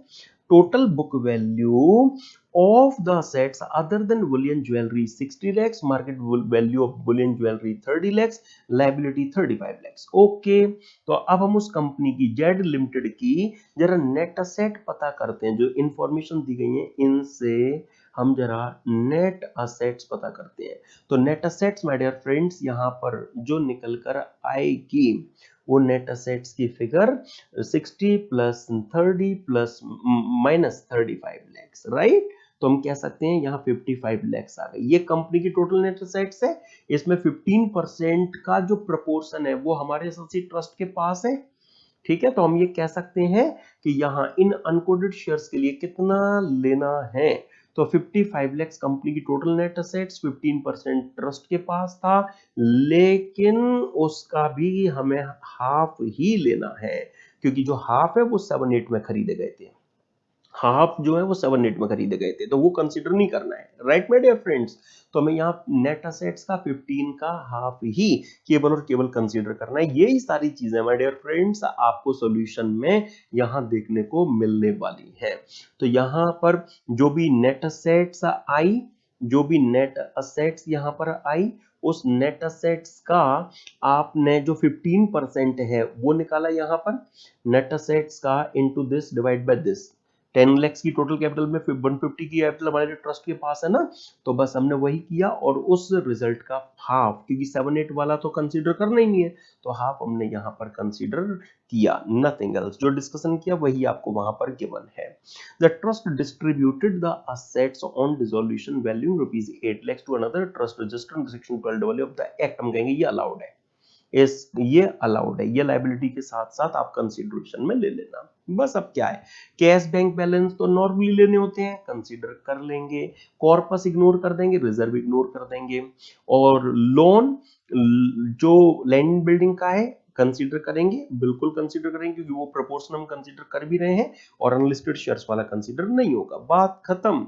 Total book value of the assets other than Boolean jewellery 60 lakhs, market value of Boolean jewellery 30 lakhs, liability 35 lakhs। Okay, तो अब हम उस कंपनी की जेड लिमिटेड की जरा नेट असेट पता करते हैं। जो इंफॉर्मेशन दी गई है इनसे हम जरा नेट असेट्स पता करते हैं। तो net assets my dear friends यहां पर जो निकल कर आएगी वो नेट असेट्स की figure 60 plus 30 plus minus 35 lakhs, right. तो हम कह सकते हैं यहाँ 55 लैक्स आ गई। ये कंपनी की टोटल नेट असेट्स है, इसमें 15% का जो प्रोपोर्शन है वो हमारे एसोसिएट ट्रस्ट के पास है। ठीक है, तो हम ये कह सकते हैं कि यहाँ इन अनकोडेड शेयर्स के लिए कितना लेना है। तो 55 लैक्स कंपनी की टोटल नेट असेट्स, 15% ट्रस्ट के पास था, लेकिन उसका भी हमें हाफ ही लेना है, क्योंकि जो हाफ है वो 7-8 में खरीदे गए थे, हाफ जो है वो 7-8 में खरीदे गए थे, तो वो कंसीडर नहीं करना है, राइट माय डियर फ्रेंड्स। तो हमें यहाँ नेट असेट्स का 15 का हाफ ही केवल और केवल कंसीडर करना है। यही सारी चीजें माय डियर फ्रेंड्स आपको सॉल्यूशन में यहाँ देखने को मिलने वाली है। तो यहाँ पर जो भी नेट असेट्स आई, जो भी नेट असेट्स यहाँ पर आई, उस नेट असेट्स का आपने जो 15% है वो निकाला यहाँ पर, नेट असेट्स का into this divide by this. 10 lakhs की टोटल कैपिटल में 150 की कैपिटल हमारे ट्रस्ट के पास है ना, तो बस हमने वही किया और उस रिजल्ट का हाफ, क्योंकि 7-8 वाला तो कंसीडर करना ही नहीं है, तो हाफ हमने यहाँ पर कंसीडर किया, नथिंग एल्स। जो डिस्कशन किया वही आपको वहां पर गिवन है। The trust distributed the assets on dissolution value ₹8 lakhs to another trust registered section 12 of the act. हम कहेंगे ये अलाउड है, ये अलाउड है, ये लायबिलिटी के साथ साथ आप कंसीडरेशन में ले लेना। बस अब क्या है, कैश बैंक बैलेंस तो नॉर्मली लेने होते हैं, कंसीडर कर लेंगे, कॉर्पस इग्नोर कर देंगे, रिजर्व इग्नोर कर देंगे, और लोन जो लैंड बिल्डिंग का है कंसीडर करेंगे, बिल्कुल कंसीडर करेंगे, क्योंकि वो प्रोपोर्शन हम कंसीडर कर भी रहे हैं, और अनलिस्टेड शेयर्स वाला कंसीडर नहीं होगा। बात खत्म,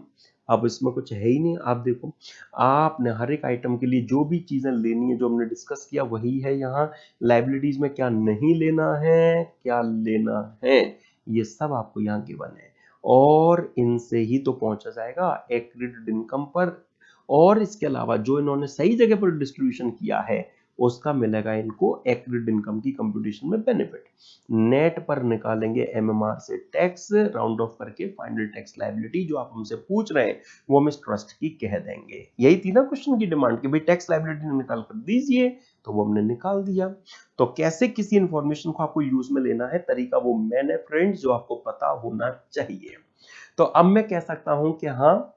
अब इसमें कुछ है ही नहीं। आप देखो, आपने हर एक आइटम के लिए जो भी चीजें लेनी है जो हमने डिस्कस किया वही है यहाँ। लाइबिलिटीज में क्या नहीं लेना है, क्या लेना है, ये सब आपको यहाँ गिवन है, और इनसे ही तो पहुंचा जाएगा एक्रीडेड इनकम पर। और इसके अलावा जो इन्होंने सही जगह पर डिस्ट्रीब्यूशन किया है उसका मिलेगा इनको एक्रीड इनकम की कंप्यूटेशन में बेनिफिट। नेट पर निकालेंगे एमएमआर से टैक्स, राउंड ऑफ करके फाइनल टैक्स लायबिलिटी जो आप हमसे पूछ रहे हैं वो हम इस ट्रस्ट की कह देंगे। यही थी ना क्वेश्चन की डिमांड कि भाई टैक्स लायबिलिटी निकाल कर दीजिए, तो वो हमने निकाल दिया। तो कैसे किसी इंफॉर्मेशन को आपको यूज में लेना है, तरीका वो मैंने फ्रेंड्स जो आपको पता होना चाहिए। तो अब मैं कह सकता हूं कि हाँ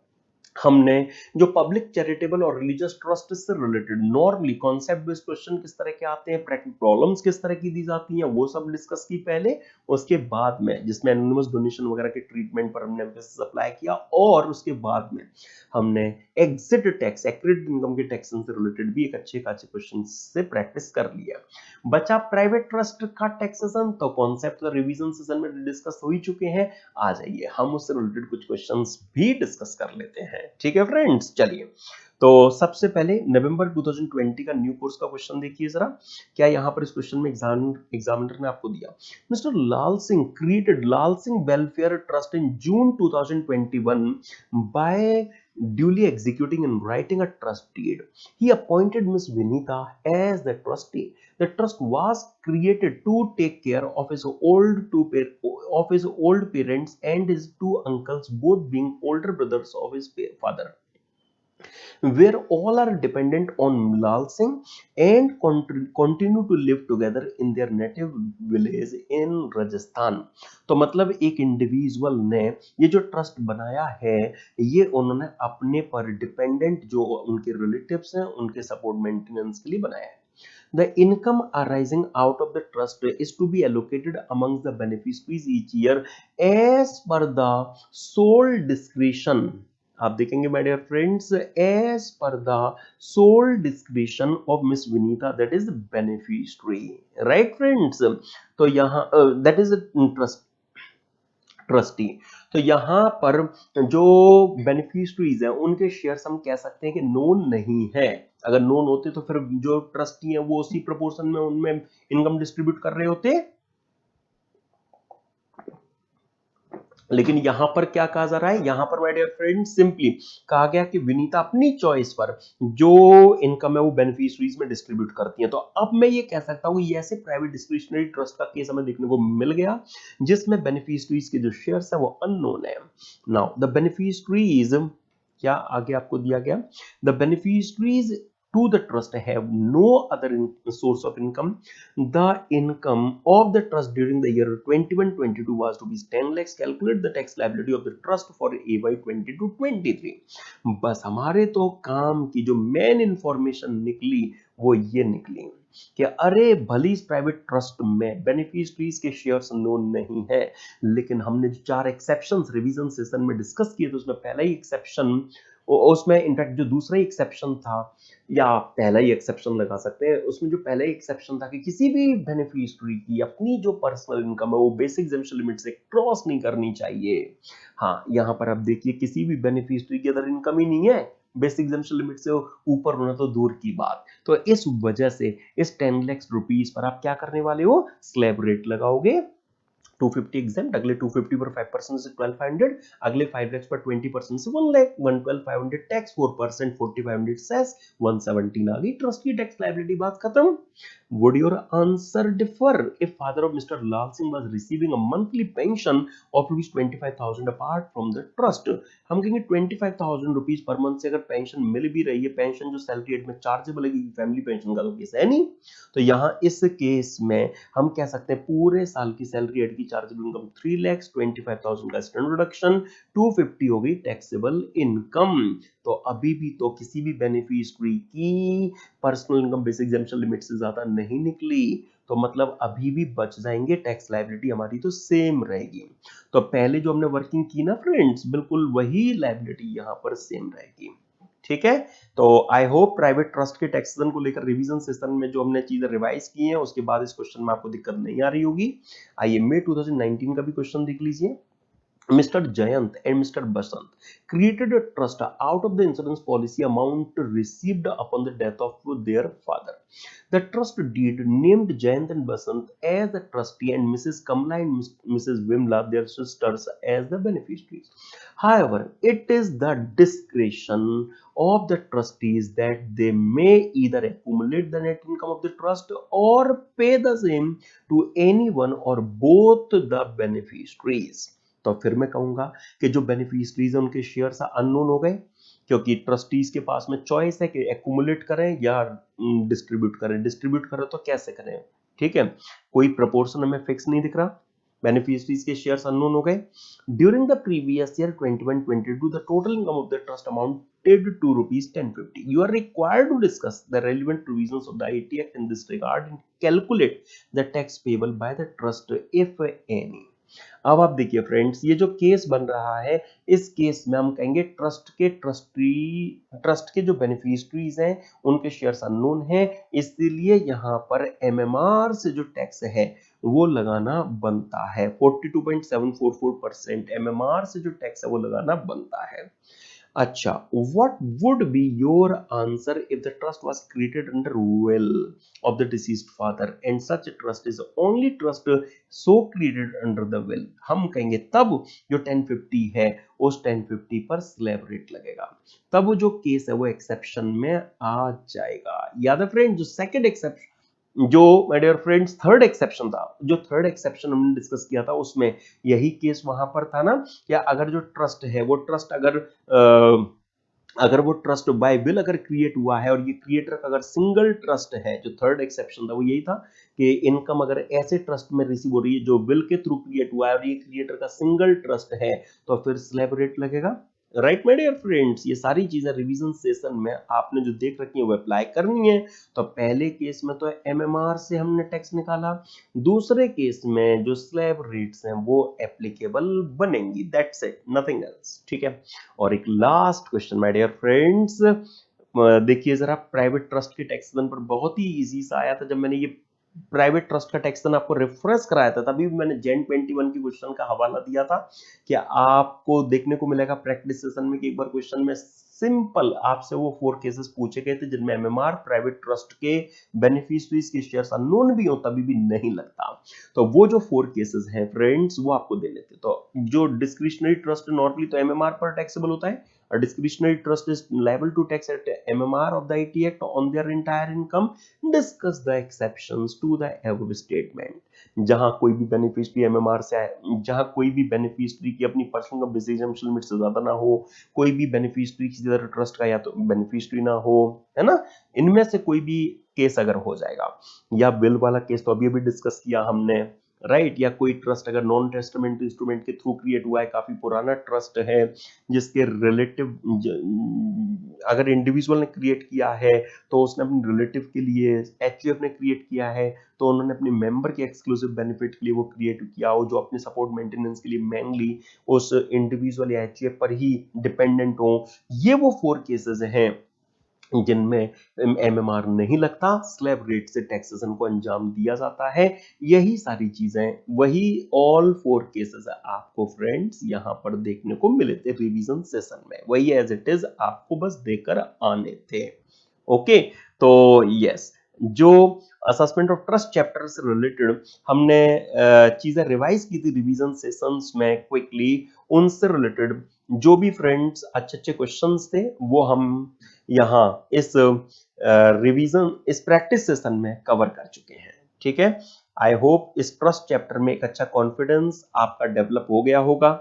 हमने जो पब्लिक चैरिटेबल और रिलीजियस ट्रस्ट से related normally concept based question किस तरह के आते हैं, प्रैक्टिकल प्रॉब्लम्स किस तरह की दी जाती हैं, वो सब डिस्कस की पहले। उसके बाद में जिसमें एनोनिमस डोनेशन वगैरह के ट्रीटमेंट पर हमने एम्फेसिस अप्लाई किया, और उसके बाद में हमने एग्जिट टैक्स, एक्रेडिट इनकम के टैक्सेशन से रिलेटेड भी एक अच्छे खासे क्वेश्चन से प्रैक्टिस कर लिया। बचा प्राइवेट ट्रस्ट का टैक्सेशन, तो कॉन्सेप्ट रिवीजन सेशन में डिस्कस हो ही चुके हैं। आ जाइए हम उससे रिलेटेड कुछ क्वेश्चंस भी डिस्कस कर लेते हैं। ठीक है फ्रेंड्स, चलिए। तो सबसे पहले नवंबर 2020 का न्यू कोर्स का क्वेश्चन देखिए जरा। क्या यहाँ पर इस क्वेश्चन में एग्जामिनर ने आपको दिया, mister Lal Singh created Lal Singh welfare trust in June 2021 by duly executing and writing a trust deed. He appointed Miss Vinita as the trustee. The trust was created to take care of his old parents and his two uncles, both being older brothers of his father, where all are dependent on Lal Singh and continue to live together in their native village in Rajasthan. तो मतलब एक individual ने ये जो trust बनाया है, ये उन्होंने अपने पर डिपेंडेंट जो उनके रिलेटिव्स हैं उनके सपोर्ट मेंटेनेंस के लिए बनाया है। The income arising out of the trust is to be allocated amongst the beneficiaries each year as per the sole discretion. आप देखेंगे my dear friends, as per the sole discretion of miss Vinita, that is the beneficiary, right friends. तो यहाँ that is trustee. तो यहाँ पर जो beneficiaries हैं उनके शेयर्स हम कह सकते हैं कि नोन नहीं है। अगर नोन होते तो फिर जो ट्रस्टी हैं वो उसी प्रोपोर्शन में उनमें इनकम डिस्ट्रीब्यूट कर रहे होते। लेकिन यहां पर क्या कहा जा रहा है, यहां पर माय डियर फ्रेंड सिंपली कहा गया कि विनीता अपनी चॉइस पर जो इनकम है वो बेनिफिशियरीज में डिस्ट्रीब्यूट करती हैं। तो अब मैं ये कह सकता हूं ये ऐसे प्राइवेट डिस्क्रिशनरी ट्रस्ट का केस हमें देखने को मिल गया जिसमें बेनिफिशियरीज के जो शेयर्स है वो अननोन है। नाउ द बेनिफिशियरीज, क्या आगे आपको दिया गया, the beneficiaries to the trust have no other source of income. The income of the trust during the year 21-22 was to be 10 lakhs. Calculate the tax liability of the trust for AY 22-23. बस हमारे तो काम की जो main information निकली वो ये निकली कि अरे भली प्राइवेट ट्रस्ट में बेनिफिशियरीज के शेयर्स नोन नहीं है, लेकिन हमने जो 4 एक्सेप्शंस रिवीजन सेशन में डिस्कस किए थे उसमें पहला ही एक्सेप्शन, उसमें इनफैक्ट जो दूसरा ही एक्सेप्शन था या पहला ही एक्सेप्शन लगा सकते हैं, उसमें जो पहला ही एक्सेप्शन था कि किसी भी बेनिफिशियरी की अपनी जो पर्सनल इनकम है वो बेसिक एग्जेम्पशन लिमिट से क्रॉस नहीं करनी चाहिए। हाँ, यहाँ पर आप देखिए किसी भी बेनिफिशियरी की अगर इनकम ही नहीं है बेसिक एग्जेम्पशन लिमिट से ऊपर होना तो दूर की बात। तो इस वजह से इस 10 लाख रुपीस पर आप क्या करने वाले हो, स्लैब रेट लगाओगे 250 एग्जाम, अगले 250 पर 5% से 12,500, अगले 5 लाख पर 20% से 1 लाख, 112,500 टैक्स, 4% 4,500 सेस, 117 आ गई ट्रस्ट की टैक्स लायबिलिटी, बात खत्म। Would your answer differ if father of Mr. Lal Singh was receiving a monthly pension of rupees 25,000 apart from the trust? हम कहेंगे 25,000 रुपीज पर मंथ से अगर पेंशन मिल भी रही है, पेंशन जो सैलरी एड में चार्जेबल है, फैमिली पेंशन का तो केस है नहीं, तो यहाँ इस केस में हम कह सकते हैं पूरे साल की सैलरी एड की चार्जेबल इनकम 3 लाख 25,000 का स्टैंडर्ड डिडक्शन, 250 हो गई टैक्सेबल इनकम। तो अभी भी तो किसी भी बेनिफिशियरी की personal income basic exemption limit से ज्यादा नहीं निकली, तो मतलब अभी भी बच जाएंगे, टैक्स लायबिलिटी हमारी तो सेम रहेगी। तो पहले जो हमने वर्किंग की ना फ्रेंड्स, बिल्कुल वही लायबिलिटी यहाँ पर सेम रहेगी। ठीक है, तो आई होप प्राइवेट ट्रस्ट के टैक्सेशन को लेकर रिवीजन सेशन में जो हमने चीजें रिवाइज की हैं उसके बाद इस क्वेश्चन में आपको दिक्कत नहीं आ रही होगी। आइए मई 2019 का भी क्वेश्चन देख लीजिए। Mr. Jayant and Mr. Basant created a trust out of the insurance policy amount received upon the death of their father. The trust deed named Jayant and Basant as the trustee and Mrs. Kamla and Mrs. Vimla, their sisters, as the beneficiaries. However, it is the discretion of the trustees that they may either accumulate the net income of the trust or pay the same to anyone or both the beneficiaries. तो फिर मैं कहूंगा कि जो beneficiaries हैं उनके shares unknown हो गए, क्योंकि ट्रस्टीज के पास में चॉइस है कि एक्यूमुलेट करें या डिस्ट्रीब्यूट करें। डिस्ट्रीब्यूट करें तो कैसे करें, ठीक है, कोई प्रोपोर्शन हमें फिक्स नहीं दिख रहा, बेनिफिशियरीज के शेयर्स अननोन हो गए। During the previous year 21-22 the total income of the trust amounted to rupees 1050। You are required to discuss the relevant provisions of the IT act in this regard and calculate the tax payable by the trust if any. अब आप देखिए friends, ये जो case बन रहा है, इस case में हम कहेंगे ट्रस्ट के जो बेनिफिशियरीज हैं उनके शेयर्स अननोन हैं, इसलिए यहाँ पर एमएमआर से जो टैक्स है वो लगाना बनता है। 42.744% एमएमआर से जो टैक्स है वो लगाना बनता है। अच्छा, what would be your answer if the trust was created under will of the deceased father and such a trust is only trust so created under the will? हम कहेंगे तब जो 1050 है उस 1050 पर स्लैब रेट लगेगा, तब वो जो केस है वो एक्सेप्शन में आ जाएगा। याद है फ्रेंड, जो सेकंड एक्सेप्शन, जो my dear friends third exception था, जो थर्ड एक्सेप्शन हमने डिस्कस किया था उसमें यही केस वहां पर था ना, या अगर जो ट्रस्ट है वो ट्रस्ट अगर वो ट्रस्ट बाय विल अगर क्रिएट हुआ है और ये क्रिएटर का अगर सिंगल ट्रस्ट है, जो थर्ड एक्सेप्शन था वो यही था कि इनकम अगर ऐसे ट्रस्ट में रिसीव हो रही है जो विल के थ्रू क्रिएट हुआ है और ये क्रिएटर का सिंगल ट्रस्ट है तो फिर स्लैब रेट लगेगा। राइट माय डियर फ्रेंड्स, ये सारी चीजें रिवीजन सेशन में आपने जो देख रखी है वो अप्लाई करनी है। तो पहले केस में तो एमएमआर से हमने टैक्स निकाला, दूसरे केस में जो स्लैब रेट्स हैं वो एप्लीकेबल बनेंगी, दैट्स इट, नथिंग एल्स। ठीक है, और एक last question my dear friends, देखिए जरा, प्राइवेट ट्रस्ट के टैक्सेशन पर बहुत ही इजी सा आया था। जब मैंने ये प्राइवेट ट्रस्ट का टैक्सेशन आपको रिफ्रेश कराया था तभी भी मैंने जेन 21 की क्वेश्चन का हवाला दिया था कि आपको देखने को मिलेगा प्रैक्टिस सेशन में कि एक बार क्वेश्चन में सिंपल आपसे वो 4 केसेस पूछे गए थे जिनमें एमएमआर प्राइवेट ट्रस्ट के बेनिफिशियरीज के शेयर्स अननोन भी हो तभी भी नहीं लगता। तो वो जो 4 केसेस हैं फ्रेंड्स वो आपको देने थे। तो जो डिस्क्रिशनरी ट्रस्ट नॉर्मली तो एमएमआर पर टैक्सेबल होता है, a discretionary trust is liable to tax at MMR of the IT Act on their entire income. Discuss the exceptions to the above statement. जहां कोई भी बेनिफिशियरी एमएमआर से आए, जहां कोई भी बेनिफिशियरी की अपनी पर्सनल बेनिफिशियल लिमिट से ज्यादा ना हो, कोई भी बेनिफिशियरी किसी तरह ट्रस्ट का या तो बेनिफिशियरी ना हो, है ना, इनमें से कोई भी केस अगर हो जाएगा, या बिल वाला केस तो अभी अभी डिस्कस किया हमने, राइट, या कोई ट्रस्ट अगर नॉन टेस्टामेंट इंस्ट्रूमेंट के थ्रू क्रिएट हुआ है, काफी पुराना ट्रस्ट है जिसके रिलेटिव अगर इंडिविजुअल ने क्रिएट किया है तो उसने अपने रिलेटिव के लिए, एचयूएफ ने क्रिएट किया है तो उन्होंने अपने मेंबर के एक्सक्लूसिव बेनिफिट के लिए वो क्रिएट किया हो, जो अपने सपोर्ट मेंटेनेंस के लिए मेनली उस इंडिविजुअल या एचयूएफ पर ही डिपेंडेंट हो, ये वो 4 केसेस हैं जिनमें एमएमआर नहीं लगता, स्लैब रेट से टैक्सेशन को अंजाम दिया जाता है। यही सारी चीजें, वही ऑल 4 केसेस आपको फ्रेंड्स यहां पर देखने को मिले थे रिवीजन सेशन में, वही एज इट इज आपको बस देकर आने थे। ओके, तो यस, जो असेसमेंट ऑफ ट्रस्ट चैप्टर से रिलेटेड हमने चीजें रिवाइज की थी रिवीजन सेशंस में क्विकली, उनसे रिलेटेड जो भी फ्रेंड्स अच्छे अच्छे क्वेश्चंस थे वो हम यहाँ इस रिवीजन, इस प्रैक्टिस सेशन में कवर कर चुके हैं। ठीक है, आई होप इस ट्रस्ट चैप्टर में एक अच्छा कॉन्फिडेंस आपका डेवलप हो गया होगा।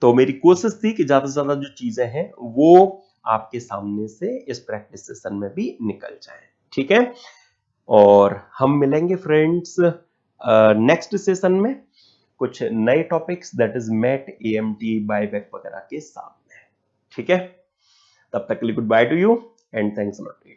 तो मेरी कोशिश थी कि ज्यादा से ज्यादा जो चीजें हैं वो आपके सामने से इस प्रैक्टिस सेशन में भी निकल जाए। ठीक है, और हम मिलेंगे फ्रेंड्स नेक्स्ट सेशन में कुछ नए topics, that is MAT, AMT, buyback वगैरह के साथ में। ठीक है, तब तक के लिए goodbye to you and thanks a lot to you.